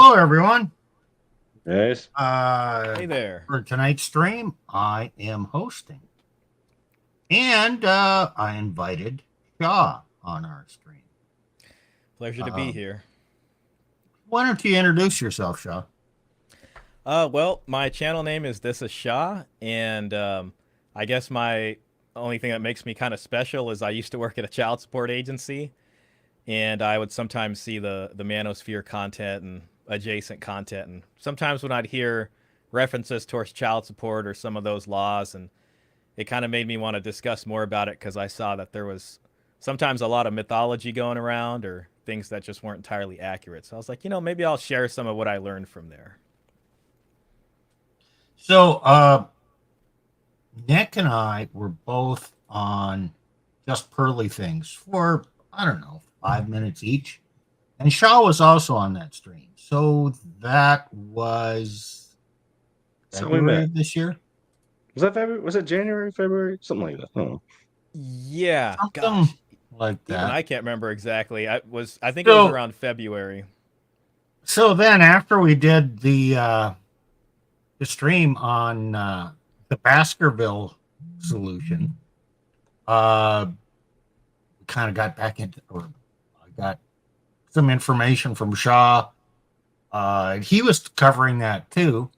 Hello, everyone. Yes. Hey there. For tonight's stream, I am hosting. And I invited Shaw on our stream. Pleasure to be here. Why don't you introduce yourself, Shaw? Well, my channel name is This Is Shah, and I guess my only thing that makes me kind of special is I used to work at a child support agency, and I would sometimes see the manosphere content and adjacent content, and sometimes when I'd hear references towards child support or some of those laws, and it kind of made me want to discuss more about it because I saw that there was sometimes a lot of mythology going around or things that just weren't entirely accurate. So I was like, maybe I'll share some of what I learned from there. So, Nick and I were both on Just Pearly Things for, I don't know, 5 minutes each. And Shaw was also on that stream. So that was February of this year? Was that February? Was it January, February? Something like that. Oh. Yeah. Something gosh. like that. Even I can't remember exactly. I think it was around February. So then after we did the stream on the Baskerville solution, kind of got back into, or I got some information from Shaw. He was covering that too.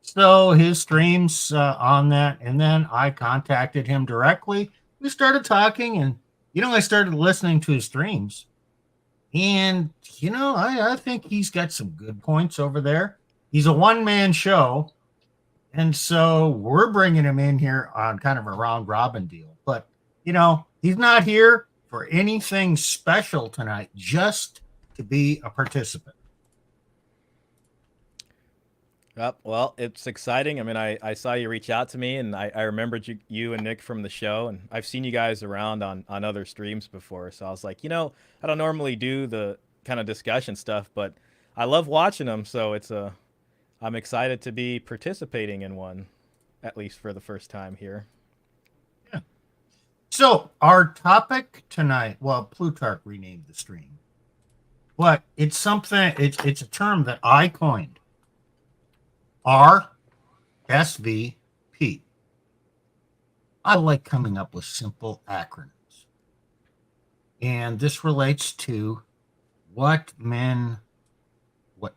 So his streams on that, and then I contacted him directly. We started talking, and I started listening to his streams, and I think he's got some good points over there. He's a one-man show, and so we're bringing him in here on kind of a round robin deal. But he's not here for anything special tonight, just to be a participant. Well, it's exciting. I mean, I saw you reach out to me, and I remembered you and Nick from the show, and I've seen you guys around on other streams before. So I was like, I don't normally do the kind of discussion stuff, but I love watching them. So I'm excited to be participating in one, at least for the first time here. Yeah. So our topic tonight, well, Plutarch renamed the stream, but it's something. It's a term that I coined. R.SV.P. I like coming up with simple acronyms. And this relates to what men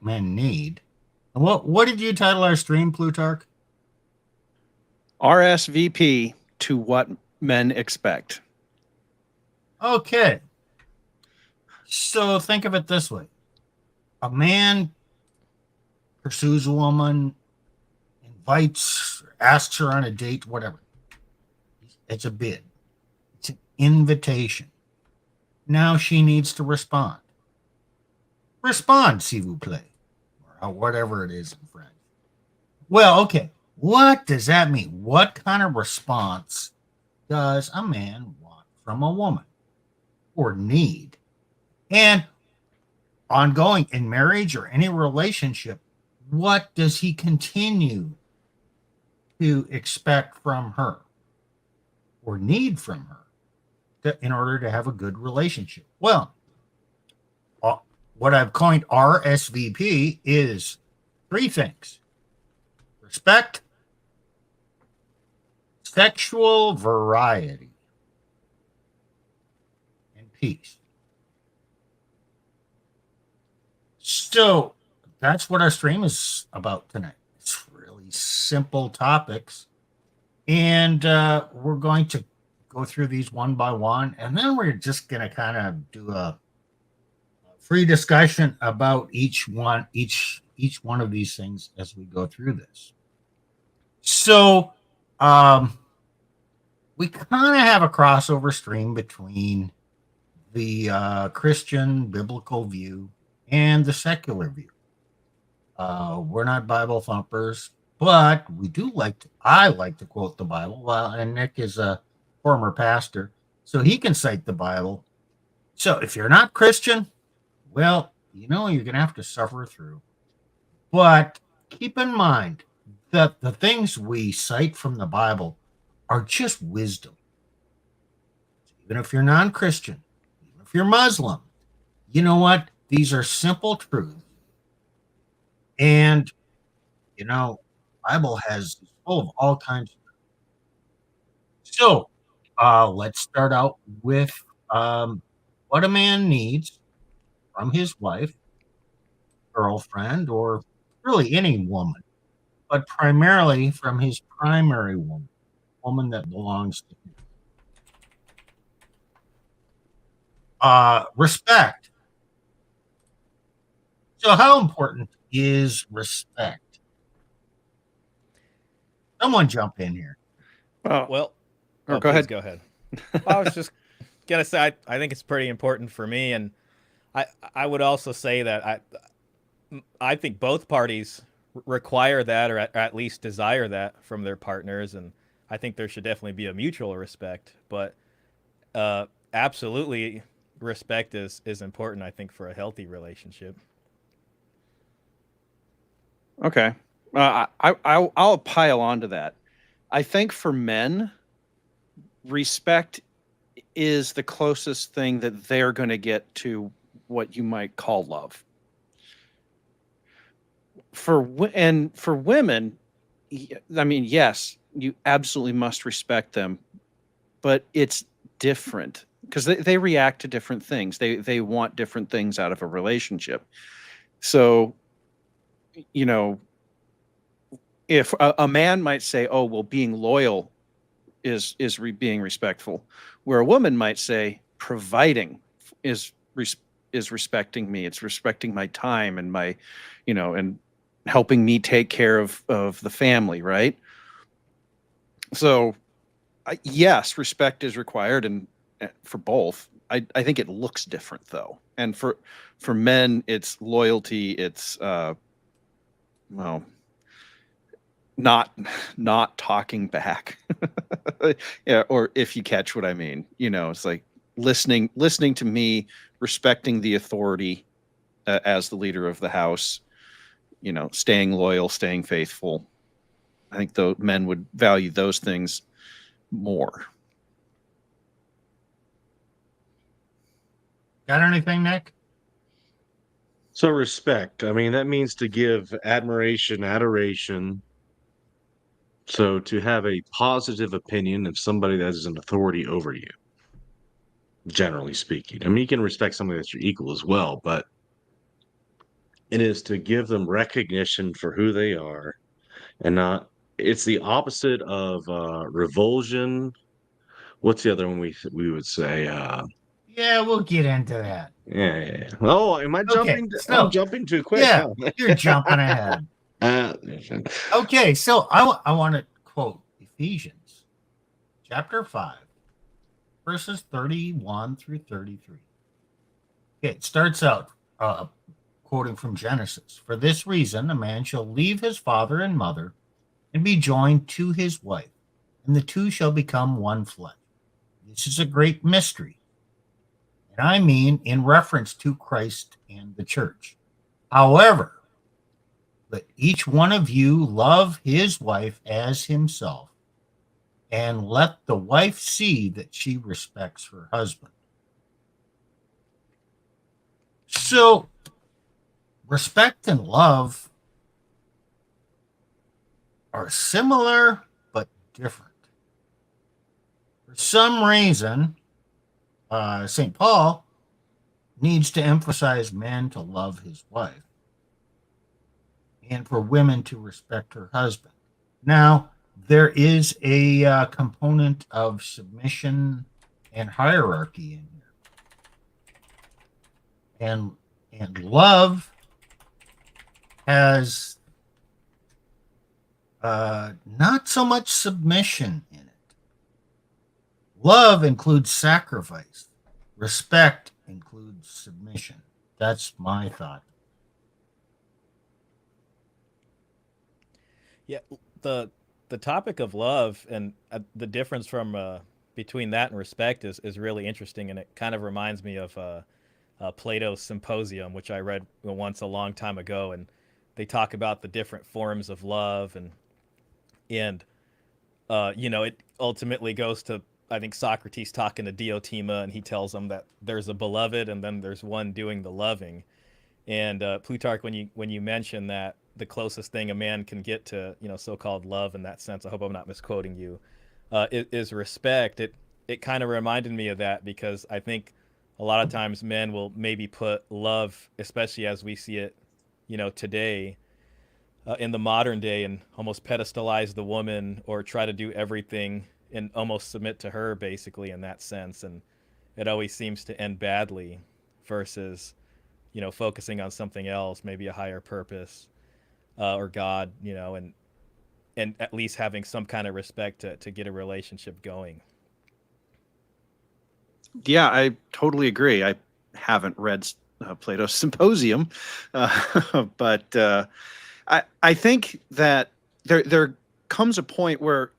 need. And what did you title our stream, Plutarch? R.S.V.P. to what men expect. Okay. So think of it this way. A man pursues a woman, invites, asks her on a date, whatever. It's a bid. It's an invitation. Now she needs to respond. Respond, s'il vous plaît, or whatever it is in French. Well, okay. What does that mean? What kind of response does a man want from a woman or need? And ongoing in marriage or any relationship, what does he continue to expect from her or need from her in order to have a good relationship? Well, what I've coined R.S.V.P. is 3 things: respect, sexual variety, and peace. So that's what our stream is about tonight. It's really simple topics. And we're going to go through these one by one. And then we're just going to kind of do a free discussion about each one of these things as we go through this. So we kind of have a crossover stream between the Christian biblical view and the secular view. We're not Bible thumpers, but I like to quote the Bible. Well, and Nick is a former pastor, so he can cite the Bible. So if you're not Christian, well, you're going to have to suffer through. But keep in mind that the things we cite from the Bible are just wisdom. Even if you're non-Christian, even if you're Muslim, you know what? These are simple truths And, you know, Bible has is full of all kinds. So, let's start out with what a man needs from his wife, girlfriend, or really any woman, but primarily from his primary woman, woman that belongs to him. Respect. So, how important is respect? Someone jump in here. Well, or please go ahead. Go ahead. I was just gonna say I think it's pretty important for me, and I would also say that I think both parties require that, or at least desire that from their partners, and I think there should definitely be a mutual respect. But absolutely, respect is important. I think for a healthy relationship. Okay. I'll pile on to that. I think for men, respect is the closest thing that they're going to get to what you might call love. For women, I mean, yes, you absolutely must respect them, but it's different because they react to different things. They want different things out of a relationship. So, you know, if a man might say, "Oh, well, being loyal is being respectful," where a woman might say, "Providing is is respecting me. It's respecting my time and my, and helping me take care of the family," right? So, yes, respect is required, and for both. I think it looks different though, and for men, it's loyalty. It's well, not talking back. Yeah, or if you catch what I mean, it's like listening to me, respecting the authority as the leader of the house, staying loyal, staying faithful. I think the men would value those things more. Got anything, Nick? So respect. I mean, that means to give admiration, adoration. So to have a positive opinion of somebody that is an authority over you, generally speaking. I mean, you can respect somebody that's your equal as well, but it is to give them recognition for who they are and not. It's the opposite of revulsion. What's the other one we would say? Yeah, we'll get into that. Yeah. Oh, am I Okay, jumping? so I'm jumping too quick. yeah, Huh? you're jumping ahead. Uh, Okay, so I want to quote Ephesians chapter 5, verses 31 through 33. Okay, it starts out quoting from Genesis. For this reason, a man shall leave his father and mother and be joined to his wife, and the two shall become one flesh. This is a great mystery, and I mean in reference to Christ and the church. However, let each one of you love his wife as himself, and let the wife see that she respects her husband. So, respect and love are similar but different. For some reason, St. Paul needs to emphasize men to love his wife and for women to respect her husband. Now, there is a component of submission and hierarchy in here. And love has not so much submission in it. Love includes sacrifice. Respect includes submission. That's my thought. Yeah, the topic of love and the difference from between that and respect is really interesting, and it kind of reminds me of Plato's Symposium, which I read once a long time ago, and they talk about the different forms of love, and it ultimately goes to, I think, Socrates talking to Diotima, and he tells him that there's a beloved and then there's one doing the loving. And Plutarch, when you mention that the closest thing a man can get to, so-called love in that sense. I hope I'm not misquoting you. Is respect. It kind of reminded me of that, because I think a lot of times men will maybe put love, especially as we see it, today, in the modern day, and almost pedestalize the woman or try to do everything and almost submit to her, basically, in that sense. And it always seems to end badly, versus, focusing on something else, maybe a higher purpose, or God, and at least having some kind of respect to get a relationship going. Yeah, I totally agree. I haven't read Plato's Symposium, but I think that there comes a point where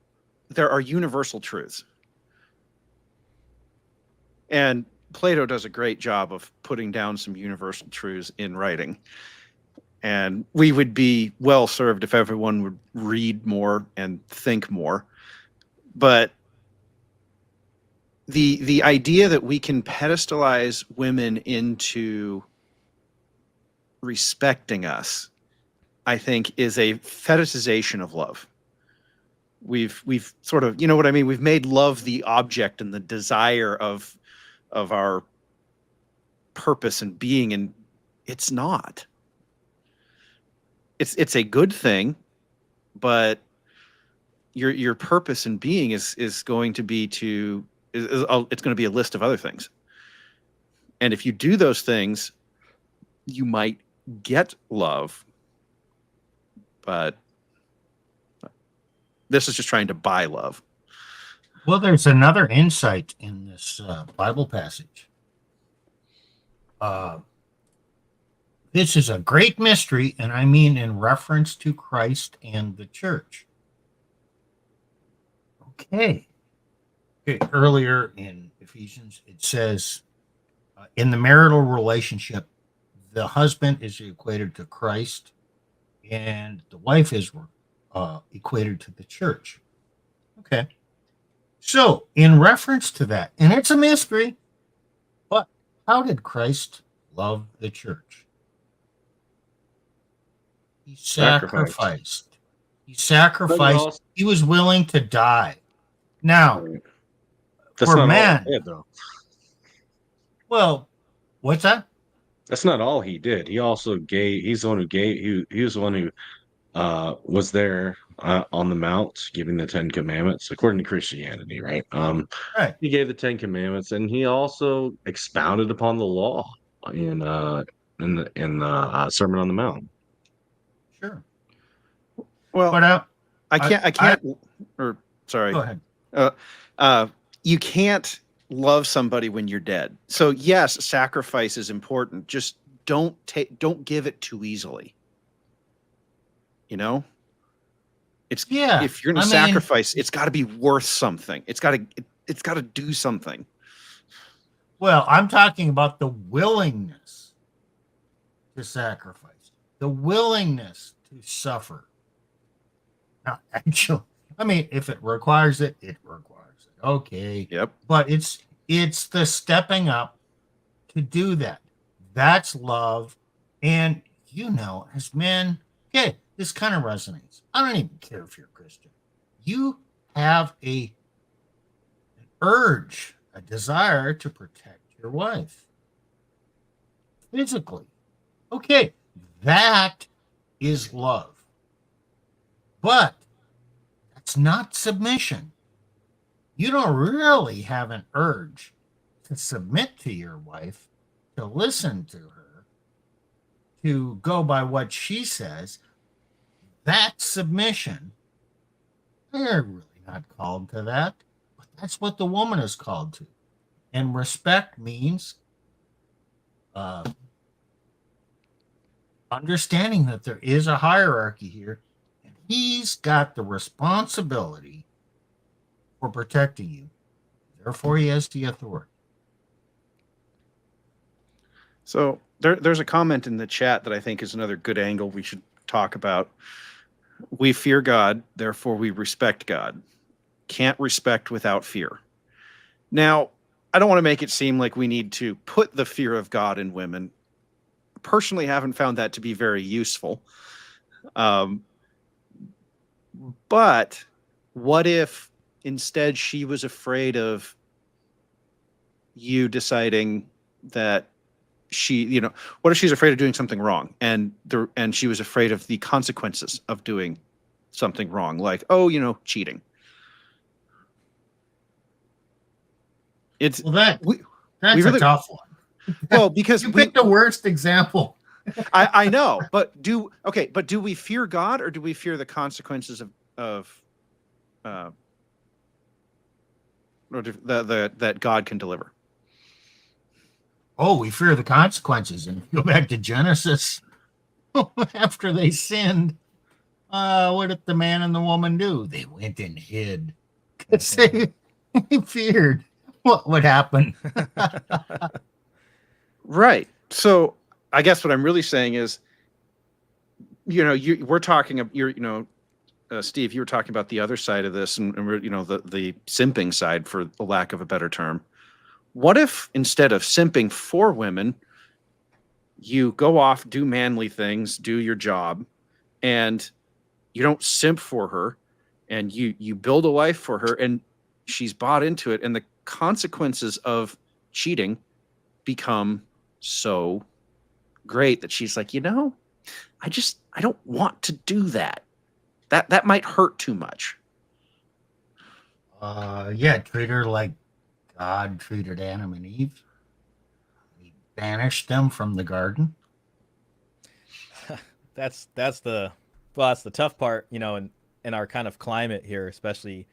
there are universal truths, and Plato does a great job of putting down some universal truths in writing. And we would be well served if everyone would read more and think more. But the idea that we can pedestalize women into respecting us, I think, is a fetishization of love. We've sort of, you know what I mean? We've made love the object and the desire of our purpose and being, and it's not. It's a good thing, but your purpose and being is going to be it's going to be a list of other things. And if you do those things, you might get love, but this is just trying to buy love. Well, there's another insight in this Bible passage. This is a great mystery, and I mean in reference to Christ and the church. Okay. Earlier in Ephesians, it says, in the marital relationship, the husband is equated to Christ, and the wife is equated to the church. Okay. So, in reference to that, and it's a mystery, but how did Christ love the church? He sacrificed. He sacrificed. He was willing to die. Now, that's for not men, all he did, though. Well, what's that? That's not all he did. He also gave. He's the one who gave. He was the one who was there on the Mount giving the 10 Commandments according to Christianity, right? Right. He gave the 10 Commandments, and he also expounded upon the law in the Sermon on the Mount. Sure. Well, but I can't. Sorry. Go ahead. You can't love somebody when you're dead. So yes, sacrifice is important. Just don't give it too easily. If you're going to sacrifice, it's got to be worth something. It's got to do something. Well, I'm talking about the willingness to sacrifice, the willingness to suffer. Now, actually, if it requires it, it requires it. Okay. Yep. But it's the stepping up to do that. That's love. And as men, okay, this kind of resonates. I don't even care if you're a Christian. You have an urge, a desire to protect your wife physically. Okay, that is love. But that's not submission. You don't really have an urge to submit to your wife, to listen to her, to go by what she says. That's submission. They're really not called to that, but that's what the woman is called to. And respect means understanding that there is a hierarchy here, and he's got the responsibility for protecting you. Therefore, he has the authority. So there's a comment in the chat that I think is another good angle we should talk about. We fear God, therefore we respect God. Can't respect without fear. Now, I don't want to make it seem like we need to put the fear of God in women. Personally, haven't found that to be very useful. Um, but what if instead she was afraid of you deciding that what if she's afraid of doing something wrong, and she was afraid of the consequences of doing something wrong, like, oh, cheating. It's Well, we that's a really tough one. well because You picked the worst example. I know, but do we fear God, or do we fear the consequences of or that God can deliver? Oh, we fear the consequences. And go back to Genesis. After they sinned, what did the man and the woman do? They went and hid because they feared what would happen. Right. So I guess what I'm really saying is, we're talking, Steve, you were talking about the other side of this, and we're, the simping side, for the lack of a better term. What if instead of simping for women, you go off, do manly things, do your job, and you don't simp for her, and you build a life for her, and she's bought into it, and the consequences of cheating become so great that she's like, I don't want to do that. That might hurt too much. Yeah, treat her like God treated Adam and Eve. He banished them from the garden. That's the tough part, in our kind of climate here, especially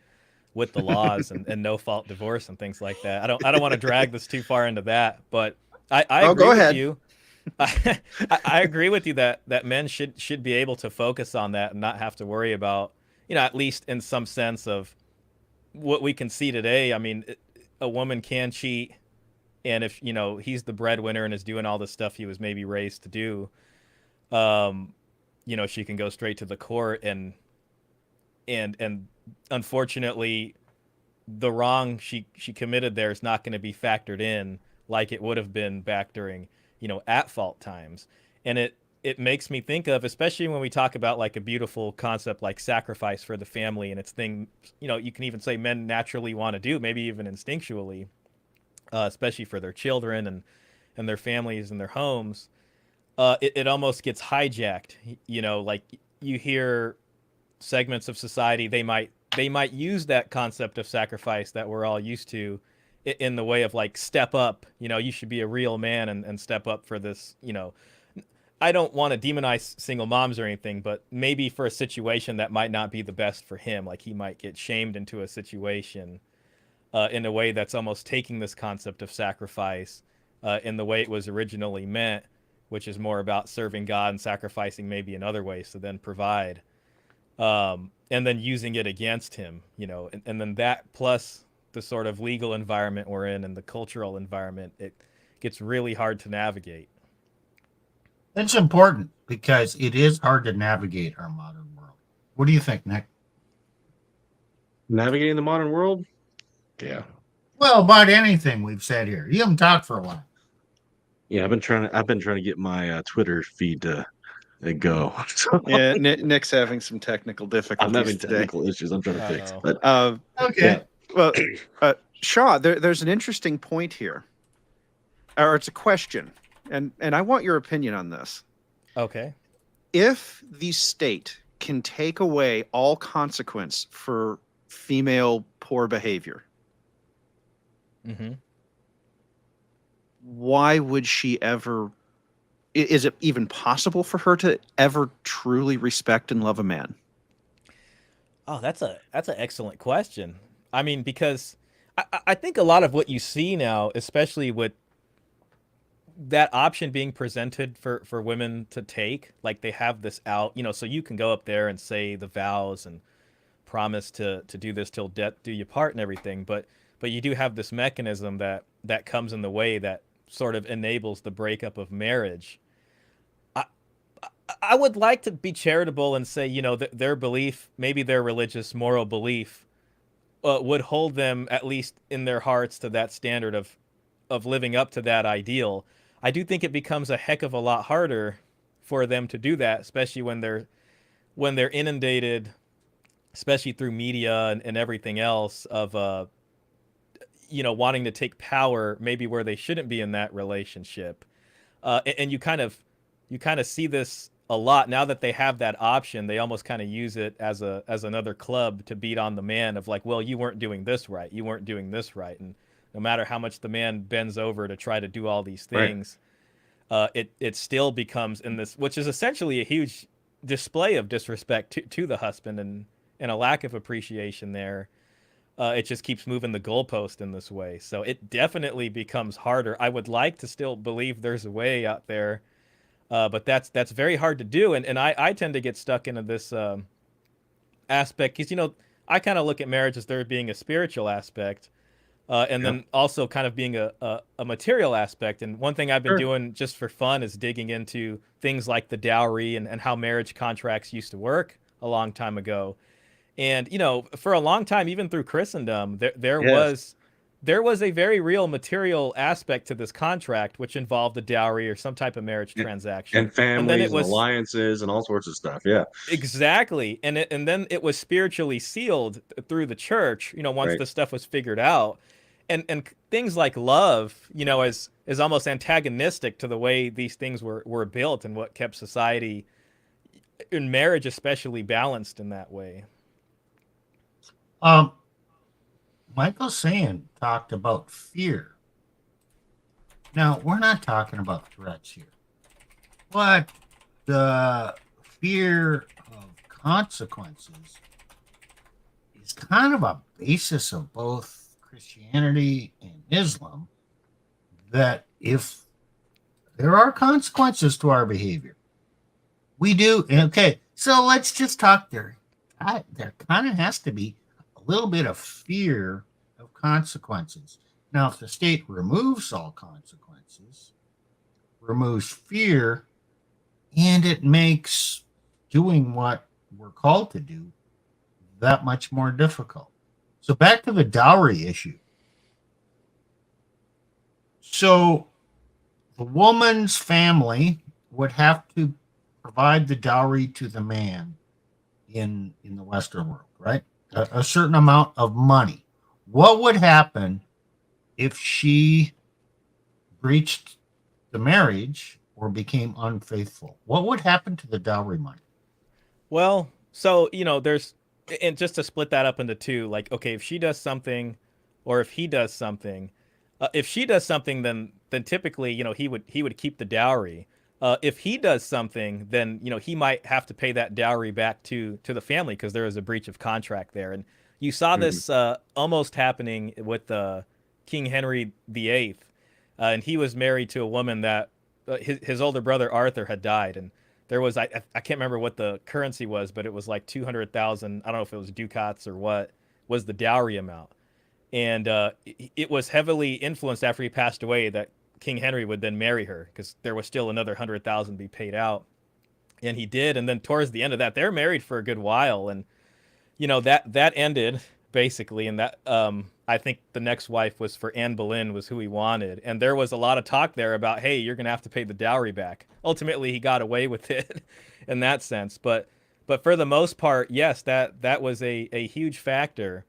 with the laws and no fault divorce and things like that. I don't want to drag this too far into that, but I agree go with ahead. you. I agree with you that men should be able to focus on that and not have to worry about, at least in some sense of what we can see today. I mean, a woman can cheat, and if he's the breadwinner and is doing all the stuff he was maybe raised to do, she can go straight to the court, and unfortunately, the wrong she committed there is not going to be factored in like it would have been back during at fault times. And it makes me think of, especially when we talk about like a beautiful concept like sacrifice for the family, and it's thing you can even say men naturally want to do, maybe even instinctually, especially for their children and their families and their homes. It almost gets hijacked. Like you hear segments of society, they might use that concept of sacrifice that we're all used to in the way of like, step up, you should be a real man and step up for this. I don't want to demonize single moms or anything, but maybe for a situation that might not be the best for him, like he might get shamed into a situation in a way that's almost taking this concept of sacrifice in the way it was originally meant, which is more about serving God and sacrificing maybe in other ways to then provide, and then using it against him, and then that plus the sort of legal environment we're in and the cultural environment, it gets really hard to navigate. It's important because it is hard to navigate our modern world. What do you think, Nick? Navigating the modern world? Yeah. Well, about anything we've said here. You haven't talked for a while. Yeah, I've been trying to get my Twitter feed to go. So Yeah, Nick's having some technical difficulties I'm having today. technical issues I'm trying to fix. Uh-oh. But Okay. Well, Shaw, there's an interesting point here, or it's a question, and I want your opinion on this. Okay. If the state can take away all consequence for female poor behavior, Mm-hmm. why would she ever? Is it even possible for her to ever truly respect and love a man? Oh, that's an excellent question. I mean, because I think a lot of what you see now, especially with that option being presented for women to take, like they have this out, so you can go up there and say the vows and promise to do this till death do you part and everything, but you do have this mechanism that comes in the way that sort of enables the breakup of marriage. I would like to be charitable and say, their belief, maybe their religious moral belief, would hold them at least in their hearts to that standard of living up to that ideal. I do think it becomes a heck of a lot harder for them to do that, especially when they're when they're inundated, especially through media and everything else, of wanting to take power maybe where they shouldn't be in that relationship. And you kind of see this a lot now that they have that option. They almost kind of use it as another club to beat on the man of like, well, you weren't doing this right, you weren't doing this right, and no matter how much the man bends over to try to do all these things, it still becomes in this, which is essentially a huge display of disrespect to the husband, and a lack of appreciation there. It just keeps moving the goalpost in this way. So it definitely becomes harder. I would like to still believe there's a way out there, but that's very hard to do. And I tend to get stuck into this aspect because, I kind of look at marriage as there being a spiritual aspect, and then also kind of being a material aspect. And one thing I've been doing just for fun is digging into things like the dowry and how marriage contracts used to work a long time ago. And for a long time, even through Christendom, there was a very real material aspect to this contract, which involved a dowry or some type of marriage transaction, and families and alliances and all sorts of stuff. Yeah, exactly. And then it was spiritually sealed through the church. Once the stuff was figured out, and things like love, is almost antagonistic to the way these things were built and what kept society, in marriage especially, balanced in that way. Michael Sand talked about fear. Now, we're not talking about threats here, but the fear of consequences is kind of a basis of both Christianity and Islam, that if there are consequences to our behavior, we do. Okay, so let's just talk there. There kind of has to be a little bit of fear of consequences. Now, if the state removes all consequences, removes fear, and it makes doing what we're called to do that much more difficult. So back to the dowry issue. So the woman's family would have to provide the dowry to the man in the Western world, right? A certain amount of money. What would happen if she breached the marriage or became unfaithful? What would happen to the dowry money? Well, so, there's, and just to split that up into two, like, okay, if she does something or if he does something, if she does something, then typically, he would keep the dowry. If he does something, then he might have to pay that dowry back to the family because there is a breach of contract there. And you saw this almost happening with King Henry VIII, and he was married to a woman that his older brother Arthur had died, and there was I can't remember what the currency was, but it was like 200,000. I don't know if it was ducats or what was the dowry amount, and it was heavily influenced after he passed away that King Henry would then marry her because there was still another 100,000 to be paid out, and he did. And then towards the end of that, they're married for a good while, and that ended basically. And that I think the next wife was for Anne Boleyn, was who he wanted, and there was a lot of talk there about, hey, you're gonna have to pay the dowry back. Ultimately, he got away with it in that sense, but for the most part, yes, that was a huge factor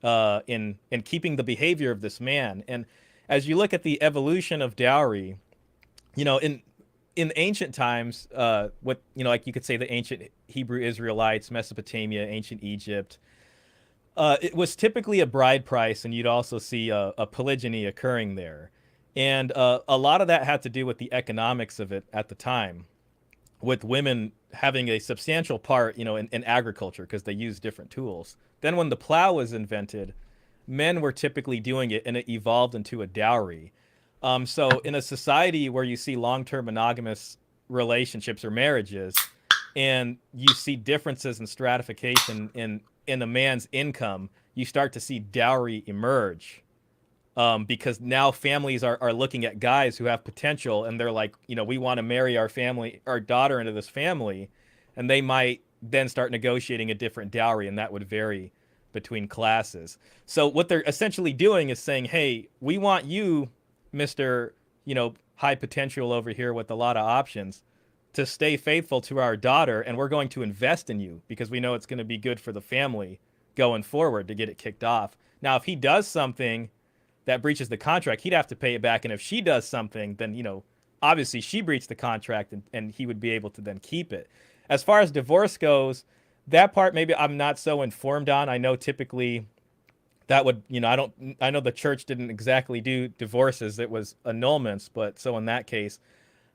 in keeping the behavior of this man. And as you look at the evolution of dowry, in ancient times, like you could say the ancient Hebrew Israelites, Mesopotamia, ancient Egypt, it was typically a bride price, and you'd also see a polygyny occurring there. And a lot of that had to do with the economics of it at the time, with women having a substantial part, in agriculture because they used different tools. Then when the plow was invented, men were typically doing it, and it evolved into a dowry. So in a society where you see long-term monogamous relationships or marriages, and you see differences in stratification in a man's income, you start to see dowry emerge, because now families are looking at guys who have potential, and they're like, we want to marry our daughter into this family, and they might then start negotiating a different dowry, and that would vary between classes. So what they're essentially doing is saying, hey, we want you, Mr. High potential over here with a lot of options. to stay faithful to our daughter, and we're going to invest in you because we know it's going to be good for the family going forward to get it kicked off. Now, if he does something that breaches the contract, he'd have to pay it back. And if she does something, then, obviously she breached the contract, and he would be able to then keep it. As far as divorce goes, that part maybe I'm not so informed on. I know typically that would, I know the church didn't exactly do divorces. It was annulments. But so in that case,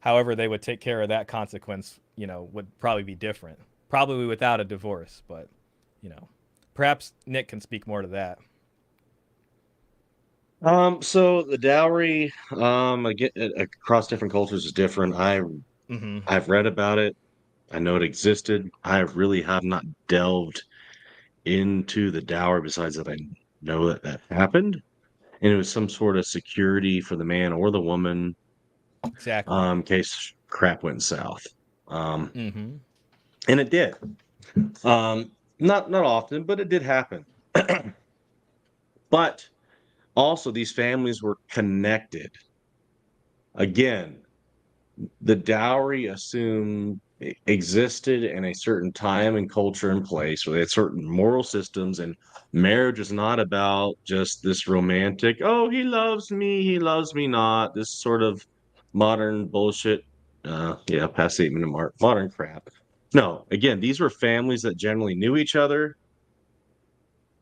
however they would take care of that consequence, would probably be different. Probably without a divorce, but, perhaps Nick can speak more to that. So the dowry, again, across different cultures is different. Mm-hmm. I've read about it. I know it existed. I really have not delved into the dowry besides that I know that happened. And it was some sort of security for the man or the woman, Exactly. in case crap went south. Mm-hmm. And it did. Not often, but it did happen. But also these families were connected. Again, the dowry assumed existed in a certain time and culture and place where they had certain moral systems, and marriage is not about just this romantic, oh, he loves me not, this sort of modern bullshit. Yeah, past 8 minute mark, modern crap. No, again, these were families that generally knew each other.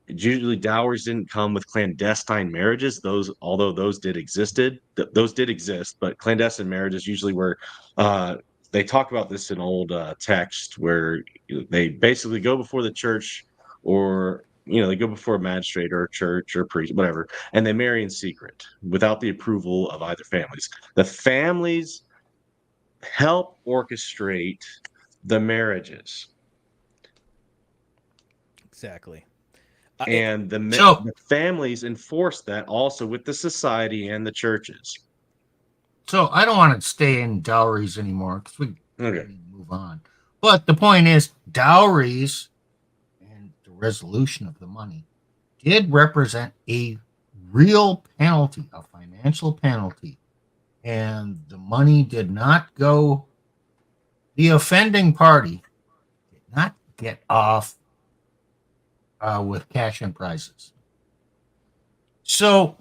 Usually dowries didn't come with clandestine marriages. Although those those did exist, but clandestine marriages usually were. Uh, they talk about this in old text where they basically go before the church, or they go before a magistrate or a church or a priest, whatever, and they marry in secret without the approval of either families. The families help orchestrate the marriages. Exactly. And So, the families enforce that also with the society and the churches. so I don't want to stay in dowries anymore because we Okay. need to move on. But the point is, dowries and the resolution of the money did represent a real penalty, a financial penalty, and the money did not go. The offending party did not get off with cash and prizes. So,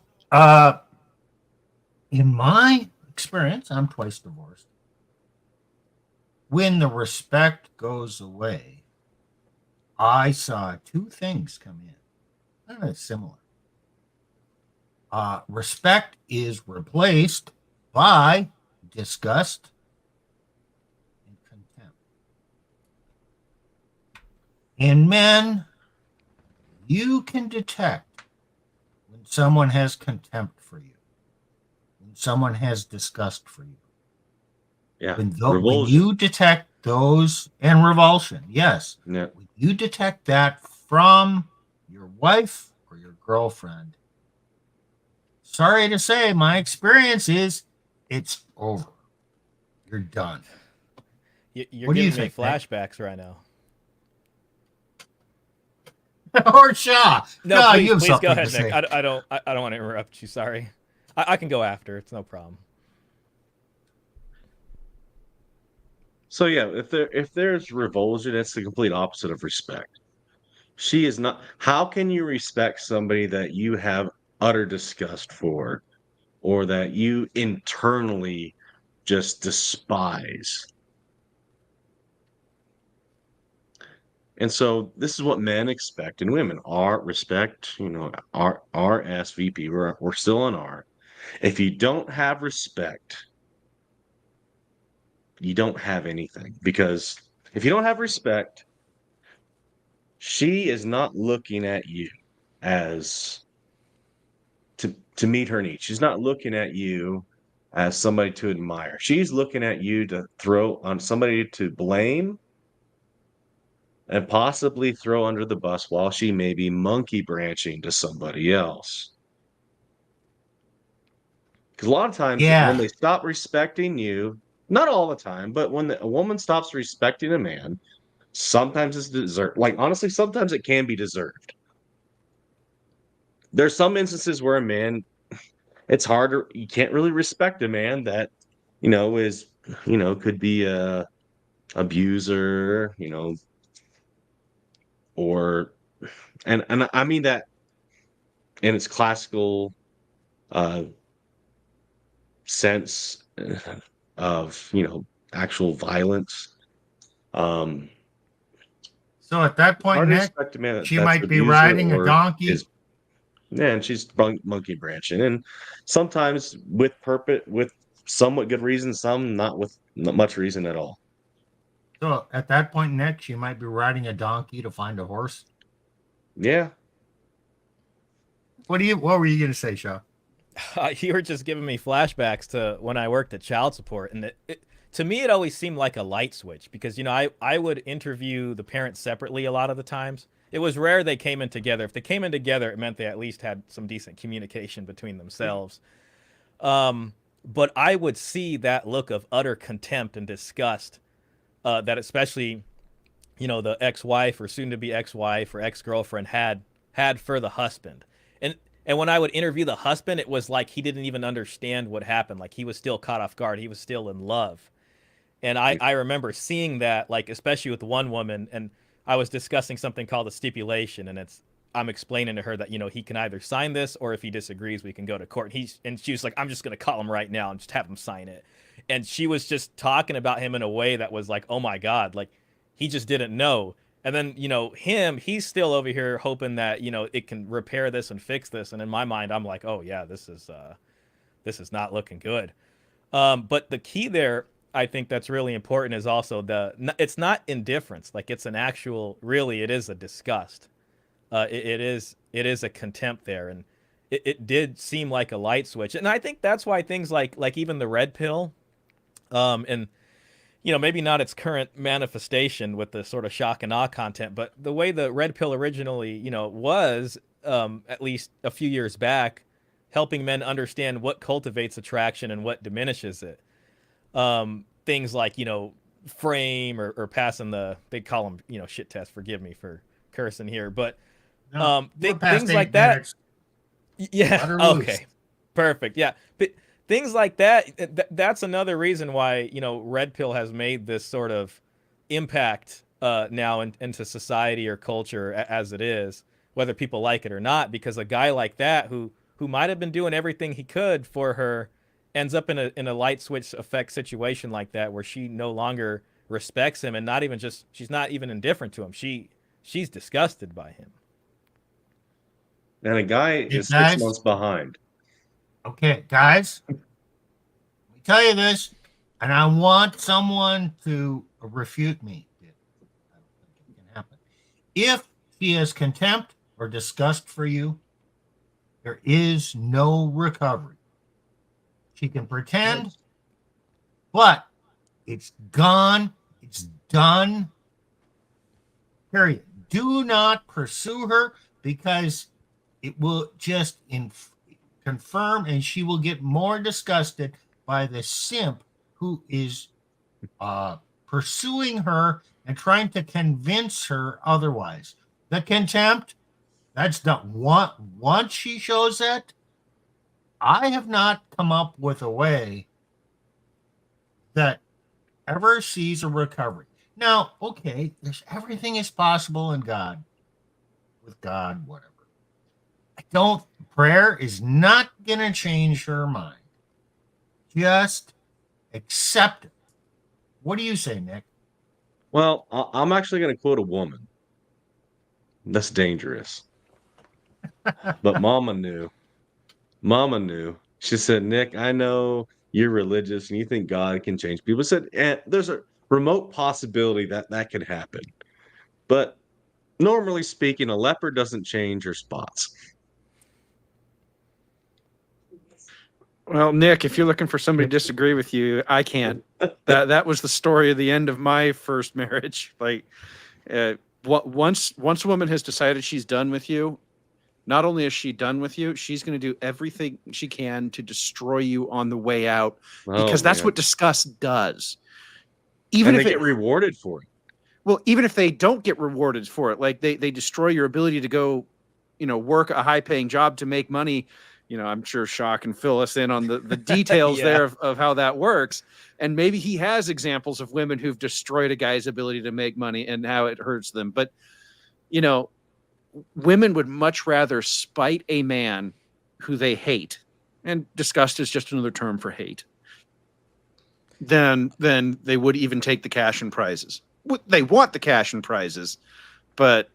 in my experience, I'm twice divorced. When the respect goes away, I saw two things come in. Kind of similar. Respect is replaced by disgust and contempt. In men, you can detect when someone has contempt for you, when someone has disgust for you. Yeah. When Revulsion. you detect those, and revulsion, yes. Yeah. When you detect that from your wife or your girlfriend, sorry to say, my experience is it's over. You're done. You're What do you giving me think, Nick? flashbacks right now. Or Shaw. No, Shaw, please, you have please go something to ahead, Nick. say. I don't want to interrupt you. Sorry. I can go after. It's no problem. So yeah, if there's revulsion, it's the complete opposite of respect. She is not. How can you respect somebody that you have utter disgust for, or that you internally just despise? And so this is what men expect in women. Respect, R.SV.P. We're still on R. If you don't have respect, you don't have anything. Because if you don't have respect, she is not looking at you as to meet her needs. She's not looking at you as somebody to admire. She's looking at you to throw on somebody to blame and possibly throw under the bus while she may be monkey branching to somebody else. Because a lot of times when Yeah. they stop respecting you, not all the time, but when a woman stops respecting a man, sometimes it's deserved. Like, honestly, sometimes it can be deserved. There's some instances where a man, it's harder. You can't really respect a man that, is, could be abuser, or and I mean that in its classical uh sense of, actual violence. Um So at that point, Hard to Nick, respect a man she that's might an be abuser riding a or donkey. is yeah, and she's monkey branching, and sometimes with somewhat good reason, some not with not much reason at all. So at that point, Nick, she might be riding a donkey to find a horse. Yeah. What were you gonna say, Shaw? You were just giving me flashbacks to when I worked at child support, and to me it always seemed like a light switch because I would interview the parents separately a lot of the times. It was rare they came in together. If they came in together, it meant they at least had some decent communication between themselves. But I would see that look of utter contempt and disgust that especially the ex-wife or soon-to-be ex-wife or ex-girlfriend had for the husband. And when I would interview the husband, it was like he didn't even understand what happened. Like he was still caught off guard. He was still in love. And I remember seeing that, like, especially with one woman, and I was discussing something called a stipulation, and I'm explaining to her that, he can either sign this or if he disagrees, we can go to court. And she was like, I'm just going to call him right now and just have him sign it. And she was just talking about him in a way that was like, oh my God, like he just didn't know. And then, he's still over here hoping that, it can repair this and fix this. And in my mind, I'm like, oh yeah, this is not looking good. But the key there, I think that's really important is also it's not indifference. Like it's an actual, really, it is a disgust. It is a contempt there. And it did seem like a light switch. And I think that's why things like even the red pill, and maybe not its current manifestation with the sort of shock and awe content, but the way the red pill originally, was, at least a few years back, helping men understand what cultivates attraction and what diminishes it. Things like, frame or passing they call them, shit test. Forgive me for cursing here, but No, we're past things 8 like that. minutes. Yeah. Let her loose. Okay. Perfect. Yeah. But things like that, that's another reason why, red pill has made this sort of impact now into society or culture as it is, whether people like it or not, because a guy like that who might have been doing everything he could for her ends up in a light switch effect situation like that where she no longer respects him and not even just she's not even indifferent to him. She's disgusted by him. And a guy Hey, is guys. 6 months behind. Okay, guys, let me tell you this, and I want someone to refute me. I don't think it can happen. If she has contempt or disgust for you, there is no recovery. She can pretend, but it's gone. It's done. Period. Do not pursue her because it will just confirm, and she will get more disgusted by the simp who is pursuing her and trying to convince her otherwise. The contempt, that's done. Once she shows that, I have not come up with a way that ever sees a recovery. Now, okay, everything is possible in God, with God, whatever. Prayer is not going to change her mind. Just accept it. What do you say, Nick? Well, I'm actually going to quote a woman. That's dangerous. But Mama knew. Mama knew. She said, Nick, I know you're religious and you think God can change people. Said, there's a remote possibility that could happen. But normally speaking, a leopard doesn't change her spots. Well, Nick, if you're looking for somebody to disagree with you, I can't. That was the story of the end of my first marriage. Like, once a woman has decided she's done with you, not only is she done with you, she's going to do everything she can to destroy you on the way out, because that's what disgust does. Even if they get rewarded for it. Well, even if they don't get rewarded for it, like they destroy your ability to go, work a high-paying job to make money, I'm sure Shaw can fill us in on the details Yeah. there of how that works. And maybe he has examples of women who've destroyed a guy's ability to make money and how it hurts them. But, women would much rather spite a man who they hate, and disgust is just another term for hate, than they would even take the cash and prizes. They want the cash and prizes, but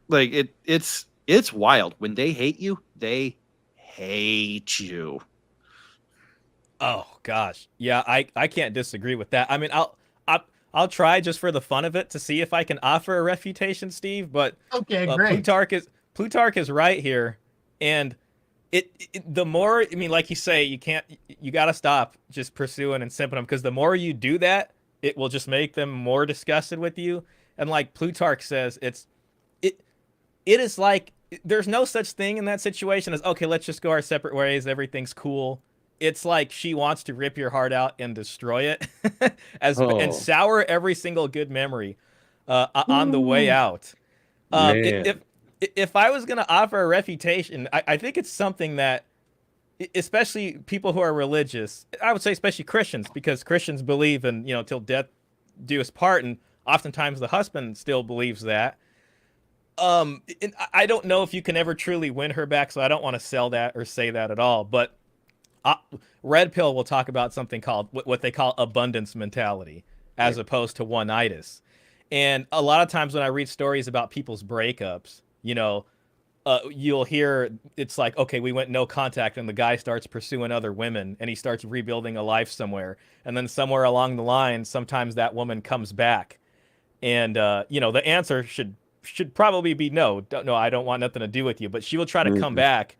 like it's wild. When they hate you, they hate you. Oh gosh, yeah, I can't disagree with that. I mean, I'll try just for the fun of it to see if I can offer a refutation, Steve. But Okay, great. Plutarch is right here, and the more, I mean, like you say, you got to stop just pursuing and simping them, because the more you do that, it will just make them more disgusted with you. And like Plutarch says, it is like there's no such thing in that situation as, okay, let's just go our separate ways, everything's cool. It's like she wants to rip your heart out and destroy it, and sour every single good memory on the way out. Man. If I was going to offer a refutation, I think it's something that, especially people who are religious, I would say especially Christians, because Christians believe in, till death do us part, and oftentimes the husband still believes that. I don't know if you can ever truly win her back, so I don't want to sell that or say that at all. But Red Pill will talk about something called what they call abundance mentality, as opposed to one-itis. And a lot of times when I read stories about people's breakups, you'll hear it's like, okay, we went no contact, and the guy starts pursuing other women, and he starts rebuilding a life somewhere. And then somewhere along the line, sometimes that woman comes back. And, the answer should probably be no, I don't want nothing to do with you. But she will try to come back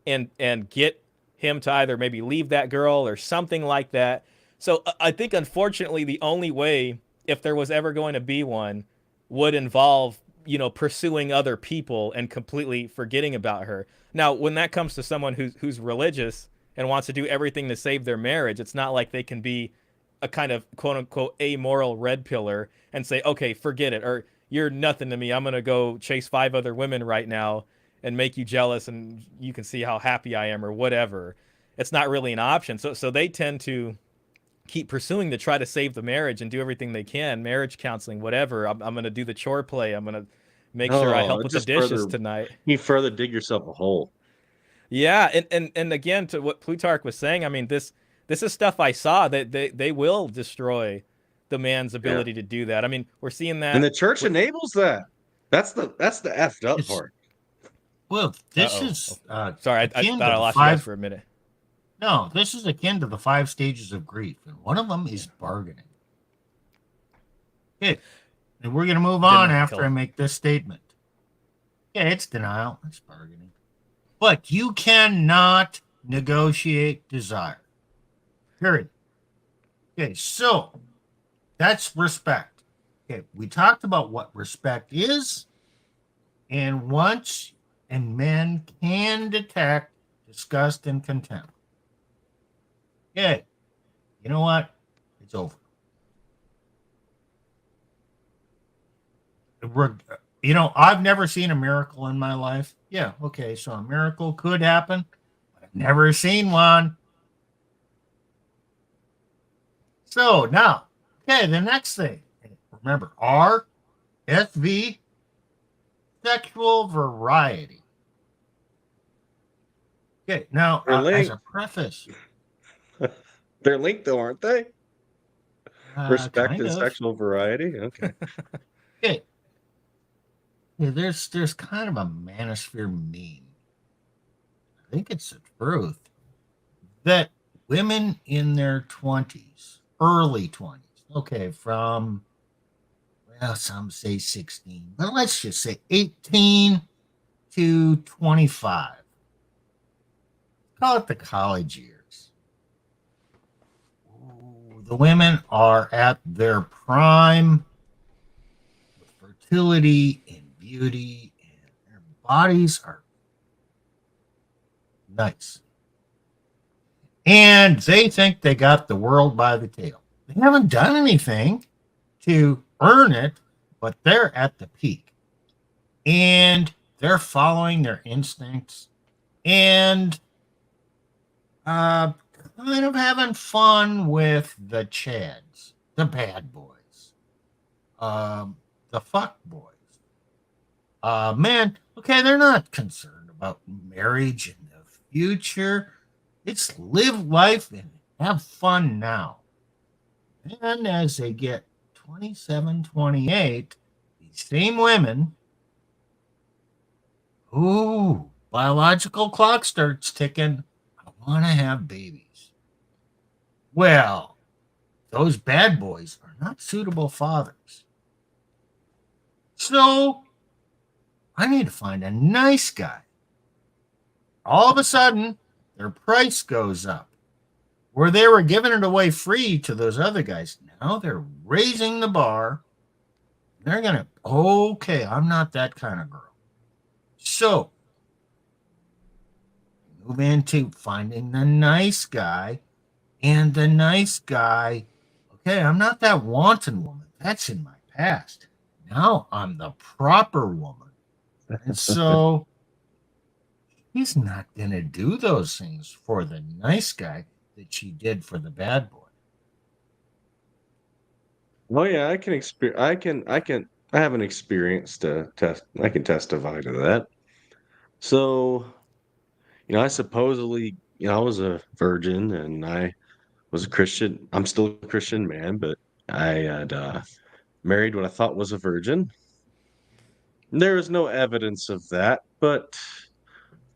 and get him to either maybe leave that girl or something like that. So I think, unfortunately, the only way, if there was ever going to be one, would involve, pursuing other people and completely forgetting about her. Now, when that comes to someone who's religious and wants to do everything to save their marriage, it's not like they can be a kind of quote unquote amoral red pillar and say, okay, forget it, or you're nothing to me, I'm going to go chase 5 other women right now and make you jealous, and you can see how happy I am, or whatever. It's not really an option. So they tend to keep pursuing to try to save the marriage and do everything they can, marriage counseling, whatever. I'm going to do the chore play. I'm going to make sure I help with the dishes tonight. You further dig yourself a hole. Yeah. And again, to what Plutarch was saying, I mean, this is stuff I saw that they will destroy the man's ability to do that. I mean, we're seeing that. And the church enables that. That's the effed up part. Well, this is sorry, I thought I lost you guys for a minute. No, this is akin to the 5 stages of grief, and one of them is bargaining. Okay, and we're going to move on after I make this statement. Yeah, it's denial, it's bargaining. But you cannot negotiate desire. Period. Okay, so that's respect. Okay, we talked about what respect is, and men can detect disgust and contempt. Okay, you know what? It's over. I've never seen a miracle in my life. Yeah, okay, so a miracle could happen, but I've never seen one. So now, okay, the next thing. Remember, R.SV.P, sexual variety. Okay, now, as a preface. They're linked, though, aren't they? Respect and of. sexual variety? Okay. Okay. Yeah, there's kind of a manosphere meme. I think it's the truth that women in their 20s, early 20s, okay, from, well, some say 16, but let's just say 18 to 25. Call it the college years. The women are at their prime with fertility and beauty, and their bodies are nice. And they think they got the world by the tail. They haven't done anything to earn it, but they're at the peak. And they're following their instincts. And Uh, kind of having fun with the Chads, the bad boys, the fuck boys. Man, okay, they're not concerned about marriage in the future. It's live life and have fun now. And as they get 27, 28, these same women, ooh, biological clock starts ticking. I want to have babies. Well, those bad boys are not suitable fathers. So I need to find a nice guy. All of a sudden, their price goes up. Where they were giving it away free to those other guys, now they're raising the bar. They're going to, okay, I'm not that kind of girl. So move into finding the nice guy. And the nice guy, okay, I'm not that wanton woman. That's in my past. Now I'm the proper woman. And so he's not going to do those things for the nice guy that she did for the bad boy. Oh yeah, I can experience. I have an experience to test. I can testify to that. So, I supposedly, I was a virgin and I was a Christian. I'm still a Christian man, but I had married what I thought was a virgin. There is no evidence of that, but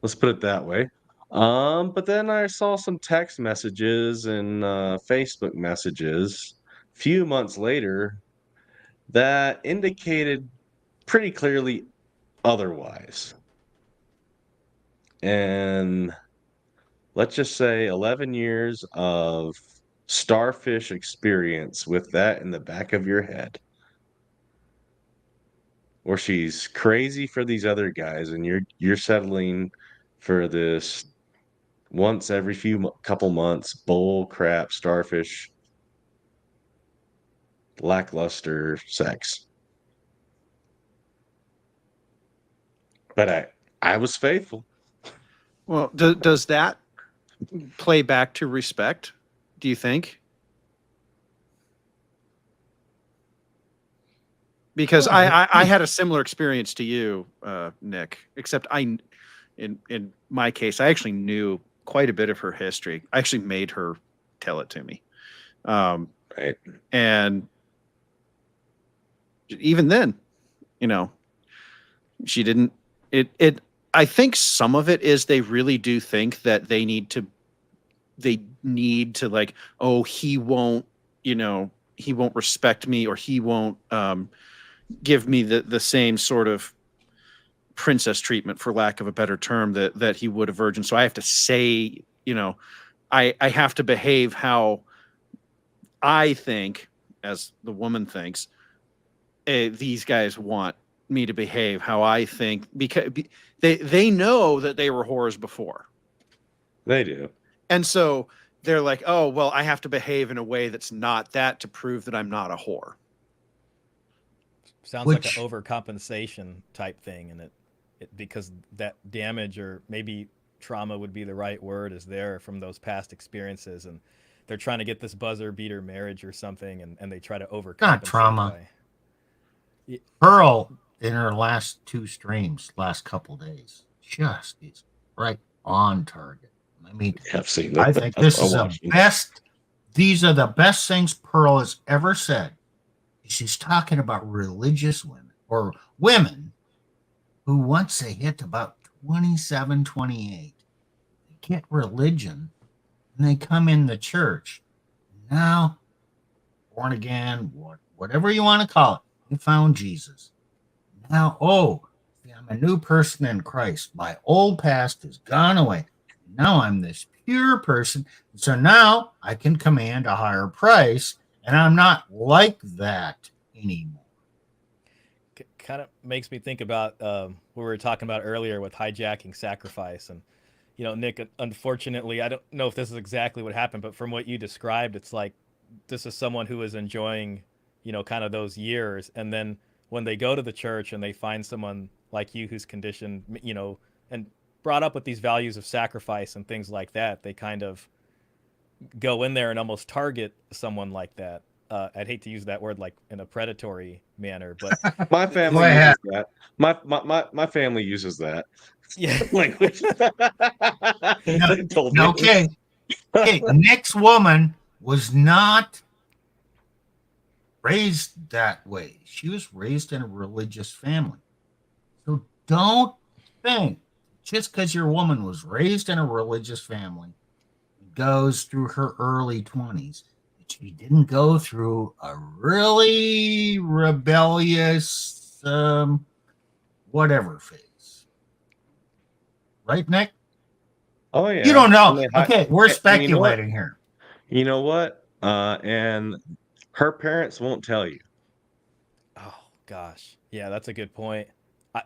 let's put it that way. But then I saw some text messages and Facebook messages a few months later that indicated pretty clearly otherwise. And let's just say 11 years of starfish experience with that in the back of your head. Or she's crazy for these other guys and you're settling for this once every couple months bull crap starfish lackluster sex. But I was faithful. Well, does that play back to respect, do you think? Because I had a similar experience to you, Nick, except in my case, I actually knew quite a bit of her history. I actually made her tell it to me. Right. And even then, she didn't, I think some of it is they really do think that they need to like, oh, he won't respect me, or he won't give me the same sort of princess treatment, for lack of a better term, that he would a virgin. So I have to say, I have to behave how I think, as the woman thinks, these guys want me to behave how I think, because they know that they were whores before. They do. And so they're like, oh, well, I have to behave in a way that's not that to prove that I'm not a whore. Sounds like an overcompensation type thing, and it because that damage, or maybe trauma would be the right word, is there from those past experiences, and they're trying to get this buzzer beater marriage or something, and they try to overcompensate. Not trauma. Pearl, in her last two streams, last couple days, just is right on target. I mean, I've seen that. I think this is the best. These are the best things Pearl has ever said. She's talking about religious women, or women who, once they hit about 27, 28, they get religion and they come in the church. Now, born again, whatever you want to call it, they found Jesus. Now, I'm a new person in Christ. My old past has gone away. Now I'm this pure person. So now I can command a higher price, and I'm not like that anymore. Kind of makes me think about what we were talking about earlier with hijacking sacrifice. And, Nick, unfortunately, I don't know if this is exactly what happened, but from what you described, it's like this is someone who is enjoying, kind of those years. And then when they go to the church and they find someone like you who's conditioned, and brought up with these values of sacrifice and things like that, they kind of go in there and almost target someone like that. I'd hate to use that word like in a predatory manner, but My Go family ahead. uses that. My family uses that yeah, language. No, They told no, me. okay. Okay, Nick's woman was not raised that way. She was raised in a religious family. So don't think just because your woman was raised in a religious family, goes through her early 20s, that she didn't go through a really rebellious, whatever phase. Right, Nick? Oh You yeah. don't know. And they Okay, we're and you know what? speculating here. You know what? And her parents won't tell you. oh gosh, yeah, that's a good point. I,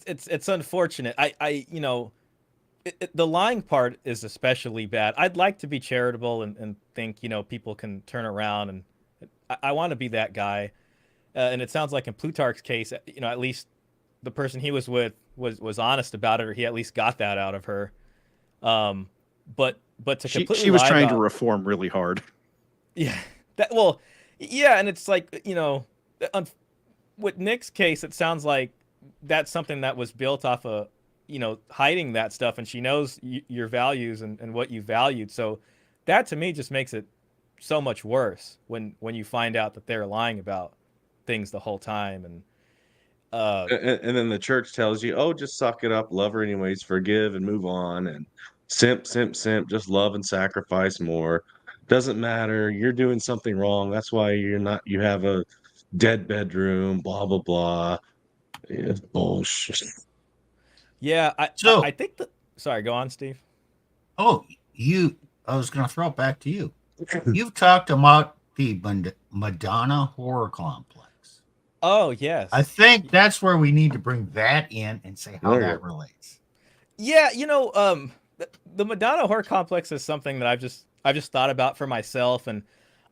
it's unfortunate. The lying part is especially bad. I'd like to be charitable and think people can turn around, and I want to be that guy. And it sounds like in Plutarch's case, at least the person he was with was honest about it, or he at least got that out of her. Um, but to completely She was lie trying to about reform really hard. yeah yeah, and it's like un- with Nick's case, it sounds like that's something that was built off of hiding that stuff, and she knows your values and what you valued. So that to me just makes it so much worse when you find out that they're lying about things the whole time. And And then the church tells you, "Oh, just suck it up, love her anyways, forgive and move on." And simp, simp, simp, just love and sacrifice more. Doesn't matter. You're doing something wrong. That's why you're not. You have a dead bedroom. Blah blah blah. It's bullshit. yeah, I So, think that. Sorry, go on, Steve. oh, I was going to throw it back to you. You've talked about the Madonna horror complex. Oh I yes. think that's where we need to bring that in and say how There you that go. relates. Yeah, the Madonna horror complex is something that I've just thought about for myself, and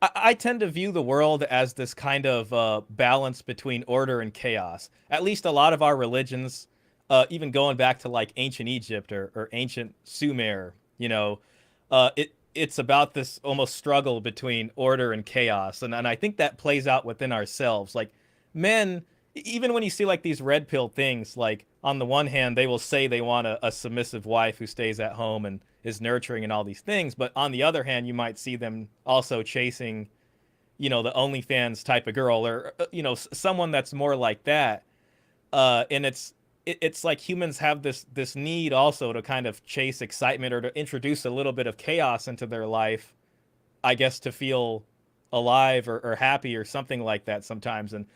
I tend to view the world as this kind of balance between order and chaos. At least a lot of our religions, even going back to like ancient Egypt or ancient Sumer, it's about this almost struggle between order and chaos, and I think that plays out within ourselves. Like men, even when you see like these red pill things, like on the one hand they will say they want a submissive wife who stays at home and is nurturing and all these things, but on the other hand you might see them also chasing the OnlyFans type of girl, or someone that's more like that. And it's like humans have this need also to kind of chase excitement or to introduce a little bit of chaos into their life, I guess, to feel alive or happy or something like that sometimes. And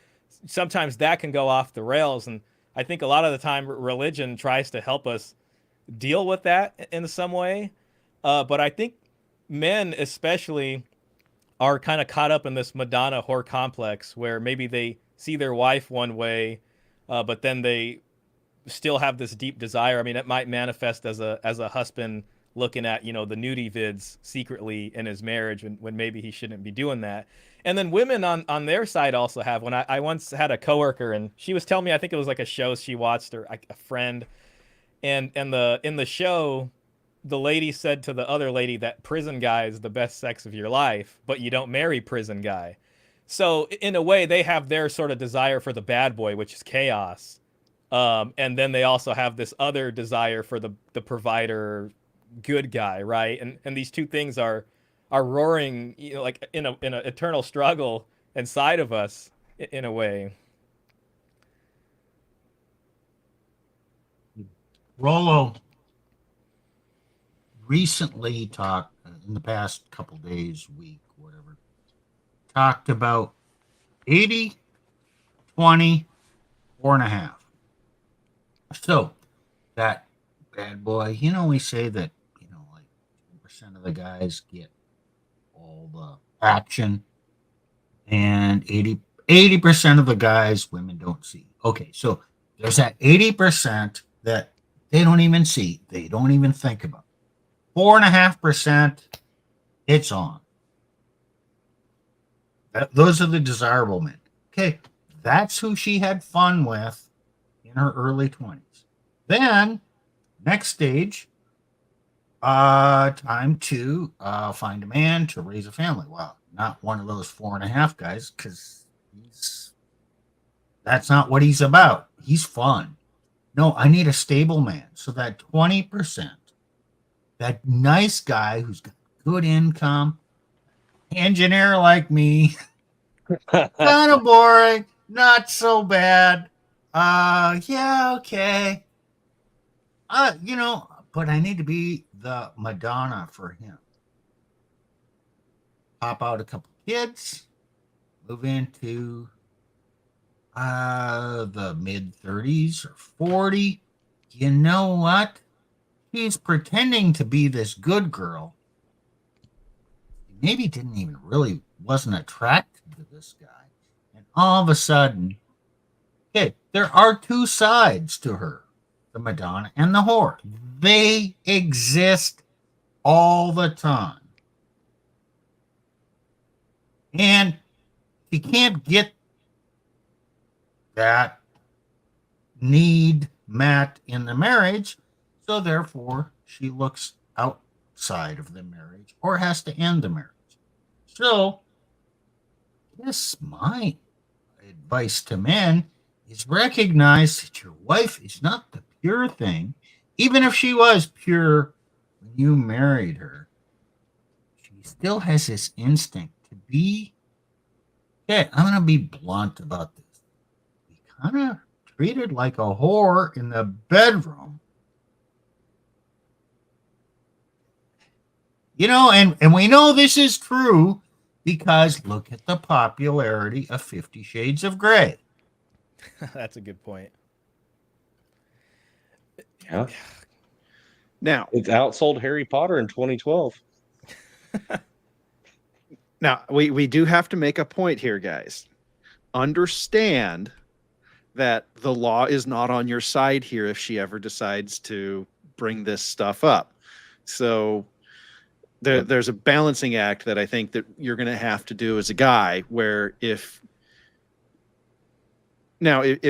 sometimes that can go off the rails. And I think a lot of the time religion tries to help us deal with that in some way. But I think men, especially, are kind of caught up in this Madonna whore complex where maybe they see their wife one way, but then they still have this deep desire. I mean, it might manifest as a husband looking at the nudie vids secretly in his marriage when maybe he shouldn't be doing that. And then women on their side also have. When I once had a coworker and she was telling me, I think it was like a show she watched or a friend, and in the show, the lady said to the other lady that prison guy is the best sex of your life, but you don't marry prison guy. So in a way, they have their sort of desire for the bad boy, which is chaos. And then they also have this other desire for the provider, good guy, right? And these two things are roaring, like in a eternal struggle inside of us, in a way. Rollo recently talked in the past couple days, week, whatever, talked about 80, 20, 4.5. So that bad boy, we say that, like 10% of the guys get all the action and 80% of the guys women don't see. Okay, so there's that 80% that they don't even see, they don't even think about. 4.5%, it's on. Those are the desirable men. Okay, that's who she had fun with in her early 20s. Then Next stage, time to find a man to raise a family. Well, not one of those 4.5 guys, because that's not what he's about. He's fun. No, I need a stable man. So that 20%, that nice guy who's got good income, engineer like me, kind of boring, not so bad. Yeah, okay. But I need to be the Madonna for him. Pop out a couple kids, move into the mid 30s or 40. You know what? He's pretending to be this good girl. Maybe didn't even really wasn't attracted to this guy. And all of a sudden, okay, there are two sides to her, the Madonna and the whore. They exist all the time. And you can't get that need met in the marriage, so therefore she looks outside of the marriage or has to end the marriage. So, yes, my advice to men is recognize that your wife is not the pure thing, even if she was pure when you married her. She still has this instinct to be. Okay, I'm going to be blunt about this. Be kind of treated like a whore in the bedroom. And we know this is true because look at the popularity of 50 Shades of Grey. That's a good point. Yeah. Now, It outsold Harry Potter in 2012. now we do have to make a point here, guys. Understand that the law is not on your side here if she ever decides to bring this stuff up. So there's a balancing act that I think that you're going to have to do as a guy, where if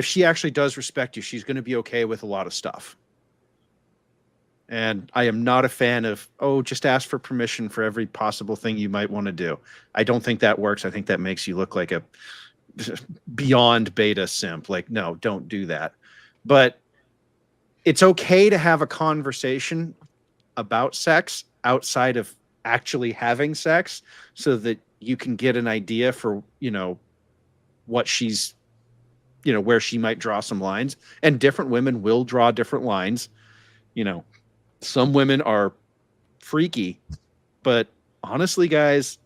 she actually does respect you, she's going to be okay with a lot of stuff. And I am not a fan of, just ask for permission for every possible thing you might want to do. I don't think that works. I think that makes you look like a beyond beta simp. Like, no, don't do that. But it's okay to have a conversation about sex outside of actually having sex, so that you can get an idea for, what she's, where she might draw some lines. And different women will draw different lines. Some women are freaky, but honestly, guys,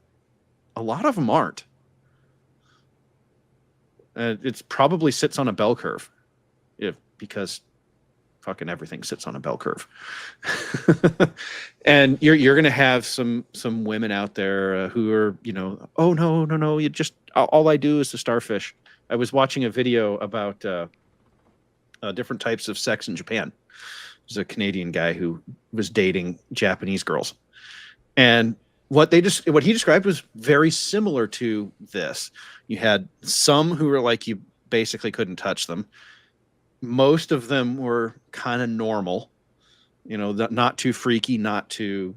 a lot of them aren't. It's probably sits on a bell curve, because fucking everything sits on a bell curve. And you're going to have some women out there who are, oh no, you just, all I do is the starfish. I was watching a video about different types of sex in Japan. There's a Canadian guy who was dating Japanese girls, and what he described was very similar to this. You had some who were like, you basically couldn't touch them. Most of them were kind of normal, not too freaky, not too,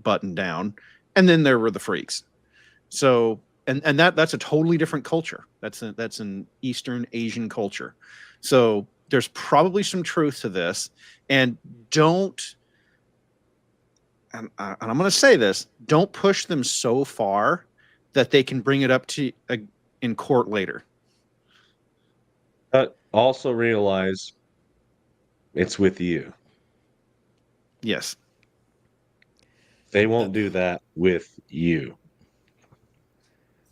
buttoned down. And then there were the freaks. So, and that's a totally different culture. That's an Eastern Asian culture. So there's probably some truth to this. And and I'm going to say this, don't push them so far that they can bring it up to in court later. But also realize it's with you. Yes. They won't do that with you.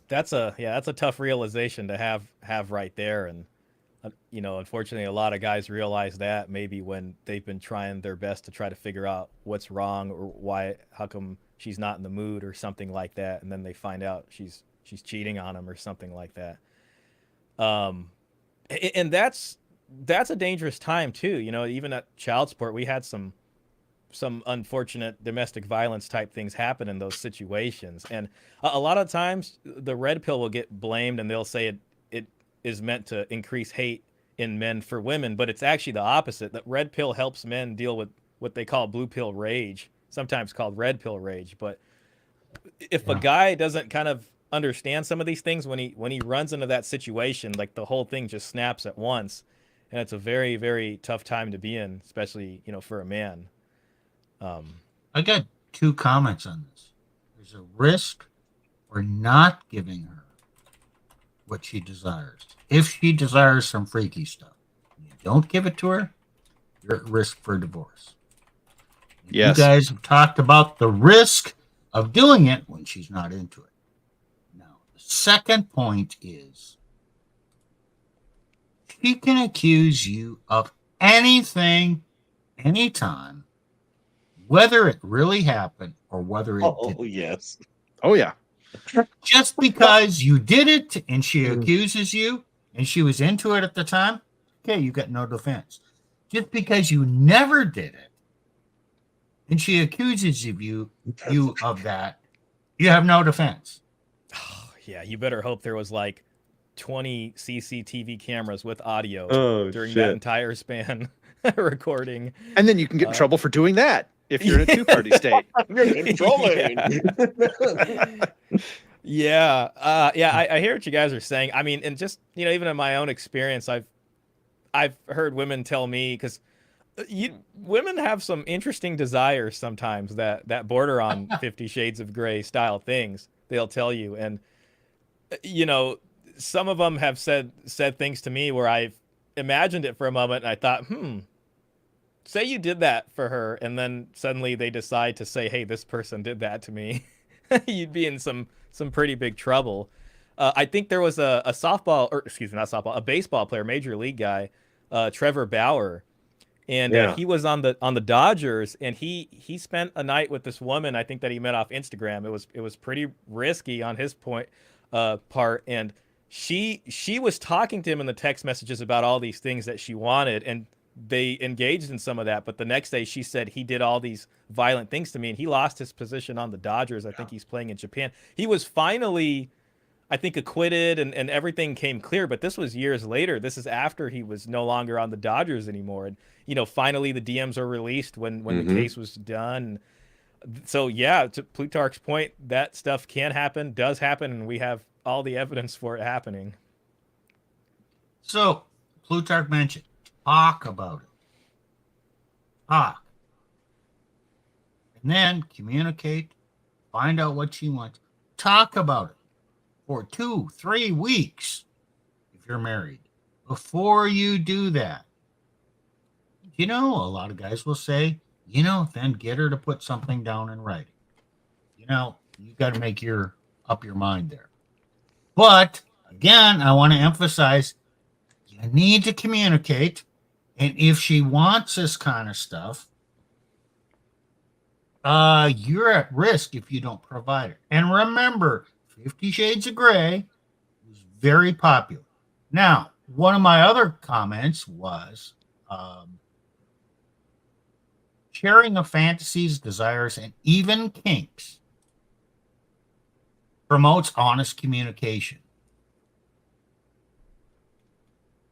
That's a tough realization to have right there. And unfortunately, a lot of guys realize that maybe when they've been trying their best to try to figure out what's wrong or how come she's not in the mood or something like that, and then they find out she's cheating on him or something like that. And that's a dangerous time too. Even at child support, we had some unfortunate domestic violence type things happen in those situations, and a lot of times the red pill will get blamed, and they'll say it is meant to increase hate in men for women, but it's actually the opposite. That red pill helps men deal with what they call blue pill rage, sometimes called red pill rage. But if a guy doesn't kind of understand some of these things, when he runs into that situation, like the whole thing just snaps at once, and it's a very, very tough time to be in, especially, you know, for a man. I got 2 comments on this. There's a risk for not giving her what she desires. If she desires some freaky stuff, you don't give it to her, you're at risk for divorce. Yes. You guys have talked about the risk of doing it when she's not into it. Now, the second point is she can accuse you of anything, anytime, whether it really happened or whether it didn't. Oh, yes. Oh yeah. Just because you did it and she accuses you and she was into it at the time, okay, you got no defense. Just because you never did it and she accuses you of that, you have no defense. Oh, yeah, you better hope there was like 20 CCTV cameras with audio during that entire span recording. And then you can get in trouble for doing that if you're in a 2-party state. You're controlling. Yeah. I hear what you guys are saying. I mean, and just, you know, even in my own experience, I've heard women tell me, because women have some interesting desires sometimes that border on 50 Shades of Grey style things. They'll tell you, and you know, some of them have said things to me where I've imagined it for a moment and I thought, say you did that for her, and then suddenly they decide to say, hey, this person did that to me. You'd be in some pretty big trouble. I think there was a baseball player, major league guy, Trevor Bauer, and he was on the Dodgers, and he spent a night with this woman, I think, that he met off Instagram. It was pretty risky on his part, and she was talking to him in the text messages about all these things that she wanted, and they engaged in some of that. But the next day she said he did all these violent things to me, and he lost his position on the Dodgers. I think he's playing in Japan. He was finally, I think, acquitted, and everything came clear, but this was years later. This is after he was no longer on the Dodgers anymore. And, you know, finally the DMs are released when the case was done. So yeah, to Plutarch's point, that stuff can happen, does happen, and we have all the evidence for it happening. So Plutarch mentioned, talk about it. Talk. And then communicate, find out what she wants. Talk about it for 2-3 weeks if you're married. Before you do that, you know, a lot of guys will say, you know, then get her to put something down in writing. You know, you got to make up your mind there. But again, I want to emphasize, you need to communicate. And if she wants this kind of stuff, you're at risk if you don't provide it. And remember, 50 Shades of Grey was very popular. Now, one of my other comments was sharing of fantasies, desires, and even kinks promotes honest communication.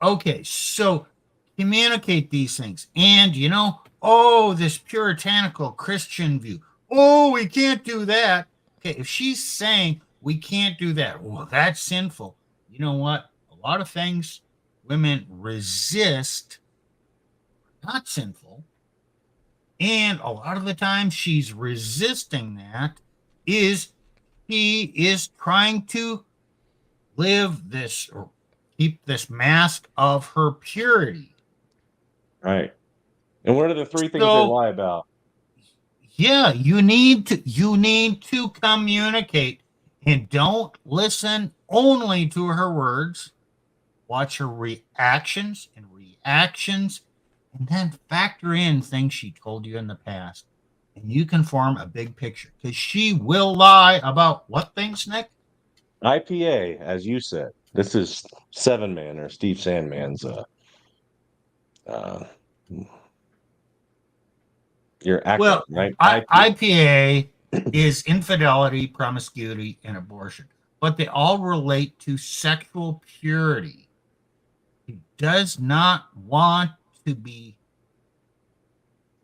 Okay, so communicate these things. And, you know, this puritanical Christian view. Oh, we can't do that. Okay, if she's saying we can't do that, well, that's sinful. You know what? A lot of things women resist are not sinful. And a lot of the time she's resisting that is she is trying to live this or keep this mask of her purity. Right. And what are the 3 things they lie about? Yeah, you need to communicate, and don't listen only to her words. Watch her reactions, and then factor in things she told you in the past, and you can form a big picture, because she will lie about what things, Nick? IPA, as you said. This is 7-Man or Steve Sandman's your acronym, Well, right? IPA is infidelity, promiscuity, and abortion, but they all relate to sexual purity. He does not want to be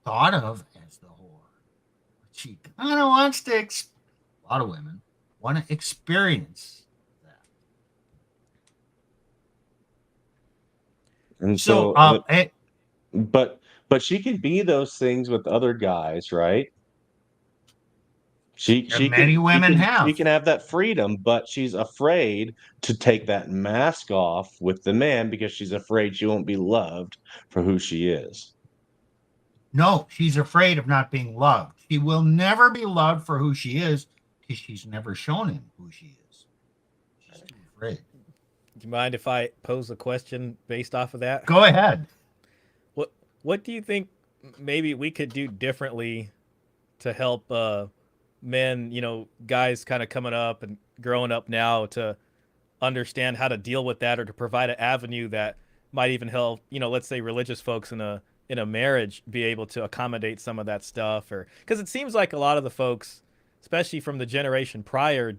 thought of as the whore. She kind of wants to, a lot of women want to experience that. And So, so, but she can be those things with other guys, right? many women She have. can have that freedom, but she's afraid to take that mask off with the man because she's afraid she won't be loved for who she is. No, she's afraid of not being loved. She will never be loved for who she is because she's never shown him who she is. She's too afraid. Do you mind if I pose a question based off of that? Go ahead. What do you think maybe we could do differently to help men, guys kind of coming up and growing up now to understand how to deal with that, or to provide an avenue that might even help, let's say religious folks in a marriage be able to accommodate some of that stuff? Or because it seems like a lot of the folks, especially from the generation prior,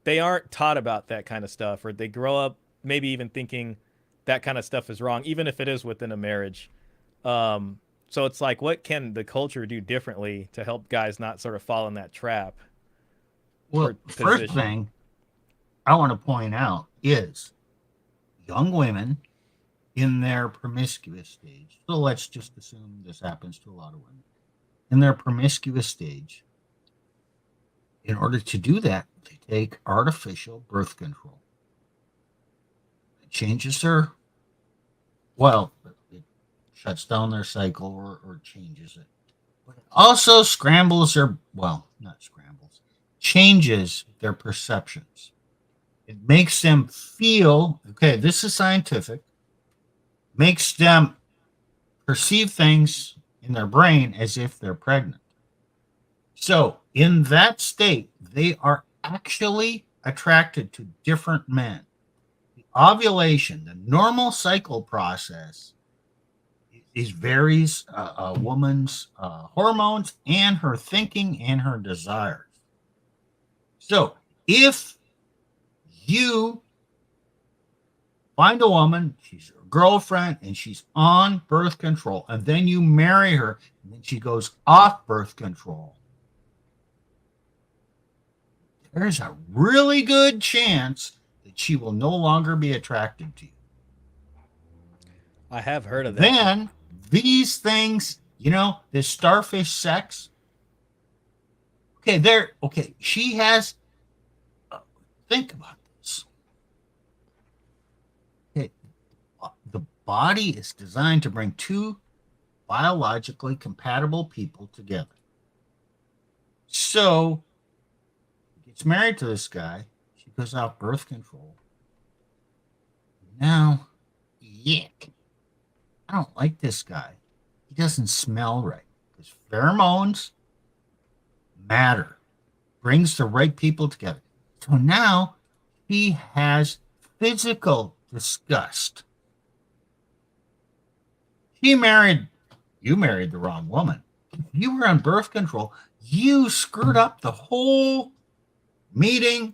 they aren't taught about that kind of stuff, or they grow up maybe even thinking that kind of stuff is wrong, even if it is within a marriage. So it's like, what can the culture do differently to help guys not sort of fall in that trap? Well, or first position? thing I want to point out is young women in their promiscuous stage. So let's just assume this happens to a lot of women. In their promiscuous stage, in order to do that, they take artificial birth control. It changes their, well, it shuts down their cycle or changes it. But it also scrambles their, well, not scrambles, changes their perceptions. It makes them feel, okay, this is scientific, makes them perceive things in their brain as if they're pregnant. So, in that state, they are actually attracted to different men. The ovulation, the normal cycle process, is varies a woman's hormones and her thinking and her desires. So, if you find a woman, she's your girlfriend, and she's on birth control, and then you marry her, and then she goes off birth control, there's a really good chance that she will no longer be attracted to you. I have heard of that. Then these things, this starfish sex. Okay, she has. Think about this. Okay, the body is designed to bring two biologically compatible people together. So, she gets married to this guy. She goes off birth control. Now, yuck. I don't like this guy. He doesn't smell right. Because pheromones matter. Brings the right people together. So now he has physical disgust. You married the wrong woman. If you were on birth control, you screwed up the whole meeting,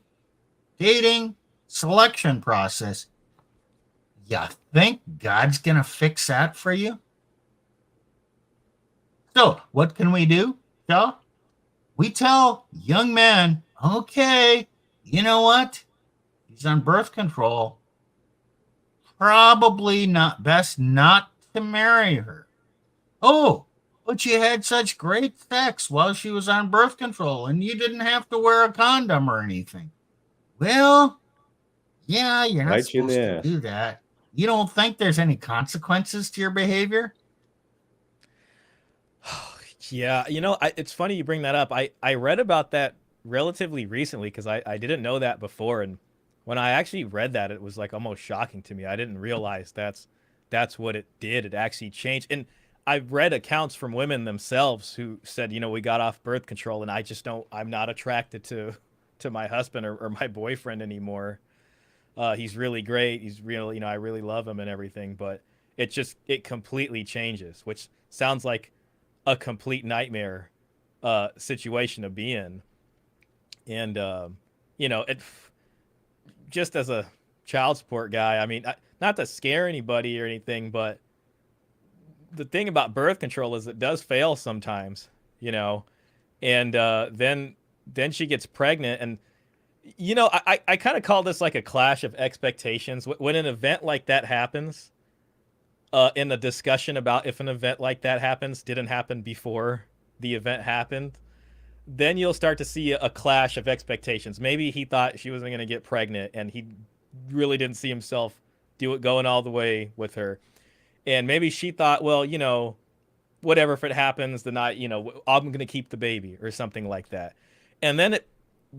dating, selection process. You think God's going to fix that for you? So, what can we do, Joe? We tell young men, okay, you know what? He's on birth control. Probably not best not to marry her. Oh, but you had such great sex while she was on birth control and you didn't have to wear a condom or anything. Well, yeah, you're not Bite you in supposed the to ass. do that. You don't think there's any consequences to your behavior? Yeah, it's funny you bring that up. I read about that relatively recently because I didn't know that before, and when I actually read that, it was like almost shocking to me. I didn't realize that's what it did. It actually changed. And I've read accounts from women themselves who said, we got off birth control, and I'm not attracted to my husband or my boyfriend anymore. He's really great. He's really, I really love him and everything, but it completely changes, which sounds like a complete nightmare situation to be in. And it just as a child support guy. I mean, not to scare anybody or anything, but the thing about birth control is it does fail sometimes, you know. And then she gets pregnant, and you know, I kind of call this like a clash of expectations. When an event like that happens, in the discussion about if an event like that happens didn't happen before the event happened, then you'll start to see a clash of expectations. Maybe he thought she wasn't going to get pregnant, and he really didn't see himself going all the way with her. And maybe she thought, well, you know, whatever, if it happens, then you know, I'm going to keep the baby or something like that. And then it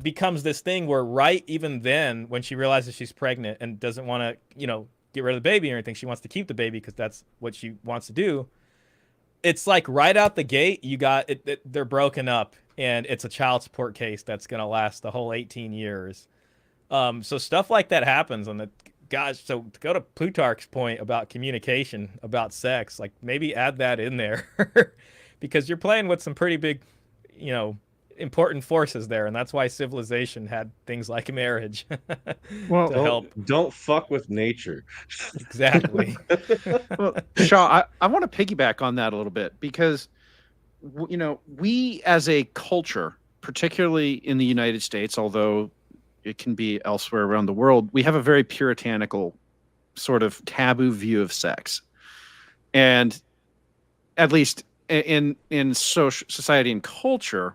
becomes this thing where right even then, when she realizes she's pregnant and doesn't want to, you know, get rid of the baby or anything, she wants to keep the baby because that's what she wants to do. It's like right out the gate, you got it, they're broken up, and it's a child support case that's going to last the whole 18 years. So stuff like that happens. And gosh, so to go to Plutarch's point about communication, about sex, like maybe add that in there because you're playing with some pretty big, you know, important forces there, and that's why civilization had things like marriage Well, to help. Don't fuck with nature. Exactly. Well, Shaw, I want to piggyback on that a little bit because, you know, we as a culture, particularly in the United States, although it can be elsewhere around the world, we have a very puritanical sort of taboo view of sex. And at least in society and culture,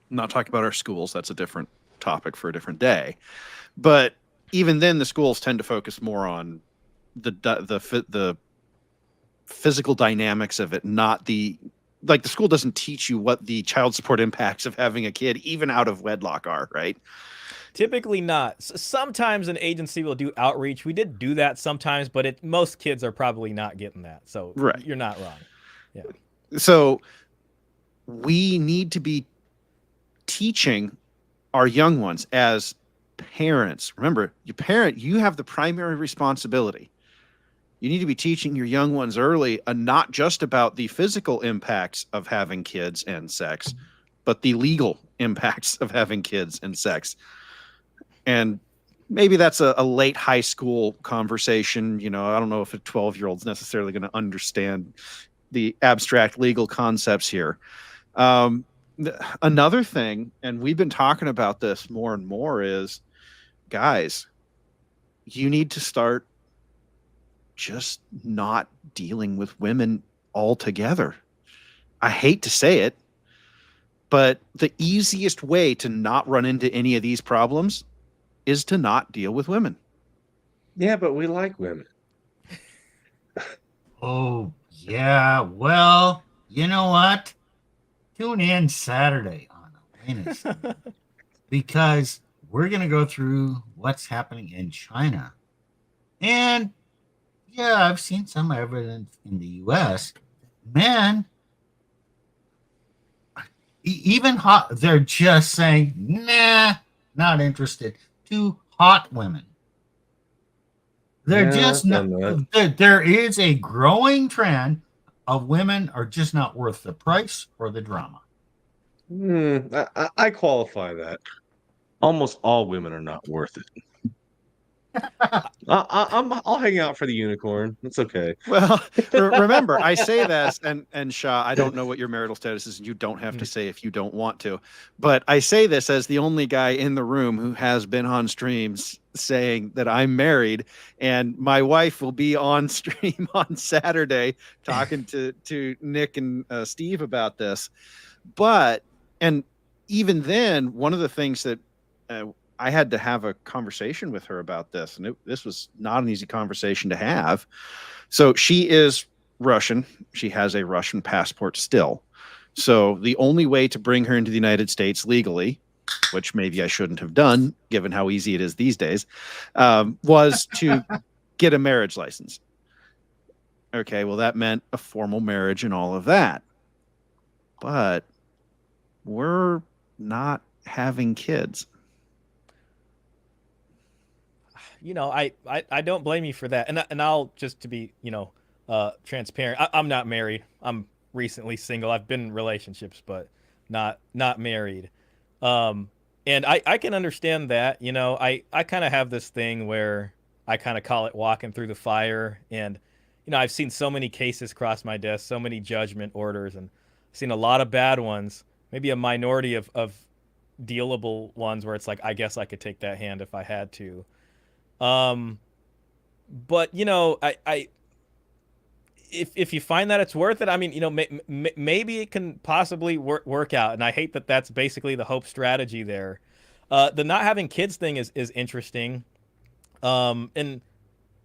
I'm not talking about our schools, that's a different topic for a different day. But even then, the schools tend to focus more on the physical dynamics of it, not the school doesn't teach you what the child support impacts of having a kid, even out of wedlock, are, right? Typically not. Sometimes an agency will do outreach. We did do that sometimes, but most kids are probably not getting that. So Right. You're not wrong. Yeah. So we need to be teaching our young ones as parents. Remember, you have the primary responsibility. You need to be teaching your young ones early, not just about the physical impacts of having kids and sex, but the legal impacts of having kids and sex. And maybe that's a late high school conversation. You know, I don't know if a 12-year-old's necessarily going to understand the abstract legal concepts here. Another thing, and we've been talking about this more and more, is, guys, you need to start just not dealing with women altogether. I hate to say it, but the easiest way to not run into any of these problems is to not deal with women. Yeah, but we like women. Oh, yeah. Well, you know what? Tune in Saturday on Awareness because we're going to go through what's happening in China. And yeah, I've seen some evidence in the US. Men, even hot, they're just saying, nah, not interested. To hot women. They're Yeah, just not. There is a growing trend of women are just not worth the price or the drama. I qualify that. Almost all women are not worth it. I'll hang out for the unicorn. It's okay. Well, remember, I say this, and Shah, I don't know what your marital status is, and you don't have to say if you don't want to, but I say this as the only guy in the room who has been on streams saying that I'm married, and my wife will be on stream on Saturday talking to Nick and Steve about this. But, and even then, one of the things that I had to have a conversation with her about this, and this was not an easy conversation to have. So she is Russian. She has a Russian passport still. So the only way to bring her into the United States legally, which maybe I shouldn't have done, given how easy it is these days, was to get a marriage license. Okay, well, that meant a formal marriage and all of that. But we're not having kids. You know, I don't blame you for that. And I'll just to be, you know, transparent. I'm not married. I'm recently single. I've been in relationships, but not married. And I can understand that. You know, I kind of have this thing where I kind of call it walking through the fire. And, you know, I've seen so many cases cross my desk, so many judgment orders, and I've seen a lot of bad ones, maybe a minority of dealable ones where it's like, I guess I could take that hand if I had to. Um, but, you know, if you find that it's worth it, I mean, you know, maybe it can possibly work out. And I hate that that's basically the hope strategy there. The not having kids thing is interesting. And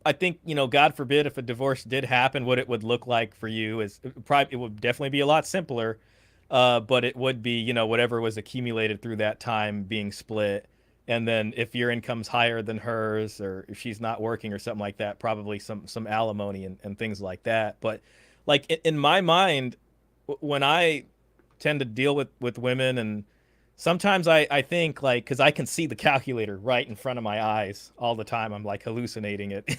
I think, you know, God forbid if a divorce did happen, what it would look like for you is probably, it would definitely be a lot simpler. But it would be, you know, whatever was accumulated through that time being split. And then if your income's higher than hers, or if she's not working or something like that, probably some alimony and things like that. But like in my mind, when I tend to deal with women, and sometimes I think like, because I can see the calculator right in front of my eyes all the time. I'm like hallucinating it,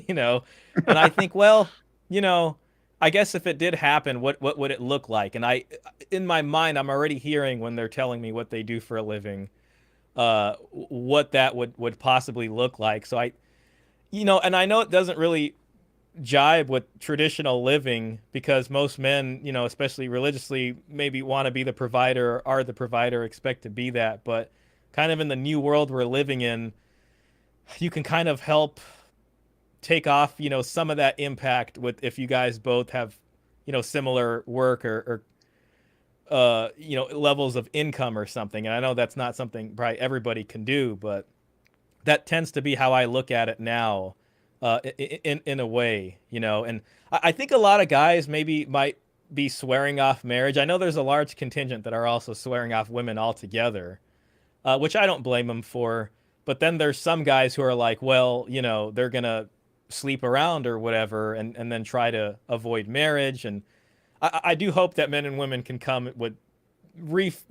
you know, and I think, well, you know, I guess if it did happen, what would it look like? And in my mind, I'm already hearing when they're telling me what they do for a living, what that would possibly look like. So you know, and I know it doesn't really jibe with traditional living, because most men, you know, especially religiously, maybe want to be the provider, are the provider, expect to be that. But kind of in the new world we're living in, you can kind of help take off, you know, some of that impact with, if you guys both have, you know, similar work or you know, levels of income or something. And I know that's not something probably everybody can do, but that tends to be how I look at it now, in a way, you know. And I think a lot of guys maybe might be swearing off marriage. I know there's a large contingent that are also swearing off women altogether, which I don't blame them for. But then there's some guys who are like, well, you know, they're gonna sleep around or whatever, and then try to avoid marriage. And I do hope that men and women can come with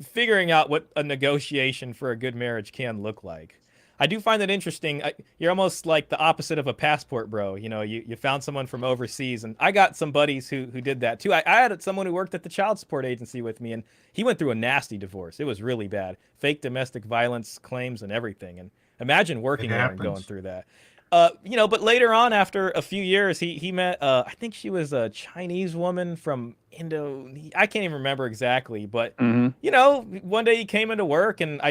figuring out what a negotiation for a good marriage can look like. I do find it interesting. You're almost like the opposite of a passport bro. You know, you found someone from overseas, and I got some buddies who did that too. I had someone who worked at the child support agency with me, and he went through a nasty divorce. It was really bad, fake domestic violence claims and everything. And imagine working there and going through that. You know, but later on, after a few years, he met, I think she was a Chinese woman from I can't even remember exactly, but you know, one day he came into work, and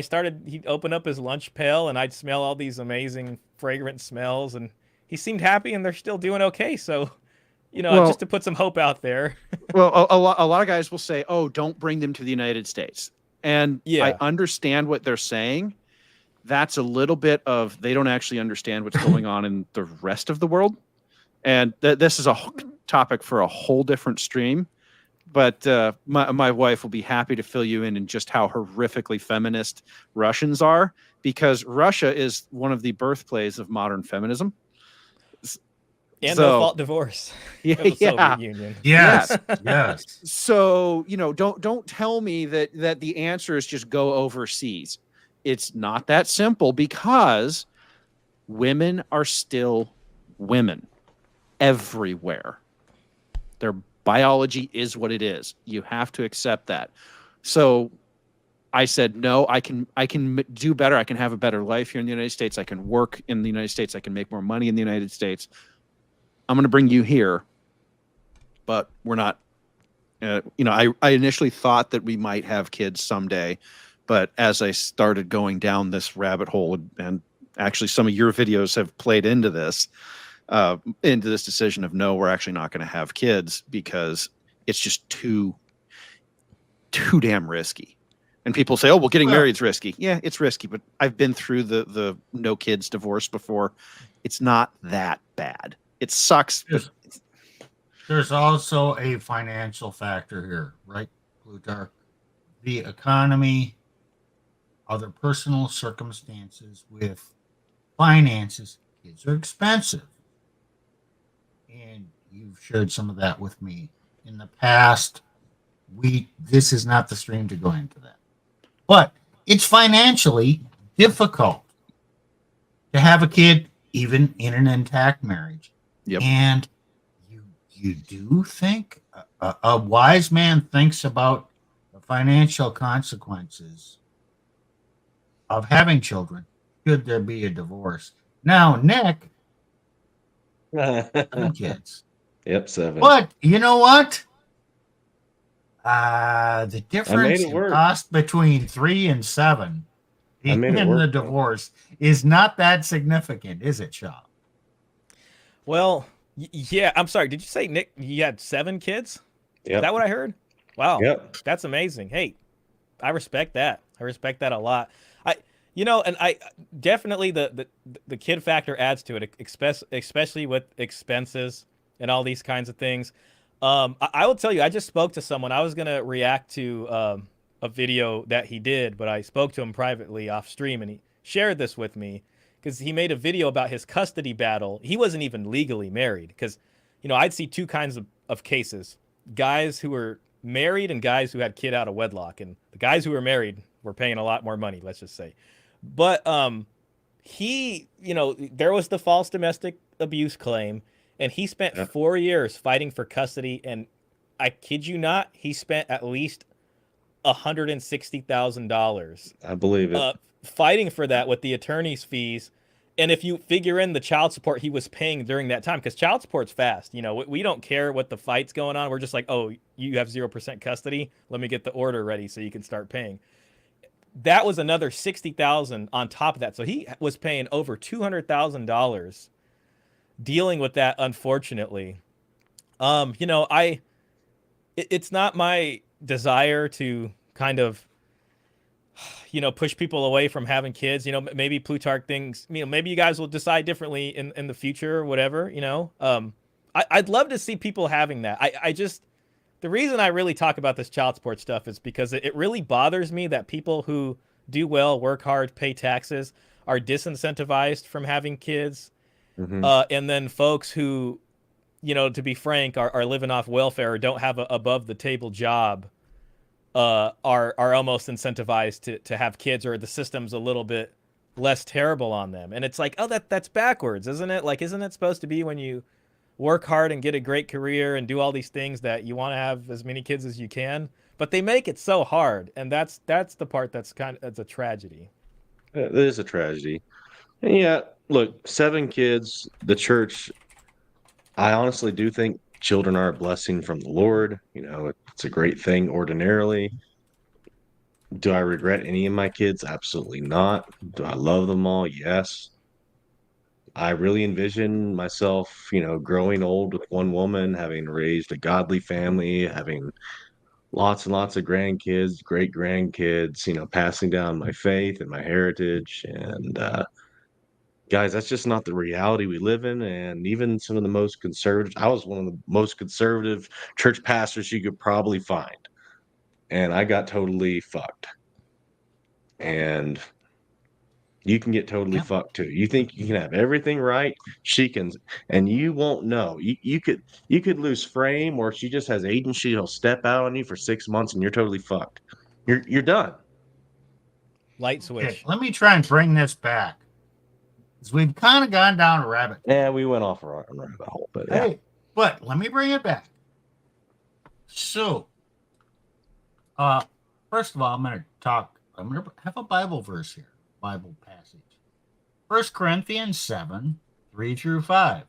he'd open up his lunch pail, and I'd smell all these amazing fragrant smells, and he seemed happy, and they're still doing okay. So, you know, Well, just to put some hope out there. well, a lot of guys will say, "Oh, don't bring them to the United States," and Yeah. I understand what they're saying. That's a little bit of, they don't actually understand what's going on in the rest of the world, and this is a topic for a whole different stream. But my wife will be happy to fill you in just how horrifically feminist Russians are, because Russia is one of the birthplaces of modern feminism. And So, no fault divorce. Yeah, Of the yeah. Soviet Union. Yes, yes. So, you know, don't tell me that the answer is just go overseas. It's not that simple, because women are still women everywhere. Their biology is what it is. You have to accept that. So I said, no, I can do better. I can have a better life here in the United States. I can work in the United States. I can make more money in the United States. I'm going to bring you here, but we're not. You know, I initially thought that we might have kids someday, but as I started going down this rabbit hole, and actually some of your videos have played into this decision of, no, we're actually not going to have kids, because it's just too damn risky. And people say, oh, well, getting married is risky. Yeah, it's risky, but I've been through the no kids divorce before. It's not that bad. It sucks, but There's also a financial factor here, right, Plutarch? The economy, other personal circumstances with finances. Kids are expensive. And you've shared some of that with me in the past. This is not the stream to go into that. But it's financially difficult to have a kid, even in an intact marriage. Yep. And you do think a wise man thinks about the financial consequences of having children should there be a divorce. Now, Nick, 7 kids. Yep, 7. But you know what? The I made difference it in work. cost between 3 and 7 I made it in work, the bro. divorce is not that significant, is it, Shaw? Well, yeah. I'm sorry. Did you say, Nick, you had 7 kids? Is Yep. that what I heard? Wow. Yep. That's amazing. Hey, I respect that. I respect that a lot. And I definitely the kid factor adds to it, especially with expenses and all these kinds of things. I will tell you, I just spoke to someone. I was gonna react to a video that he did, but I spoke to him privately off stream, and he shared this with me because he made a video about his custody battle. He wasn't even legally married because, I'd see two kinds of cases: guys who were married and guys who had kid out of wedlock, and the guys who were married were paying a lot more money, let's just say. But there was the false domestic abuse claim, and he spent Yeah. 4 years fighting for custody, and I kid you not, he spent at least $160,000 I believe it. fighting for that with the attorney's fees. And if you figure in the child support he was paying during that time, because child support's fast, we don't care what the fight's going on. We're just like, oh, you have 0% custody. Let me get the order ready so you can start paying. That was another $60,000 on top of that. So he was paying over $200,000 dealing with that. Unfortunately, it's not my desire to kind of, push people away from having kids. Maybe Plutarch thinks, maybe you guys will decide differently in the future or whatever. I'd love to see people having that. The reason I really talk about this child support stuff is because it really bothers me that people who do well, work hard, pay taxes, are disincentivized from having kids. Mhm. And then folks who, to be frank, are living off welfare or don't have a above the table job, are almost incentivized to have kids, or the system's a little bit less terrible on them. And it's like, oh, that's backwards, isn't it? Like, isn't it supposed to be when you work hard and get a great career and do all these things that you want to have as many kids as you can? But they make it so hard, and that's the part that's a tragedy. It is a tragedy. And yeah, look, 7 kids, the church, I honestly do think children are a blessing from the Lord. It's a great thing ordinarily. Do I regret any of my kids? Absolutely not. Do I love them all? Yes. I really envision myself, growing old with one woman, having raised a godly family, having lots and lots of grandkids, great grandkids, passing down my faith and my heritage. And guys, that's just not the reality we live in. And even some of the most conservative, I was one of the most conservative church pastors you could probably find. And I got totally fucked. And you can get totally Yeah. fucked too. You think you can have everything right, she can, and you won't know. You could lose frame, or she just has agency. She'll step out on you for 6 months, and you're totally fucked. You're done. Light Okay, switch. let me try and bring this back. Because we've kind of gone down a rabbit. Yeah, we went off a rabbit hole, but yeah. Hey, but let me bring it back. So, first of all, I'm going to have a Bible verse here, Bible passage. 1 Corinthians 7, 3 through 5.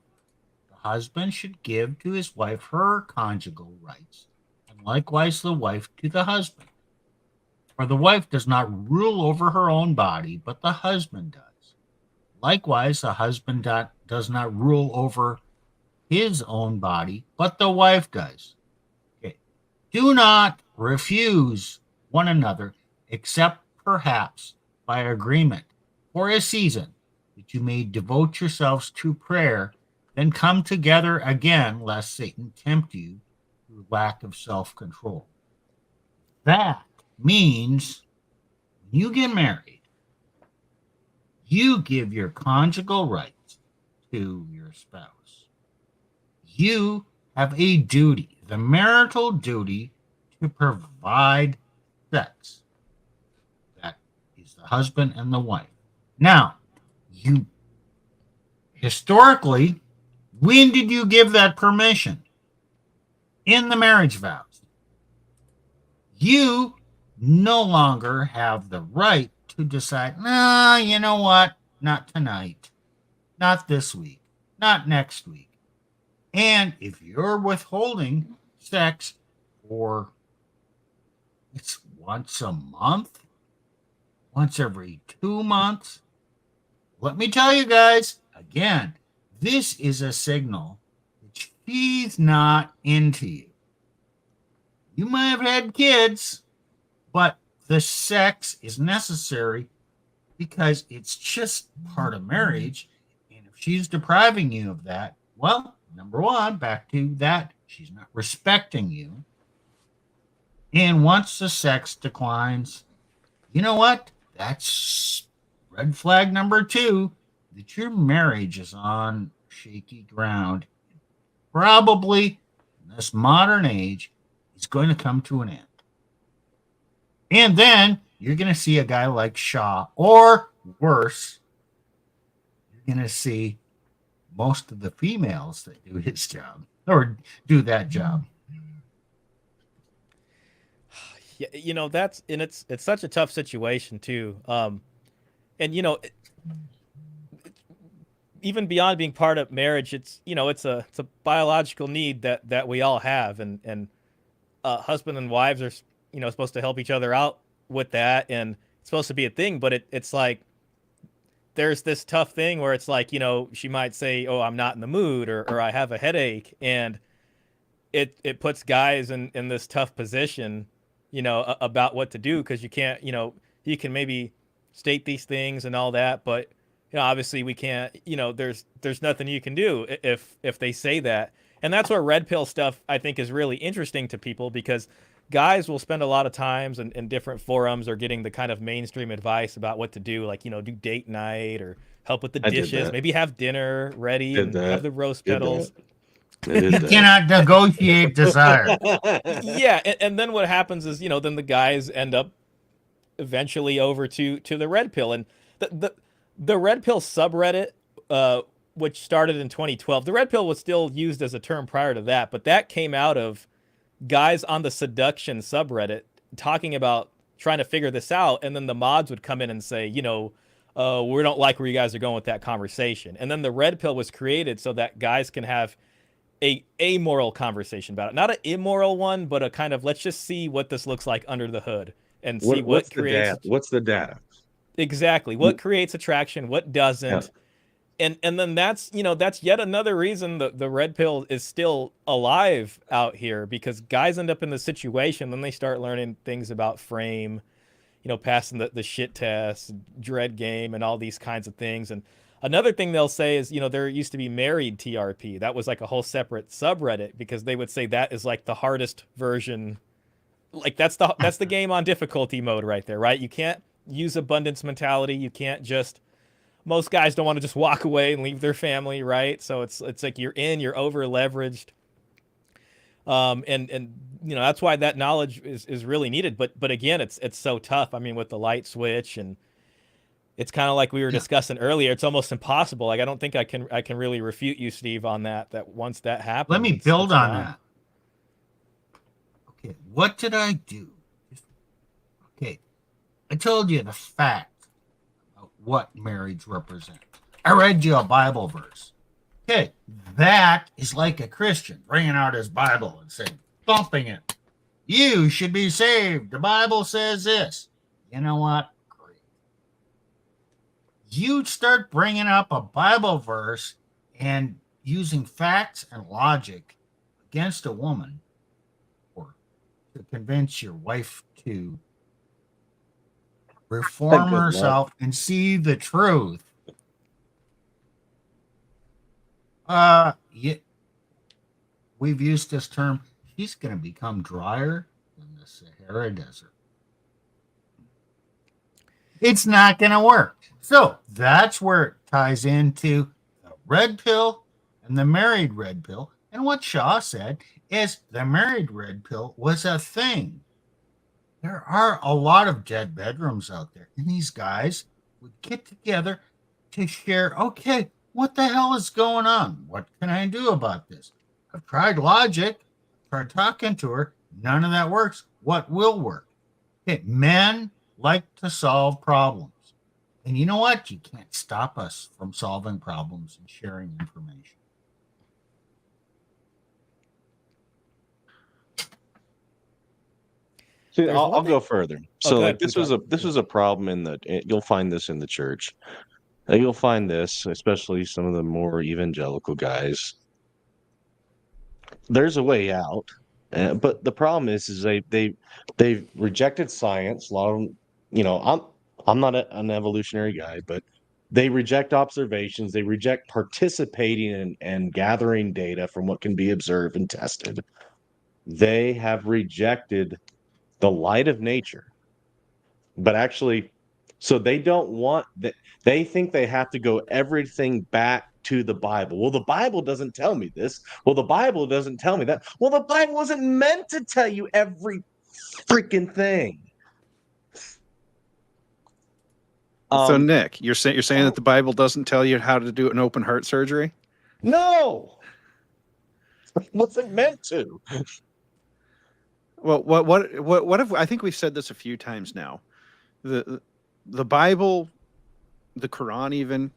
The husband should give to his wife her conjugal rights, and likewise the wife to the husband. For the wife does not rule over her own body, but the husband does. Likewise, the husband does not rule over his own body, but the wife does. Okay. Do not refuse one another, except perhaps by agreement, for a season, that you may devote yourselves to prayer, then come together again, lest Satan tempt you through lack of self-control. That means when you get married, you give your conjugal rights to your spouse. You have a duty, the marital duty, to provide sex. That is the husband and the wife. Now, historically, when did you give that permission? In the marriage vows. You no longer have the right to decide, nah, you know what? Not tonight. Not this week. Not next week. And if you're withholding sex for it's once a month, once every 2 months, let me tell you guys, again, this is a signal that she's not into you. You might have had kids, but the sex is necessary because it's just part of marriage. And if she's depriving you of that, well, number one, back to that, she's not respecting you. And once the sex declines, you know what? That's red flag number 2, that your marriage is on shaky ground. Probably in this modern age is going to come to an end. And then you're going to see a guy like Shaw, or worse, you're going to see most of the females that do his job or do that job. Yeah, you know, that's, and it's such a tough situation too. And you know, even beyond being part of marriage, it's, you know, it's a biological need that we all have, and husband and wives are, you know, supposed to help each other out with that, and it's supposed to be a thing. But it's like there's this tough thing where it's like, you know, she might say, "Oh, I'm not in the mood," or "I have a headache," and it puts guys in this tough position, you know, about what to do, because you can't, you know, you can maybe state these things and all that, but you know, obviously we can't, you know, there's nothing you can do if they say that. And that's where red pill stuff, I think, is really interesting to people, because guys will spend a lot of times in different forums or getting the kind of mainstream advice about what to do, like, you know, do date night or help with the I did dishes, that. maybe have dinner ready Did and that. have the rose Did petals. I did You that. cannot negotiate desire. Yeah, and then what happens is, you know, then the guys end up eventually over to the red pill. And the red pill subreddit, which started in 2012, the red pill was still used as a term prior to that, but that came out of guys on the seduction subreddit talking about trying to figure this out, and then the mods would come in and say, you know, we don't like where you guys are going with that conversation. And then the red pill was created so that guys can have a amoral conversation about it, not an immoral one, but a kind of, let's just see what this looks like under the hood and see What's what the creates data? What's the data? exactly what creates attraction, what doesn't. And then that's, you know, that's yet another reason the red pill is still alive out here, because guys end up in the situation, then they start learning things about frame, you know, passing the shit test, dread game, and all these kinds of things. And another thing they'll say is, you know, there used to be married TRP. That was like a whole separate subreddit, because they would say that is like the hardest version. Like that's the game on difficulty mode right there, right? You can't use abundance mentality. You can't just, most guys don't want to just walk away and leave their family, right? So it's like you're over leveraged. And you know, that's why that knowledge is really needed. But again, it's so tough. I mean, with the light switch, and it's kind of like we were discussing earlier, it's almost impossible. Like, I don't think I can really refute you, Steve, on that once that happens. Let me build on gone. that. Okay, what did I do? Okay, I told you the fact of what marriage represents. I read you a Bible verse. Okay, that is like a Christian bringing out his Bible and saying, thumping it. You should be saved. The Bible says this. You know what? Great. You start bringing up a Bible verse and using facts and logic against a woman, or to convince your wife to reform Good herself and see the truth. We've used this term. She's going to become drier than the Sahara Desert. It's not going to work. So that's where it ties into the red pill and the married red pill. And what Shaw said is the married red pill was a thing. There are a lot of dead bedrooms out there, and these guys would get together to share, okay, what the hell is going on? What can I do about this? I've tried logic, tried talking to her. None of that works. What will work? Okay, men like to solve problems. And you know what? You can't stop us from solving problems and sharing information. See, There's I'll one go thing. further. Oh, So, go like, ahead, this was Plutarch. a problem in you'll find this in the church. You'll find this, especially some of the more evangelical guys. There's a way out, but the problem is they've rejected science. A lot of them, I'm not an evolutionary guy, but they reject observations. They reject participating and gathering data from what can be observed and tested. They have rejected the light of nature, but actually, so they don't want that. They think they have to go everything back to the Bible. Well, the Bible doesn't tell me this. Well, the Bible doesn't tell me that. Well, the Bible wasn't meant to tell you every freaking thing. So Nick, you're saying Oh. that the Bible doesn't tell you how to do an open heart surgery? No, it wasn't meant to. Well, what if I think we've said this a few times now. The Bible, the Quran even,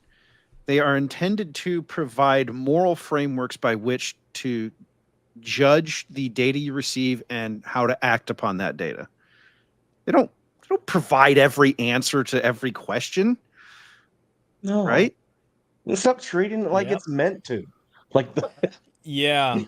they are intended to provide moral frameworks by which to judge the data you receive and how to act upon that data. They don't provide every answer to every question, No, right? stop treating it like Yep. it's meant to. Like Yeah.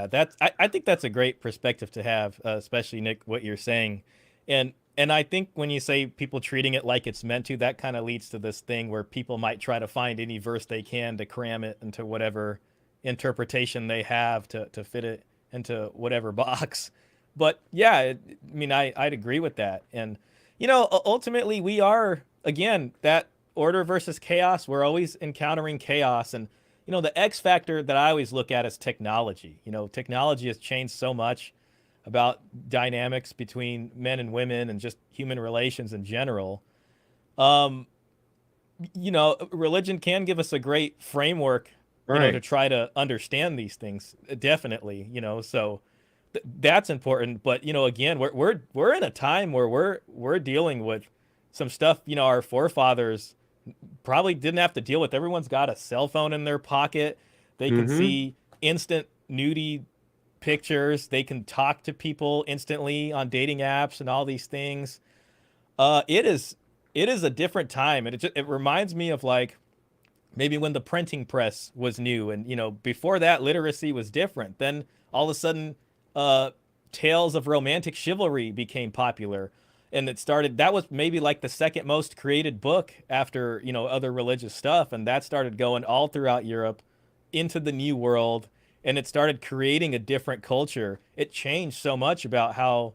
That's I think that's a great perspective to have, especially Nick, what you're saying, and I think when you say people treating it like it's meant to, that kind of leads to this thing where people might try to find any verse they can to cram it into whatever interpretation they have to fit it into whatever box. But yeah, I mean, I'd agree with that, and ultimately we are again that order versus chaos. We're always encountering chaos, and the X factor that I always look at is technology. Technology has changed so much about dynamics between men and women and just human relations in general. Um, Religion can give us a great framework, to right. try to understand these things. Definitely, so that's important. But again, we're in a time where we're dealing with some stuff. Our forefathers probably didn't have to deal with. Everyone's got a cell phone in their pocket. They can Mm-hmm. see instant nudie pictures. They can talk to people instantly on dating apps and all these things. It is a different time, and it reminds me of like maybe when the printing press was new, and before that literacy was different. Then all of a sudden, uh, tales of romantic chivalry became popular, and that was maybe like the second most created book after other religious stuff, and that started going all throughout Europe into the New World, and it started creating a different culture. It changed so much about how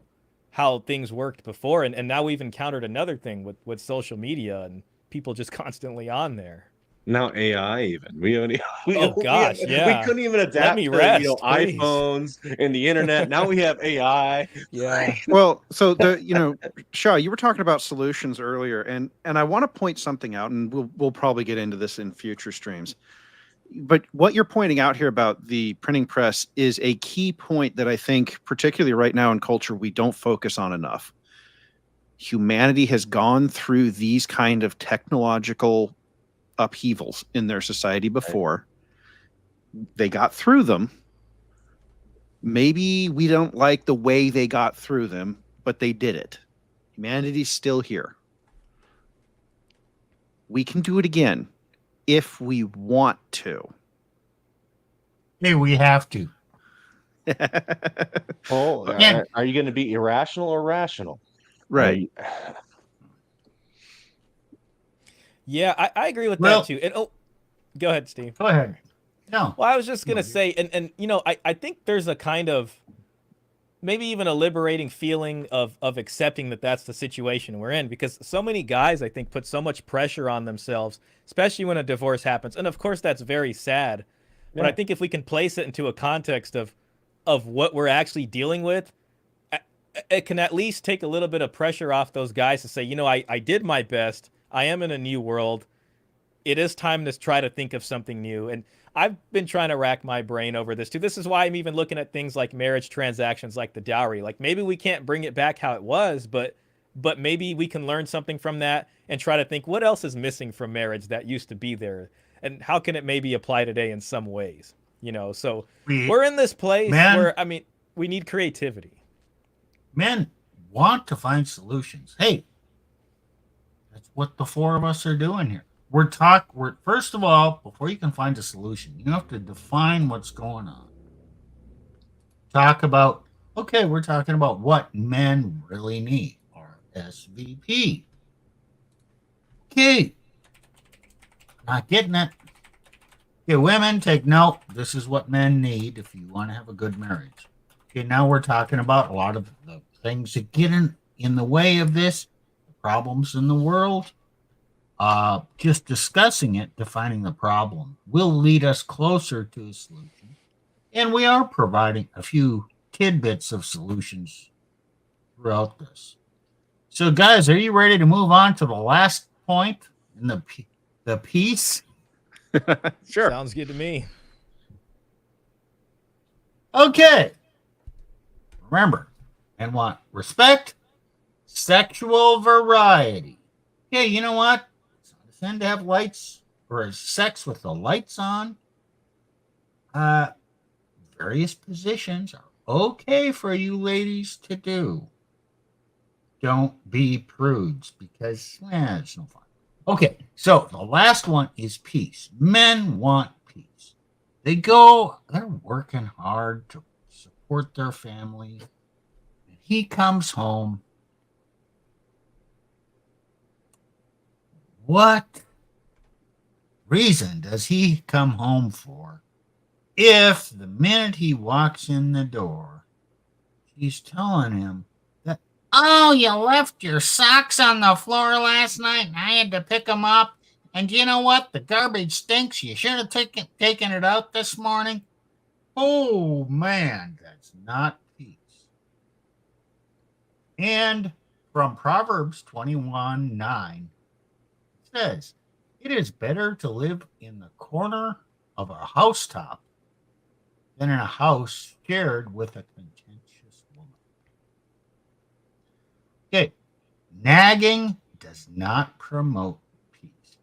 things worked before, and now we've encountered another thing with social media and people just constantly on there. Now AI even we only Oh gosh, we yeah. couldn't even Let adapt me to rest, please. iPhones and the internet. Now we have AI. Yeah. Well, so Shaw, you were talking about solutions earlier, and I want to point something out, and we'll probably get into this in future streams. But what you're pointing out here about the printing press is a key point that I think, particularly right now in culture, we don't focus on enough. Humanity has gone through these kind of technological upheavals in their society before. They got through them. Maybe we don't like the way they got through them, but they did it. Humanity's still here. We can do it again if we want to. Hey, we have to. Oh, And are you going to be irrational or rational? Right. Yeah, I agree with Well- that too. And go ahead, Steve. go ahead. No. Well, I was just gonna say, and I think there's a kind of maybe even a liberating feeling of accepting that that's the situation we're in, because so many guys I think put so much pressure on themselves, especially when a divorce happens, and of course that's very sad. But I Yeah. think if we can place it into a context of what we're actually dealing with, it can at least take a little bit of pressure off those guys to say, I did my best. I am in a new world. It is time to try to think of something new. And I've been trying to rack my brain over this too. This is why I'm even looking at things like marriage transactions, like the dowry. Like maybe we can't bring it back how it was, but but maybe we can learn something from that and try to think what else is missing from marriage that used to be there, and how can it maybe apply today in some ways, you know? So We we're in this place men where, I mean, we need creativity. men want to find solutions. Hey, that's what the four of us are doing here. We're first of all, before you can find a solution, you have to define what's going on. Talk about, okay, we're talking about what men really need. R.SV.P. Okay. Not getting it. Okay, women, take note. This is what men need if you want to have a good marriage. Okay, now we're talking about a lot of the things that get in the way of this, the problems in the world. Just discussing it, defining the problem, will lead us closer to a solution. And we are providing a few tidbits of solutions throughout this. So, guys, are you ready to move on to the last point in the piece? Sure. Sounds good to me. Okay. Remember, and want respect, sexual variety. Okay, you know what? It's not a sin to have lights or sex with the lights on. Various positions are okay for you ladies to do. Don't be prudes because it's no fun. Okay, so the last one is peace. Men want peace. They're working hard to support their family. He comes home. What reason does he come home for if the minute he walks in the door, she's telling him that, oh, you left your socks on the floor last night and I had to pick them up. And you know what? The garbage stinks. You should have taken it out this morning. Oh, man, that's not peace. And from Proverbs 21:9, it says, it is better to live in the corner of a housetop than in a house shared with a contentious woman. Okay, nagging does not promote peace.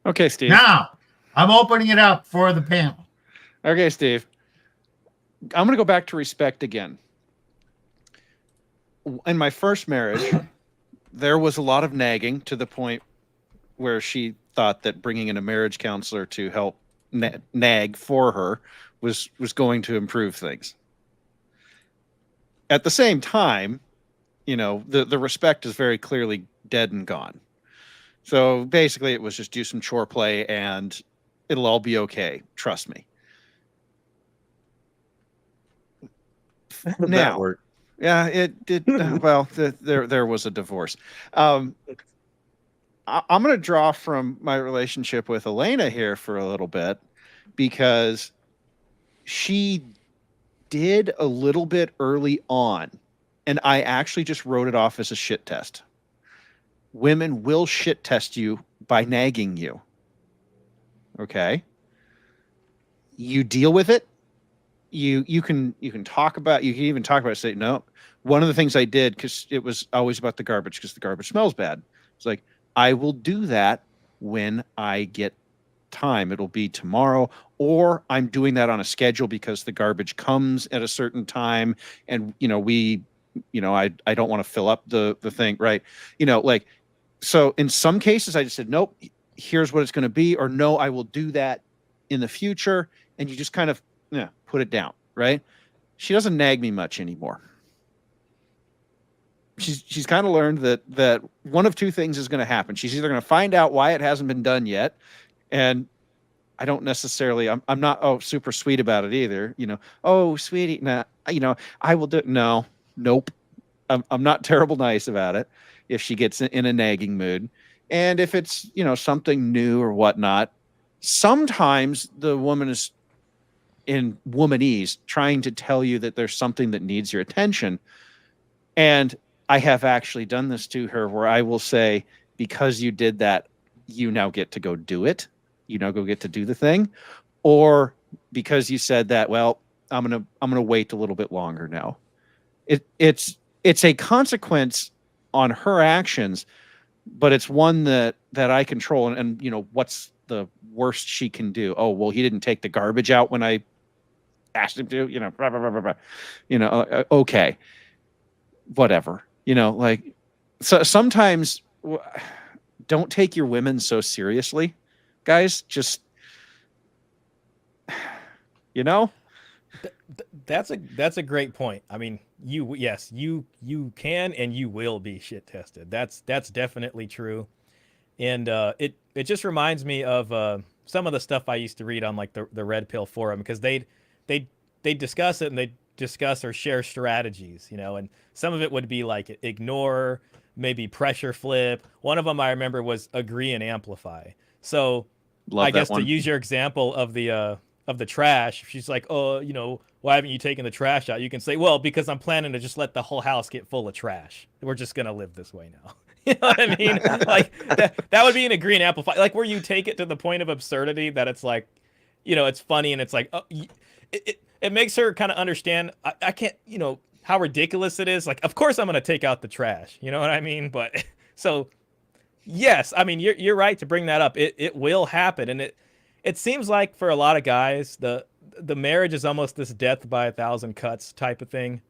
Okay, Steve. Now, I'm opening it up for the panel. Okay, Steve. I'm going to go back to respect again. In my first marriage, there was a lot of nagging to the point where she thought that bringing in a marriage counselor to help nag for her was going to improve things. At the same time, you know, the respect is very clearly dead and gone. So basically it was just do some chore play and it'll all be okay. Trust me. How did Now, that work? yeah, it did. Well, there was a divorce. I'm going to draw from my relationship with Elena here for a little bit because she did a little bit early on, and I actually just wrote it off as a shit test. Women will shit test you by nagging you. Okay? You deal with it. You can talk about, you can even talk about it, say, no, one of the things I did, because it was always about the garbage, because the garbage smells bad. It's like, I will do that when I get time. It'll be tomorrow, or I'm doing that on a schedule because the garbage comes at a certain time, and I don't want to fill up the thing, right? Like, so in some cases I just said, nope, here's what it's going to be, or no, I will do that in the future, and you just kind of put it down, right? She doesn't nag me much anymore. She's kind of learned that one of two things is going to happen. She's either going to find out why it hasn't been done yet, and I don't necessarily, I'm not super sweet about it either. Oh, sweetie, nah, I will do it. No, nope. I'm not terrible nice about it if she gets in a nagging mood. And if it's, something new or whatnot, sometimes the woman is in womanese trying to tell you that there's something that needs your attention. And I have actually done this to her where I will say, because you did that, you now get to go do it. You now go get to do the thing. Or because you said that, well, I'm going to wait a little bit longer now. It's a consequence on her actions, but it's one that I control. And you know, what's the worst she can do? Oh, well, he didn't take the garbage out when I asked him to, you know, blah, blah, blah, blah, blah. You know, okay, whatever, you know, like, so sometimes don't take your women so seriously, guys. Just, you know, That's a great point. I mean, you can and you will be shit tested. That's definitely true. And it just reminds me of some of the stuff I used to read on like the Red Pill forum, because they discuss it, and they discuss or share strategies, you know, and some of it would be like ignore, maybe pressure flip. One of them I remember was agree and amplify. So love I that guess one. to use your example of the trash, if she's like, oh, you know, why haven't you taken the trash out? You can say, well, because I'm planning to just let the whole house get full of trash. We're just gonna live this way now. You know what I mean? Like that would be an agree and amplify, like where you take it to the point of absurdity that it's like, you know, it's funny, and it's like, oh, it makes her kind of understand. I can't, you know, how ridiculous it is. Like, of course I'm gonna take out the trash. You know what I mean? But so yes, I mean you're right to bring that up. It will happen, and it seems like for a lot of guys the marriage is almost this death by a thousand cuts type of thing,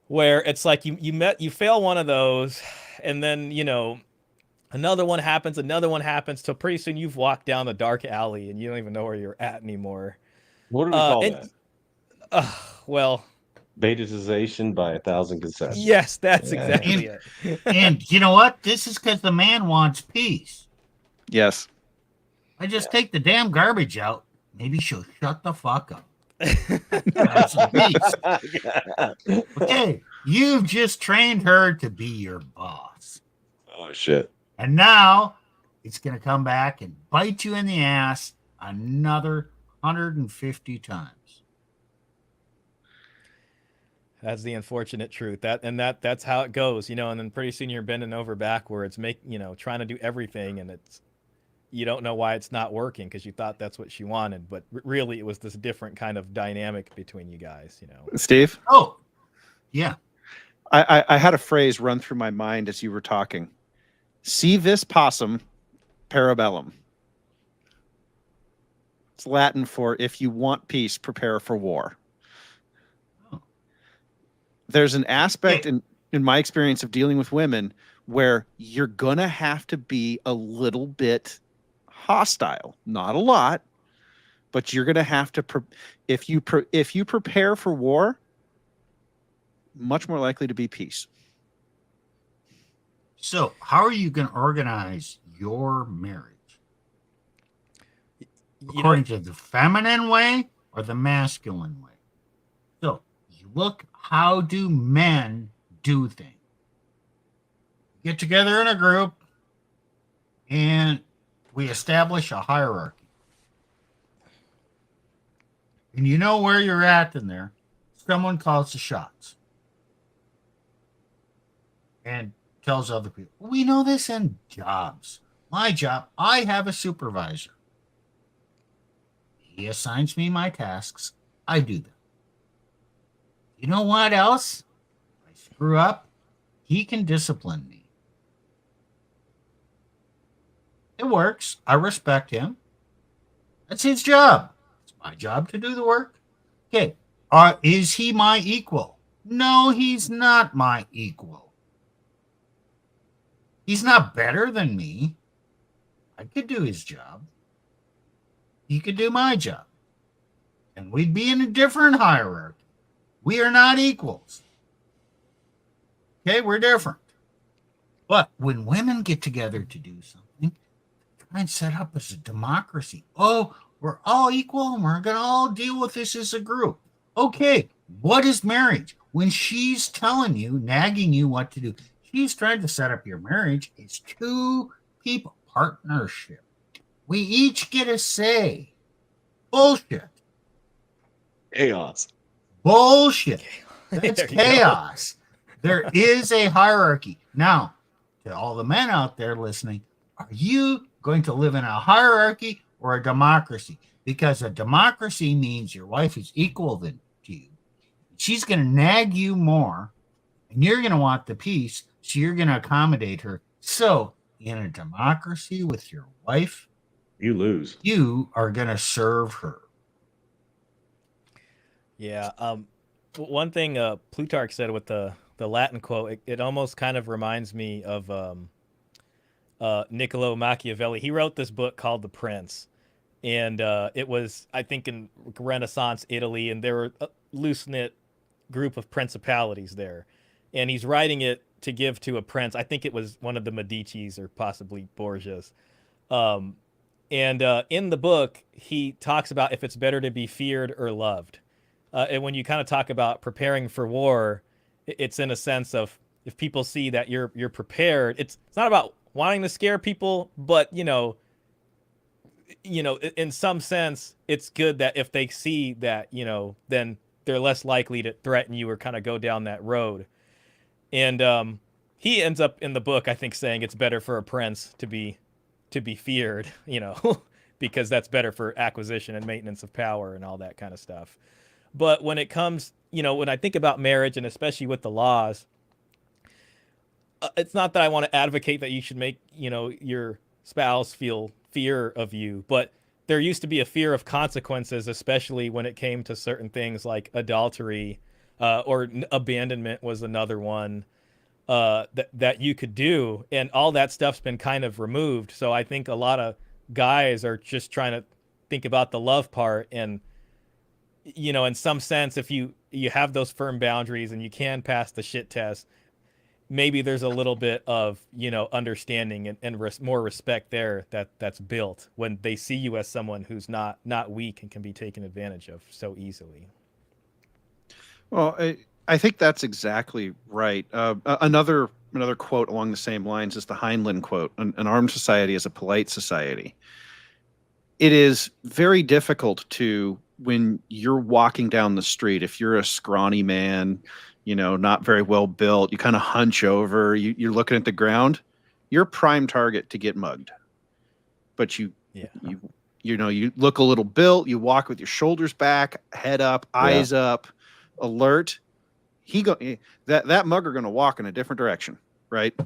where it's like you fail one of those, and then, you know, another one happens, till pretty soon you've walked down the dark alley and you don't even know where you're at anymore. What do we call that? Well, Betatization by 1,000 concessions. yes, that's Yeah. exactly it. And you know what? This is because the man wants peace. Yes. I just take the damn garbage out. Maybe she'll shut the fuck up. Have some peace. Okay, you've just trained her to be your boss. Oh shit. And now it's going to come back and bite you in the ass another 150 times. That's the unfortunate truth. That's how it goes, you know. And then pretty soon you're bending over backwards, trying to do everything, and you don't know why it's not working, because you thought that's what she wanted, but really it was this different kind of dynamic between you guys, you know. Steve? Oh, yeah. I had a phrase run through my mind as you were talking. Si vis pacem, parabellum. It's Latin for if you want peace, prepare for war. Oh. There's an aspect in my experience of dealing with women where you're gonna have to be a little bit hostile, not a lot, but you're gonna have to. If you prepare for war, much more likely to be peace. So, how are you going to organize your marriage? According to the feminine way or the masculine way? So, you look, how do men do things? Get together in a group and we establish a hierarchy. And you know where you're at in there. Someone calls the shots. And tells other people, we know this in jobs. My job, I have a supervisor. He assigns me my tasks. I do them. You know what else? If I screw up, he can discipline me. It works. I respect him. That's his job. It's my job to do the work. Okay. Is he my equal? No, he's not my equal. He's not better than me. I could do his job. He could do my job. And we'd be in a different hierarchy. We are not equals. Okay, we're different. But when women get together to do something, try and set up as a democracy. Oh, we're all equal and we're going to all deal with this as a group. Okay, what is marriage? When she's telling you, nagging you what to do, she's trying to set up your marriage. It's two people, partnership. We each get a say. Bullshit. Chaos. Bullshit. That's There you chaos. There is a hierarchy. Now, to all the men out there listening, are you going to live in a hierarchy or a democracy? Because a democracy means your wife is equal to you. she's going to nag you more, and you're going to want the peace, so you're going to accommodate her. So, in a democracy with your wife, You lose. you are going to serve her. Yeah. One thing Plutarch said with the Latin quote, it almost kind of reminds me of Niccolo Machiavelli. He wrote this book called The Prince, and it was, I think, in Renaissance Italy, and there were a loose knit group of principalities there, and he's writing it to give to a prince. I think it was one of the Medicis or possibly Borgias. And in the book, he talks about if it's better to be feared or loved. And when you kind of talk about preparing for war, it's in a sense of if people see that you're prepared. It's not about wanting to scare people, but in some sense, it's good that if they see that, then they're less likely to threaten you or kind of go down that road. And he ends up in the book, I think, saying it's better for a prince to be feared, because that's better for acquisition and maintenance of power and all that kind of stuff. But when it comes, when I think about marriage and especially with the laws, it's not that I want to advocate that you should make, your spouse feel fear of you, but there used to be a fear of consequences, especially when it came to certain things like adultery, or abandonment was another one that you could do. And all that stuff's been kind of removed. So I think a lot of guys are just trying to think about the love part. And, in some sense, if you have those firm boundaries and you can pass the shit test, maybe there's a little bit of, understanding and more respect there that's built when they see you as someone who's not weak and can be taken advantage of so easily. Well, I think that's exactly right. Another quote along the same lines is the Heinlein quote: "An armed society is a polite society." It is very difficult to, when you're walking down the street, if you're a scrawny man, not very well built, you kind of hunch over, you're looking at the ground, you're a prime target to get mugged. But you look a little built, you walk with your shoulders back, head up, eyes up, alert. That mugger going to walk in a different direction, right?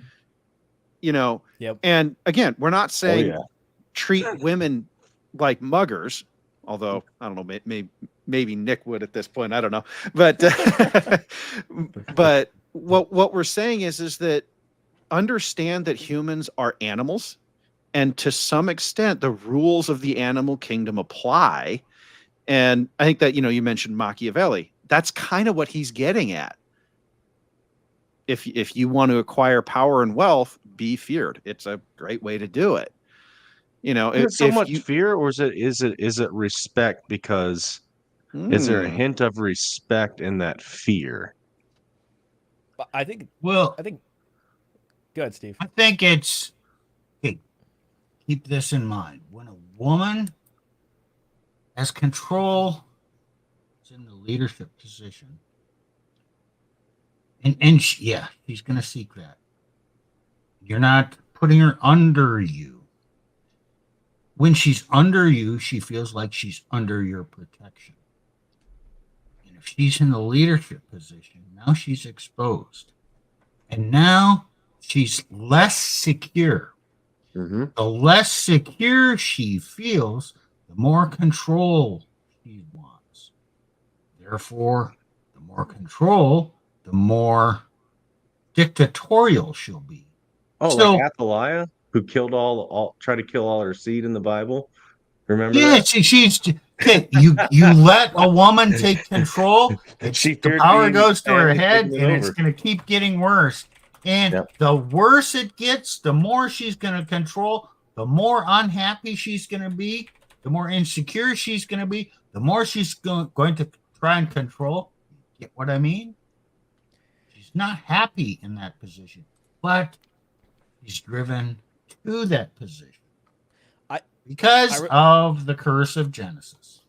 Yep. And again, we're not saying treat women like muggers, although I don't know, maybe Nick would at this point, I don't know, but but what we're saying is that understand that humans are animals, and to some extent the rules of the animal kingdom apply. And I think that you mentioned Machiavelli. That's kind of what he's getting at. If you want to acquire power and wealth, be feared. It's a great way to do it. Is it so much fear, or is it respect? Because is there a hint of respect in that fear? I think. Well, Go ahead, Steve. I think it's, hey, keep this in mind. When a woman has control, is in the leadership position, and she's going to seek that. You're not putting her under you. When she's under you, she feels like she's under your protection. And if she's in the leadership position, now she's exposed. And now she's less secure. Mm-hmm. The less secure she feels, the more control she wants. Therefore, the more control, the more dictatorial she'll be. Oh, So, like Athaliah, who tried to kill all her seed in the Bible. Remember yeah, that? she's okay. You let a woman take control, the power goes to her head, and it's going to keep getting worse. And the worse it gets, the more she's going to control, the more unhappy she's going to be, the more insecure she's going to be, the more she's going to try and control. Get what I mean? She's not happy in that position, but she's driven to that position. Because of the curse of Genesis.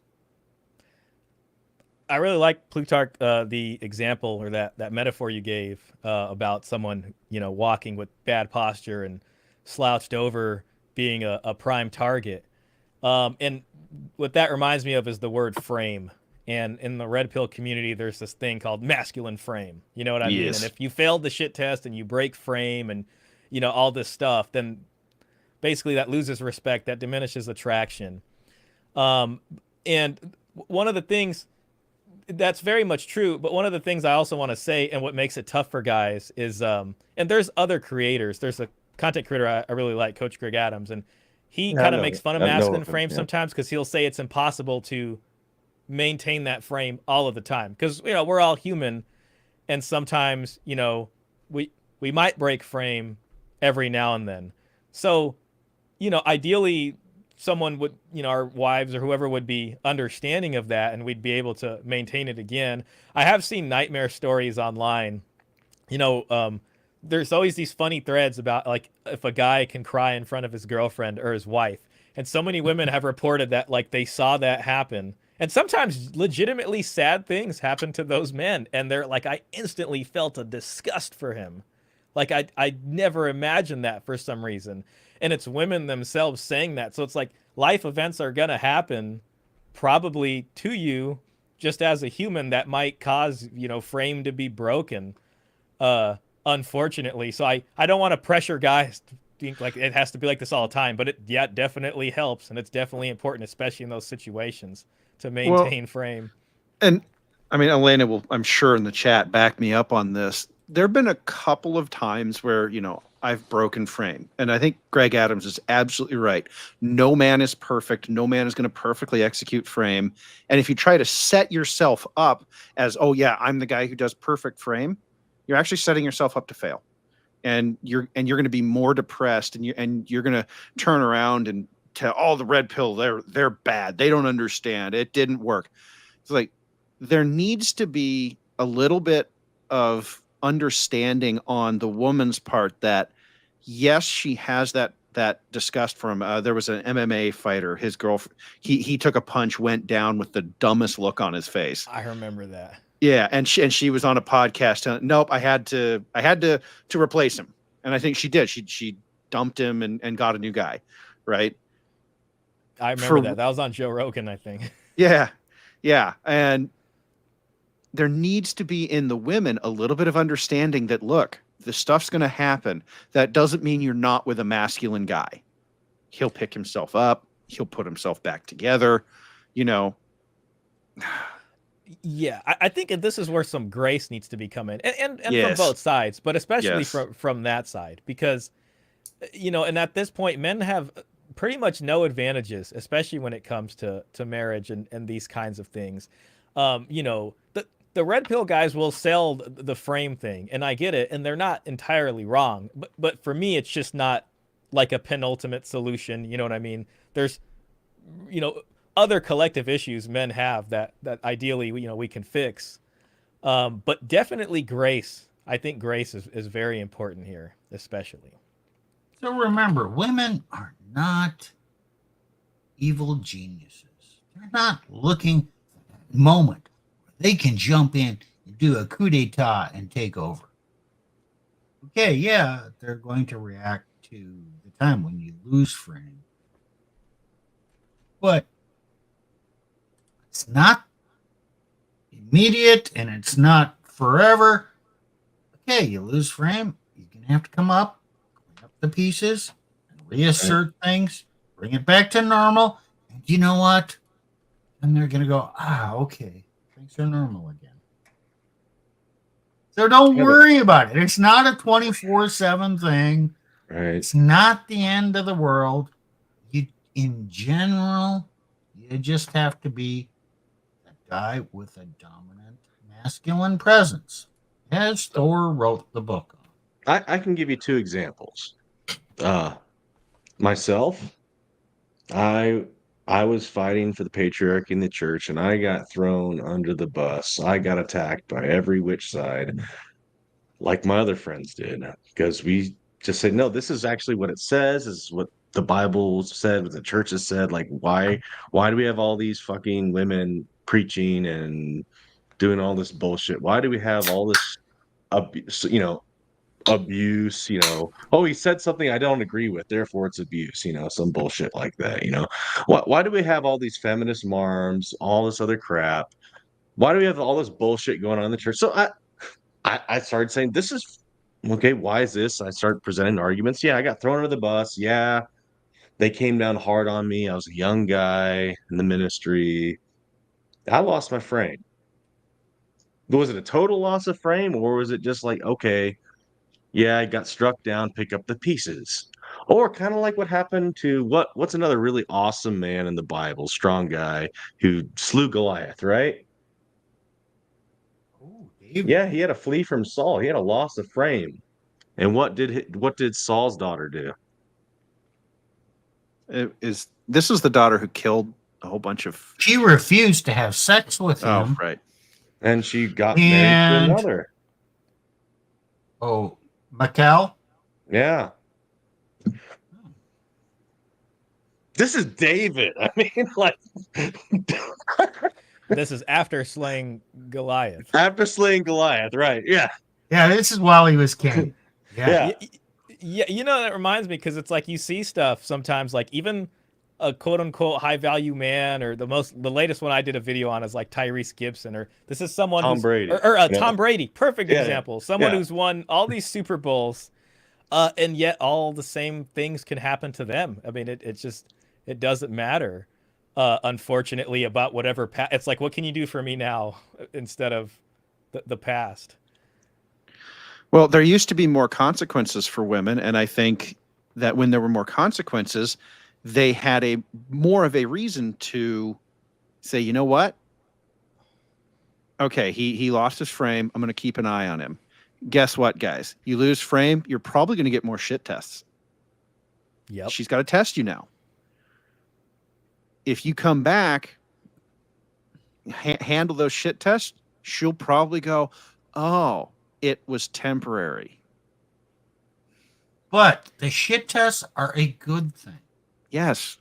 I really like Plutarch, the example or that metaphor you gave about someone, walking with bad posture and slouched over, being a prime target. And what that reminds me of is the word frame. And in the red pill community, there's this thing called masculine frame. You know what I mean? Yes. And if you failed the shit test and you break frame and, all this stuff, then basically that loses respect, that diminishes attraction. And one of the things that's very much true, but one of the things I also want to say, and what makes it tough for guys is, and there's other creators. There's a content creator I really like, Coach Greg Adams, and he Yeah, I kind of know makes him. fun of I know masculine of him, frame yeah. sometimes because he'll say it's impossible to maintain that frame all of the time because we're all human, and sometimes we might break frame every now and then. So ideally someone would, our wives or whoever would be understanding of that and we'd be able to maintain it again. I have seen nightmare stories online. There's always these funny threads about like if a guy can cry in front of his girlfriend or his wife. And so many women have reported that like they saw that happen. And sometimes legitimately sad things happen to those men. And they're like, I instantly felt a disgust for him. Like I never imagined that for some reason. And it's women themselves saying that. So it's like life events are going to happen probably to you just as a human that might cause, frame to be broken. Unfortunately. So I don't want to pressure guys to think like it has to be like this all the time, but it definitely helps. And it's definitely important, especially in those situations to maintain frame. And I mean, Elena will, I'm sure in the chat, back me up on this. There have been a couple of times where, I've broken frame. And I think Greg Adams is absolutely right. No man is perfect. No man is going to perfectly execute frame. And if you try to set yourself up as, oh yeah, I'm the guy who does perfect frame, you're actually setting yourself up to fail. And you're going to be more depressed, and you're going to turn around and tell, oh, the red pill, they're bad. They don't understand. It didn't work. It's like there needs to be a little bit of understanding on the woman's part that yes, she has that disgust from there was an MMA fighter, his girlfriend, he took a punch, went down with the dumbest look on his face. I remember that. Yeah, and she was on a podcast telling, nope, I had to replace him. And I think she did. She dumped him and got a new guy, right? I remember that. That was on Joe Rogan, I think. Yeah. Yeah, and there needs to be in the women a little bit of understanding that, look, this stuff's going to happen. That doesn't mean you're not with a masculine guy. He'll pick himself up. He'll put himself back together. Yeah, I think this is where some grace needs to be coming, and Yes. from both sides, but especially Yes. from that side, because and at this point, men have pretty much no advantages, especially when it comes to marriage and these kinds of things. The red pill guys will sell the frame thing, and I get it, and they're not entirely wrong, but for me, it's just not like a penultimate solution. You know what I mean? There's other collective issues men have that ideally we can fix, but definitely grace. I think grace is very important here, especially. So remember, women are not evil geniuses. They're not looking for that moment where they can jump in and do a coup d'etat and take over. Okay, yeah, they're going to react to the time when you lose frame. But it's not immediate and it's not forever. Okay, you lose frame, you're going to have to come up, clean up the pieces, and reassert things, bring it back to normal. And you know what? And they're going to go, okay, things are normal again. So don't worry about it. It's not a 24/7 thing. Right. It's not the end of the world. In general, you just have to be a guy with a dominant masculine presence, as Thor wrote the book on. I can give you two examples. Myself, I was fighting for the patriarchy in the church, and I got thrown under the bus. I got attacked by every which side, like my other friends did, because we just said, no, this is actually what it says. This is what the Bible said, what the church has said. Like, why do we have all these fucking women preaching and doing all this bullshit? Why do we have all this abuse? Oh, he said something I don't agree with, therefore it's abuse, some bullshit like that. Why do we have all these feminist marms, all this other crap? Why do we have all this bullshit going on in the church? So I started saying, this is okay. Why is this? I started presenting arguments. Yeah, I got thrown under the bus. Yeah, they came down hard on me. I was a young guy in the ministry. I lost my frame. Was it a total loss of frame, or was it just like, okay, yeah, I got struck down, pick up the pieces? Or kind of like what happened to what's another really awesome man in the Bible, strong guy who slew Goliath, right? Oh, David. Yeah, he had to flee from Saul. He had a loss of frame. And what did Saul's daughter do? This is the daughter who killed a whole bunch of. She refused to have sex with Oh, him. right. And she got married to And another. oh, Michal. Yeah. This is David. I mean, like This is after slaying Goliath. after slaying Goliath, right? Yeah. Yeah, this is while he was king. Yeah. Yeah. Yeah, you know, that reminds me, because it's like you see stuff sometimes, like even a quote unquote high value man, or the latest one I did a video on is like Tyrese Gibson, or this is someone Tom who's, Brady. or Yeah. Tom Brady, perfect Yeah, yeah. example. Someone Yeah. who's won all these Super Bowls, and yet all the same things can happen to them. I mean, it just, it doesn't matter, unfortunately, about whatever it's like, what can you do for me now instead of the past? Well, there used to be more consequences for women, and I think that when there were more consequences, they had a more of a reason to say, you know what? Okay, he lost his frame. I'm going to keep an eye on him. Guess what, guys? You lose frame, you're probably going to get more shit tests. Yep. She's got to test you now. If you come back, handle those shit tests, she'll probably go, oh, it was temporary. But the shit tests are a good thing. Yes.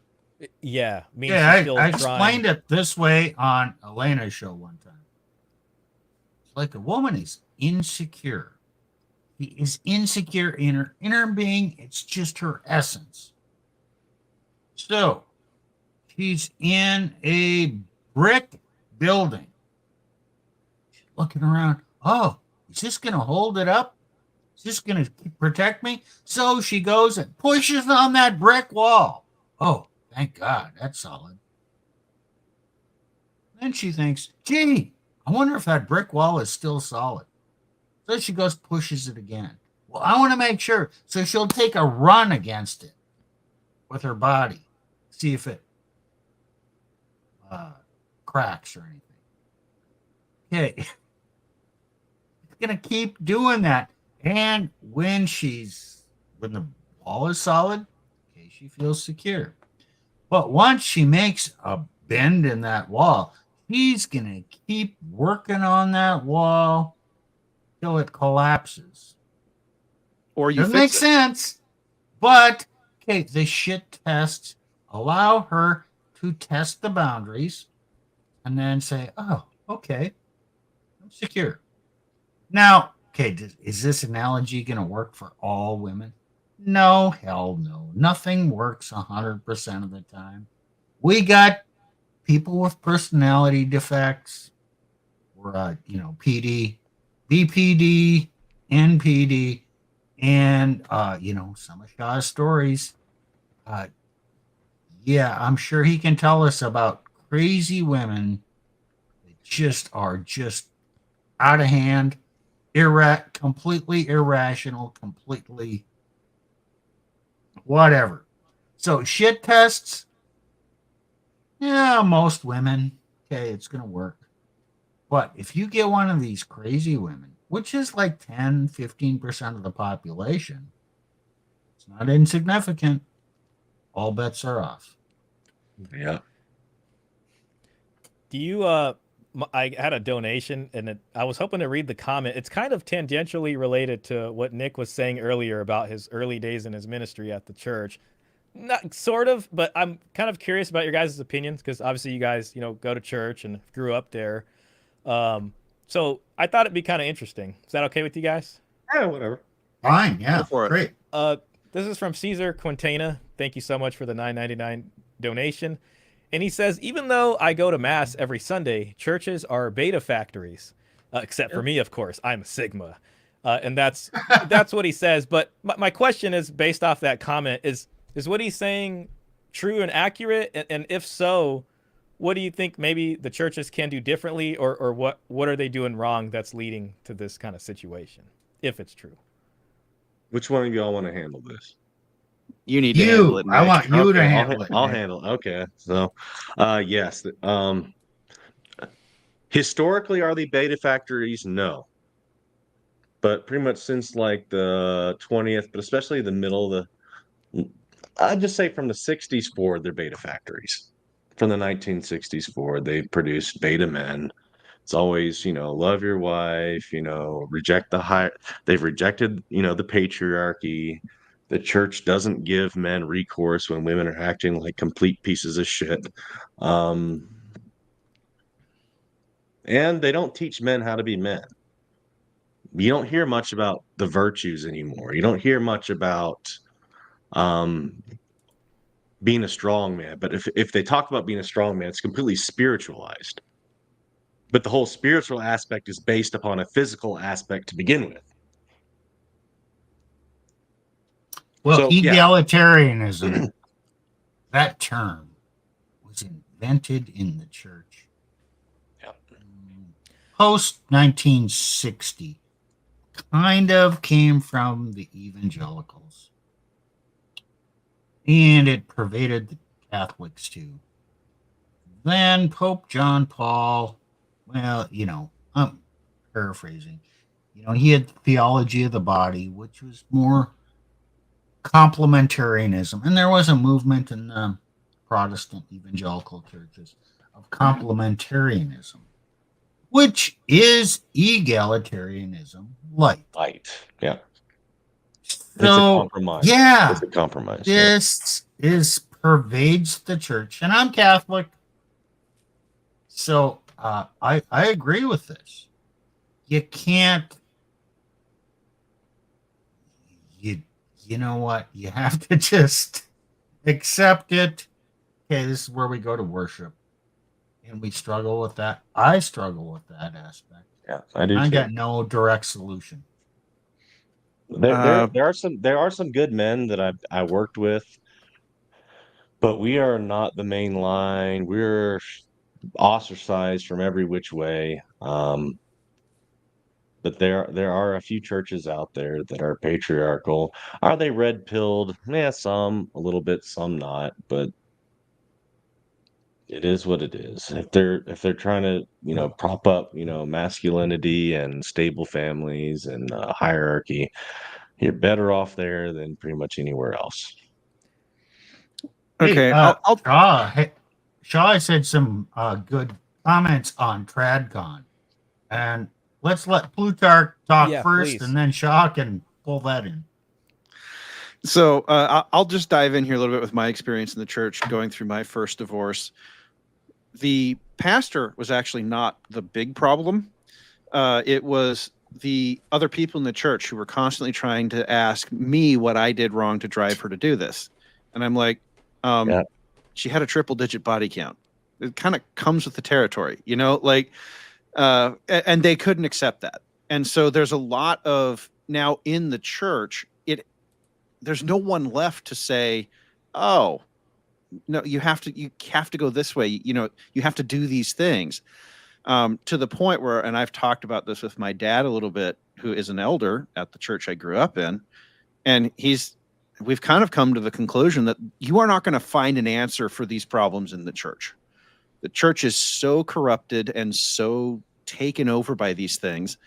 Yeah. Means Yeah, she's still I trying. explained it this way on Elena's show one time. It's like a woman is insecure. She is insecure in her inner being. It's just her essence. So she's in a brick building. She's looking around. Oh, is this going to hold it up? Is this going to protect me? So she goes and pushes on that brick wall. Oh, thank God, that's solid. Then she thinks, gee, I wonder if that brick wall is still solid. So she goes, pushes it again. Well, I want to make sure. So she'll take a run against it with her body, see if it cracks or anything. Okay. It's going to keep doing that. And when the wall is solid, okay, she feels secure. But once she makes a bend in that wall, she's going to keep working on that wall till it collapses. Or you Doesn't make fix it. sense. But, okay, the shit tests allow her to test the boundaries and then say, oh, okay, I'm secure. Now, okay, is this analogy going to work for all women? No, hell no. Nothing works 100% of the time. We got people with personality defects, or PD, BPD, NPD, and some of Shaw's stories. Yeah, I'm sure he can tell us about crazy women that are just out of hand, completely irrational, completely whatever. So shit tests, yeah, most women, okay, it's going to work. But if you get one of these crazy women, which is like 10, 15% of the population, it's not insignificant. All bets are off. Yeah. Do you, I had a donation, and I was hoping to read the comment. It's kind of tangentially related to what Nick was saying earlier about his early days in his ministry at the church. Not sort of, but I'm kind of curious about your guys' opinions, because obviously you guys, go to church and grew up there. So I thought it'd be kind of interesting. Is that okay with you guys? Yeah, whatever. Fine, yeah, Go for it. great. This is from Caesar Quintana. Thank you so much for the $9.99 donation. And he says, even though I go to mass every Sunday, churches are beta factories, except for me, of course. I'm a Sigma, and that's what he says. But my question is based off that comment: is what he's saying true and accurate? And if so, what do you think maybe the churches can do differently, or what are they doing wrong that's leading to this kind of situation, if it's true? Which one of y'all want to handle this? You need to handle You, it, I Nick. want you to Okay, handle it. I'll Nick. handle it. Okay. So, yes. Historically, are they beta factories? No. But pretty much since like the 20th, but especially the middle of the, I'd just say from the 60s forward, they're beta factories. From the 1960s forward, they produced beta men. It's always, love your wife, reject the high. They've rejected, the patriarchy. The church doesn't give men recourse when women are acting like complete pieces of shit. And they don't teach men how to be men. You don't hear much about the virtues anymore. You don't hear much about being a strong man. But if they talk about being a strong man, it's completely spiritualized. But the whole spiritual aspect is based upon a physical aspect to begin with. Well, So, yeah. egalitarianism, that term was invented in the church post 1960. Kind of came from the evangelicals, and it pervaded the Catholics too. Then Pope John Paul, well, I'm paraphrasing, he had theology of the body, which was more complementarianism. And there was a movement in the Protestant evangelical churches of complementarianism, which is egalitarianism light. Yeah. So, it's a compromise. Yeah, It's a compromise. This is pervades the church, and I'm Catholic. So I agree with this. You can't. You know what? You have to just accept it. Okay, this is where we go to worship, and we struggle with that. I struggle with that aspect. Yeah, I do I too. got no direct solution. There are some good men that I worked with, but we are not the main line. We're ostracized from every which way. But there are a few churches out there that are patriarchal. Are they red pilled? Yeah, some a little bit, some not. But it is what it is. If they're trying to prop up masculinity and stable families and hierarchy, you're better off there than pretty much anywhere else. Okay, Hey, I'll Shaw said some good comments on TradCon, and let's let Plutarch talk first, Please. and then Shaw can pull that in. So I'll just dive in here a little bit with my experience in the church going through my first divorce. The pastor was actually not the big problem. It was the other people in the church who were constantly trying to ask me what I did wrong to drive her to do this. And I'm like, she had a triple-digit body count. It kind of comes with the territory, and they couldn't accept that. And so there's a lot of now in the church, there's no one left to say, oh, no, you have to go this way. You have to do these things, to the point where, and I've talked about this with my dad a little bit, who is an elder at the church I grew up in. And we've kind of come to the conclusion that you are not going to find an answer for these problems in the church. The church is so corrupted and so taken over by these things.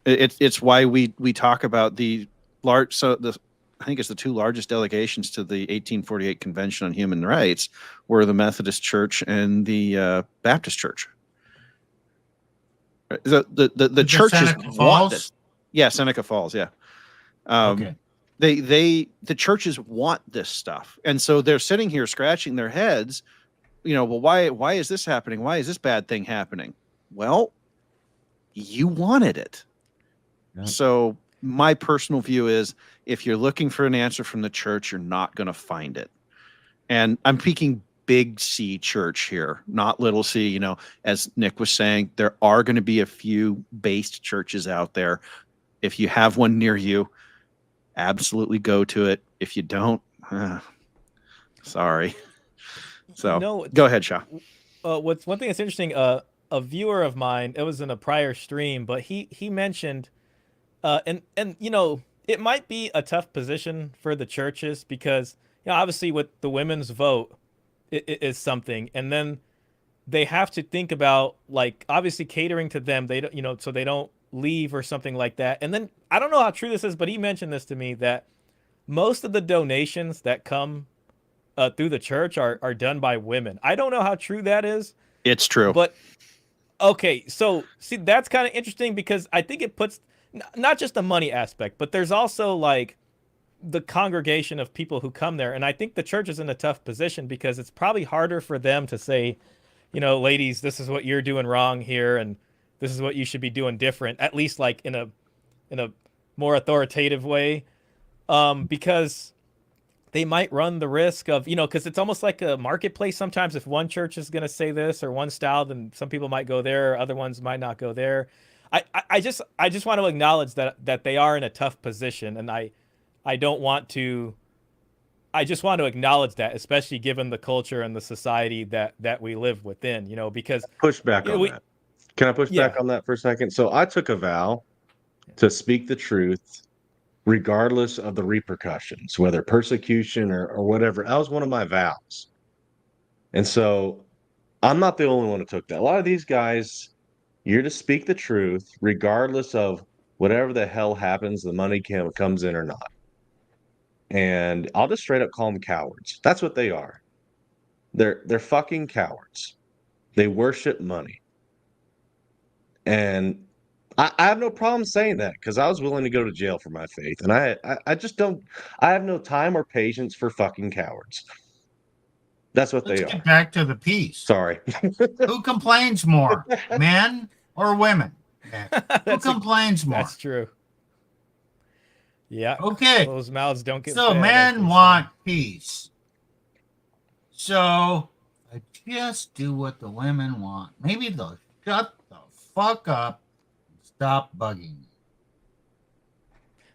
It's why we talk about I think it's the two largest delegations to the 1848 Convention on Human Rights were the Methodist Church and the Baptist Church. The churches want this. Yeah, Seneca Falls. Yeah. Okay. The churches want this stuff, and so they're sitting here scratching their heads. Well, why is this happening? Why is this bad thing happening? Well, you wanted it. Yeah. So my personal view is, if you're looking for an answer from the church, you're not going to find it. And I'm speaking big C church here, not little c. You know, as Nick was saying, there are going to be a few based churches out there. If you have one near you, absolutely go to it. If you don't, sorry. So No, go ahead, Shaw. what's one thing that's interesting? A viewer of mine, it was in a prior stream, but he mentioned, and you know, it might be a tough position for the churches because, you know, obviously with the women's vote is something, and then they have to think about, like, obviously catering to them. They don't, you know, so they don't leave or something like that. And then I don't know how true this is, but he mentioned this to me that most of the donations that come through the church are done by women. I don't know how true that is, It's true. but okay. So see, that's kind of interesting because I think it puts not just the money aspect, but there's also like the congregation of people who come there. And I think the church is in a tough position because it's probably harder for them to say, you know, ladies, this is what you're doing wrong here, and this is what you should be doing different, at least like in a more authoritative way, because they might run the risk of, you know, because it's almost like a marketplace sometimes. If one church is going to say this or one style, then some people might go there, other ones might not go there. I just want to acknowledge that they are in a tough position, and I don't want to. I just want to acknowledge that, especially given the culture and the society that we live within, you know, because Push back you know, on that. Can I push back Yeah. on that for a second? So I took a vow to speak the truth regardless of the repercussions, whether persecution or whatever. That was one of my vows. And so I'm not the only one who took that. A lot of these guys, you're to speak the truth regardless of whatever the hell happens, the money comes in or not. And I'll just straight up call them cowards. That's what they are. They're fucking cowards. They worship money. And I have no problem saying that because I was willing to go to jail for my faith. And I just don't, I have no time or patience for fucking cowards. That's what Let's they are. get back to the piece. Sorry. Who complains more, men or women? Who complains more? That's true. Yeah. Okay. Those mouths don't get So fed, as they men say. want peace. So I just do what the women want. Maybe they'll shut the fuck up and stop bugging me.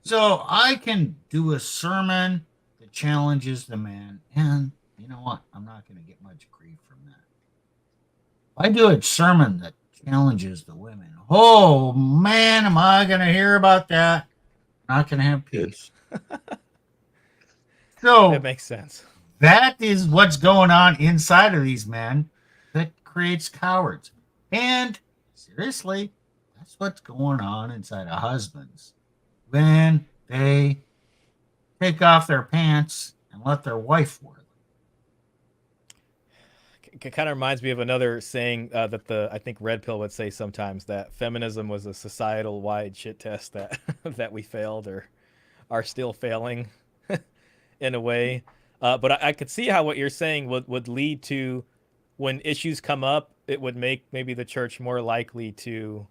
So I can do a sermon that challenges the man, and you know what? I'm not going to get much grief from that. If I do a sermon that challenges the women, oh man, am I going to hear about that? Not going to have peace. So That makes sense. that is what's going on inside of these men that creates cowards. And seriously, that's what's going on inside of husbands when they take off their pants and let their wife wear them. It kind of reminds me of another saying that I think Red Pill would say sometimes, that feminism was a societal wide shit test that that we failed or are still failing in a way. But I could see how what you're saying would lead to, when issues come up, it would make maybe the church more likely to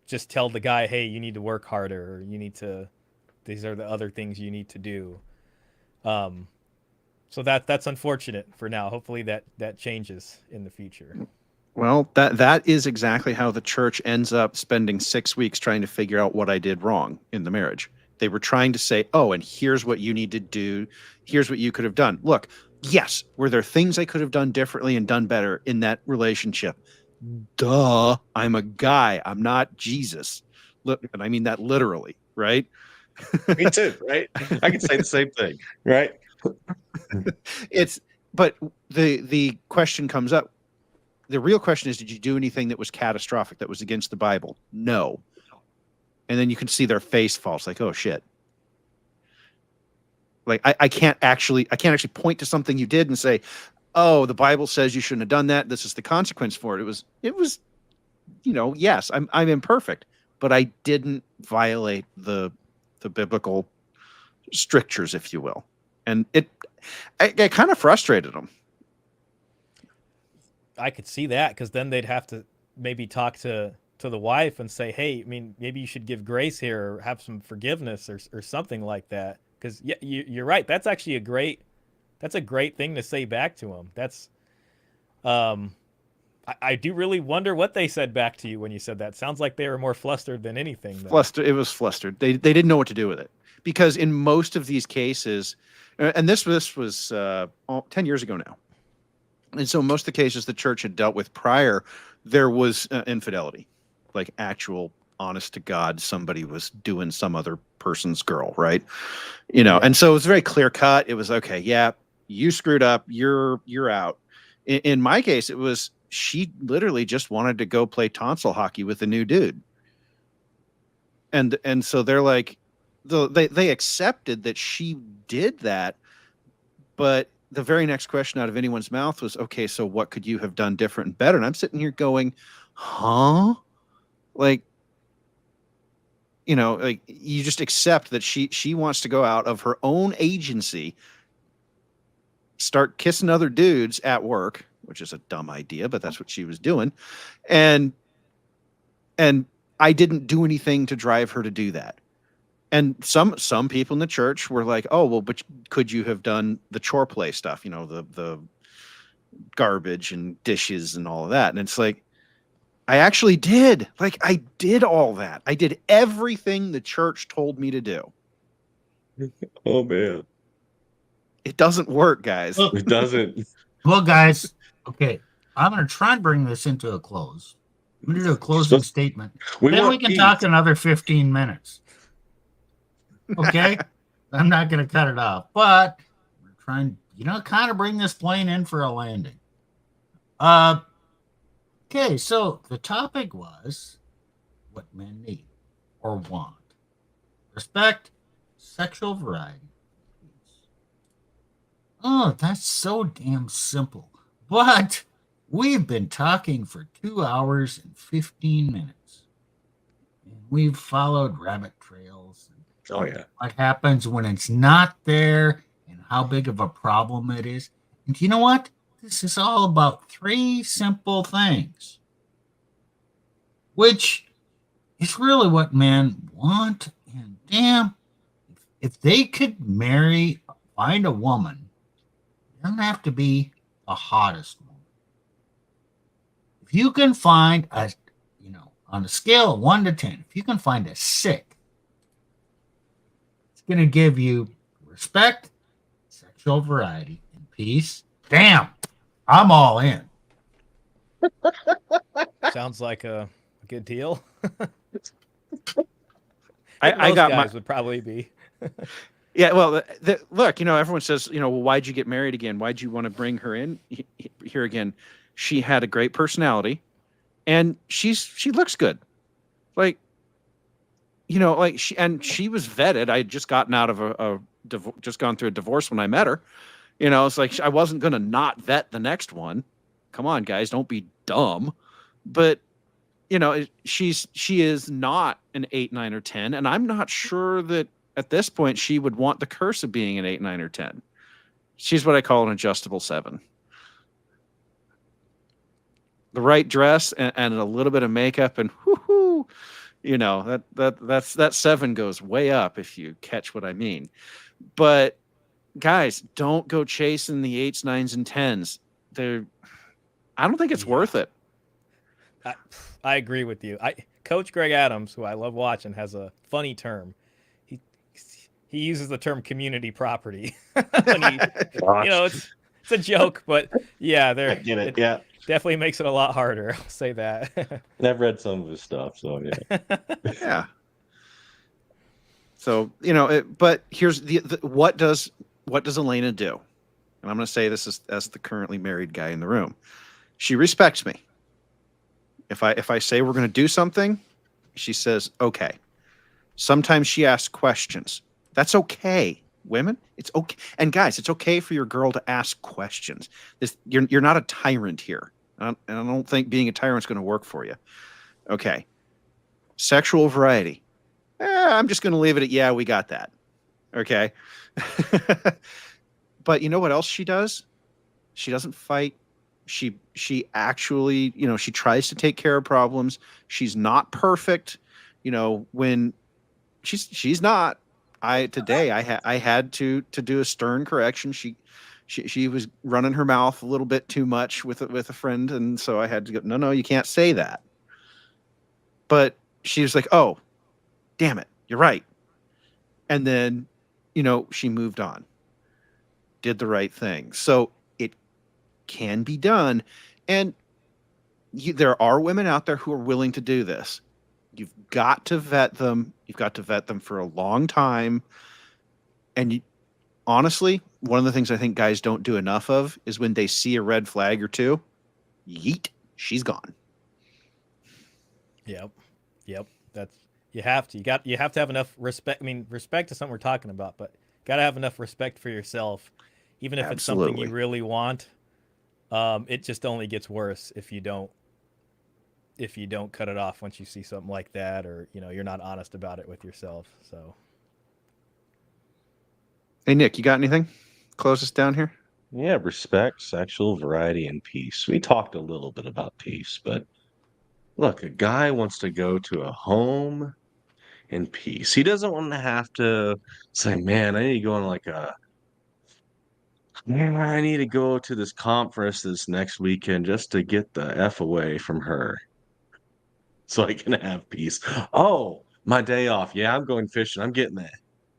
just tell the guy, hey, you need to work harder, or you need to, these are the other things you need to do. So that's unfortunate for now. Hopefully that changes in the future. Well, that is exactly how the church ends up spending 6 weeks trying to figure out what I did wrong in the marriage. They were trying to say, oh, and here's what you need to do. Here's what you could have done. Look, yes, were there things I could have done differently and done better in that relationship? Duh, I'm a guy. I'm not Jesus. Look, and I mean that literally, right? Me too, right? I can say the same thing, right? But the question comes up. The real question is, did you do anything that was catastrophic, that was against the Bible? No. And then you can see their face falls, like, oh shit. Like I can't actually point to something you did and say, oh, the Bible says you shouldn't have done that. This is the consequence for it. It was, you know, yes, I'm imperfect, but I didn't violate the biblical strictures, if you will. And it kind of frustrated them. I could see that, because then they'd have to maybe talk to the wife and say, hey, I mean, maybe you should give grace here, or have some forgiveness, or something like that. Because yeah, you're right. That's actually a great that's a great thing to say back to them. That's I do really wonder what they said back to you when you said that. Sounds like they were more flustered than anything, though. Flustered. It was flustered. They didn't know what to do with it, because in most of these cases, and this was 10 years ago now, and so most of the cases the church had dealt with prior, there was infidelity, like actual honest to God, somebody was doing some other person's girl, right? Yeah. And so it was very clear cut. It was okay. Yeah, you screwed up. You're out. In my case, it was she literally just wanted to go play tonsil hockey with a new dude. And so they're like, they accepted that she did that, but the very next question out of anyone's mouth was, okay, so what could you have done different and better? And I'm sitting here going, huh? Like, like you just accept that she wants to go out of her own agency, start kissing other dudes at work, which is a dumb idea, but that's what she was doing. And I didn't do anything to drive her to do that. And some people in the church were like, oh, well, but could you have done the chore play stuff, the garbage and dishes and all of that? And it's like, I actually did. Like, I did all that. I did everything the church told me to do. Oh man, it doesn't work, guys. Well, it doesn't. well, guys, okay, I'm going to try and bring this into a close. I'm going to do a closing statement. Then we want can peace. talk another 15 minutes. Okay? I'm not going to cut it off, but we're trying, kind of bring this plane in for a landing. Okay, so the topic was what men need or want. Respect, sexual variety. Oh, that's so damn simple. But we've been talking for 2 hours and 15 minutes. And we've followed rabbit trails. Oh yeah. What happens when it's not there and how big of a problem it is. And you know what? This is all about 3 simple things, which is really what men want. And damn, if they could find a woman, it doesn't have to be the hottest woman. If you can find on a scale of 1 to 10, if you can find a 6, it's going to give you respect, sexual variety, and peace. Damn, I'm all in. Sounds like a good deal. I got guys would probably be. Yeah, well, look, everyone says, well, why'd you get married again? Why'd you want to bring her in here again? She had a great personality, and she looks good. Like, she was vetted. I had just gotten out of just gone through a divorce when I met her. It's like I wasn't going to not vet the next one. Come on, guys, don't be dumb. But she is not an 8, 9, or 10, and I'm not sure that at this point she would want the curse of being an 8, 9, or 10. She's what I call an adjustable 7. The right dress and a little bit of makeup, and whoo, that 7 goes way up, if you catch what I mean. But guys, don't go chasing the 8s, 9s, and 10s. I don't think it's worth it. I agree with you. Coach Greg Adams, who I love watching, has a funny term. He uses the term community property. It's a joke, but yeah, I get it. Yeah, definitely makes it a lot harder. I'll say that. and I've read some of his stuff, so yeah. Yeah. So but here's what does Elena do? And I'm going to say this as the currently married guy in the room. She respects me. If I say we're going to do something, she says okay. Sometimes she asks questions. That's okay. Women, it's okay. And guys, it's okay for your girl to ask questions. You're not a tyrant here. And I don't think being a tyrant is going to work for you. Okay. Sexual variety. I'm just going to leave it at, yeah, we got that. Okay. But you know what else she does? She doesn't fight. She actually, she tries to take care of problems. She's not perfect. When she's not. I had to do a stern correction. she was running her mouth a little bit too much with a friend, and so I had to go, no, you can't say that. But she was like, oh, damn it, you're right. And then, she moved on, did the right thing. So it can be done. And there are women out there who are willing to do this. You've got to vet them. You've got to vet them for a long time. And honestly, one of the things I think guys don't do enough of is when they see a red flag or two, yeet, she's gone. Yep. That's you have to. You have to have enough respect. I mean, respect is something we're talking about, but got to have enough respect for yourself, even if it's something you really want. It just only gets worse if you don't cut it off once you see something like that, or you're not honest about it with yourself. So, hey Nick, you got anything? Close us down here. Yeah, respect, sexual variety, and peace. We talked a little bit about peace, but look, a guy wants to go to a home in peace. He doesn't want to have to say, man, I need to go on I need to go to this conference this next weekend just to get the F away from her so I can have peace. Oh, my day off. Yeah, I'm going fishing. I'm getting the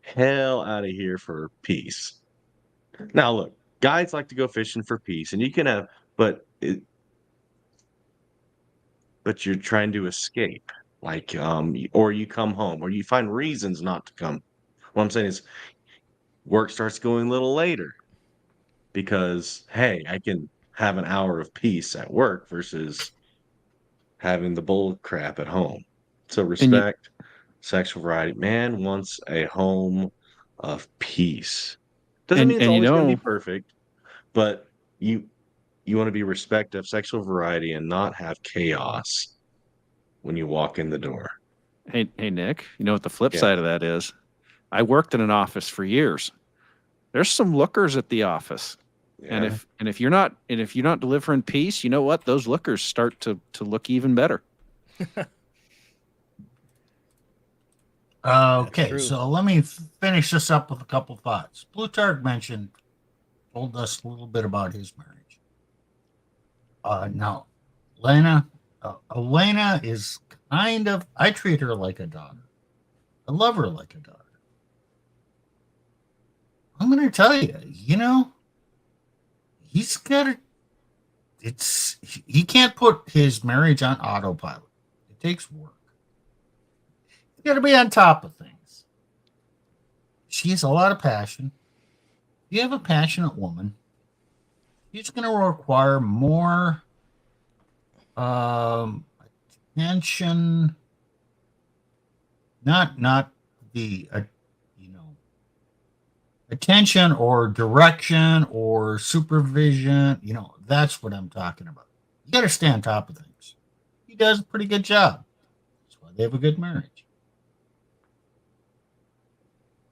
hell out of here for peace. Now, look, guys like to go fishing for peace, and you can have, but you're trying to escape, or you come home, or you find reasons not to come. What I'm saying is, work starts going a little later because, hey, I can have an hour of peace at work versus having the bull crap at home. So respect, sexual variety. Man wants a home of peace. Doesn't mean it's always going to be perfect, but you want to be respectful of sexual variety and not have chaos when you walk in the door. Hey Nick, you know what the flip side of that is? I worked in an office for years. There's some lookers at the office. Yeah. And if you're not delivering peace, you know what? Those lookers start to look even better. Okay, so let me finish this up with a couple thoughts. Plutarch told us a little bit about his marriage. Now, Elena is I treat her like a daughter. I love her like a daughter. I'm going to tell you, he's got he can't put his marriage on autopilot. It takes work. You got to be on top of things. She has a lot of passion. If you have a passionate woman, she's going to require more attention, not the attention or direction or supervision. That's what I'm talking about. You got to stay on top of things. He does a pretty good job. That's why they have a good marriage.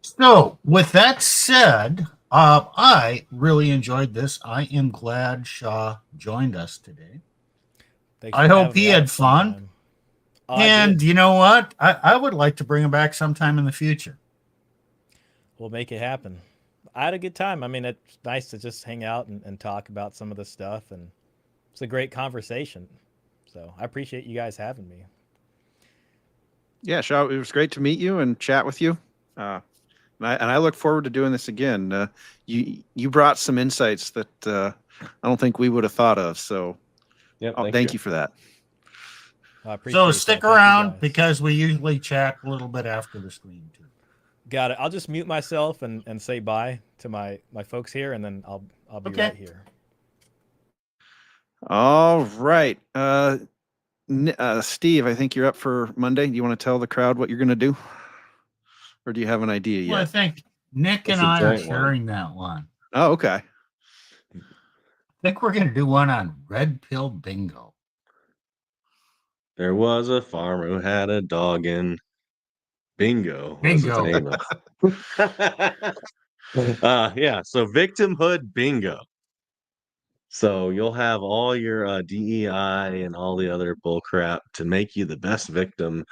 So, with that said, I really enjoyed this. I am glad Shaw joined us today. I hope he had fun. And you know what? I would like to bring him back sometime in the future. We'll make it happen. I had a good time. I mean, it's nice to just hang out and talk about some of the stuff, and it's a great conversation. So I appreciate you guys having me. Yeah, Shaw, it was great to meet you and chat with you. And I look forward to doing this again. You brought some insights that I don't think we would have thought of. So thank you for that. So stick around because we usually chat a little bit after the stream too. Got it. I'll just mute myself and say bye to my folks here, and then I'll be right here. All right. Steve, I think you're up for Monday. Do you want to tell the crowd what you're going to do? Or do you have an idea yet? Well, I think Nick and I are sharing that one. Oh, okay. I think we're going to do one on red pill bingo. There was a farmer who had a dog in bingo. Was the name of. Yeah, so victimhood bingo. So you'll have all your DEI and all the other bull crap to make you the best victim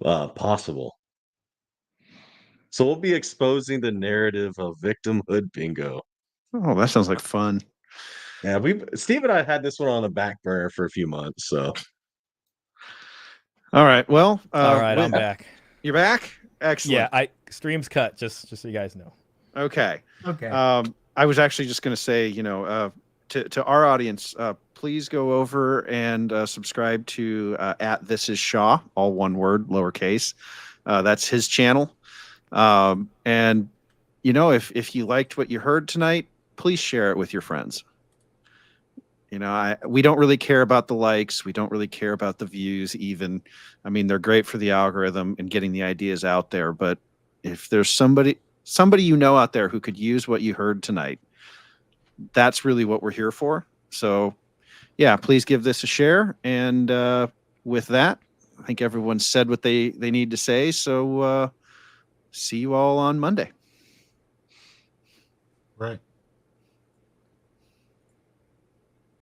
possible. So we'll be exposing the narrative of victimhood bingo. Oh, that sounds like fun. Yeah, Steve and I had this one on the back burner for a few months. So All right. Well, All right, I'm Whit, back. you're back. Yeah, Excellent. streams cut, just so you guys know. Okay. Okay. I was actually just going to say, to our audience, please go over and subscribe to at This Is Shaw, all one word, lowercase. That's his channel. And if you liked what you heard tonight, please share it with your friends. We don't really care about the likes. We don't really care about the views even. I mean, they're great for the algorithm and getting the ideas out there. But if there's somebody out there who could use what you heard tonight, that's really what we're here for. So, yeah, please give this a share. And with that, I think everyone's said what they need to say. So see you all on Monday. Right.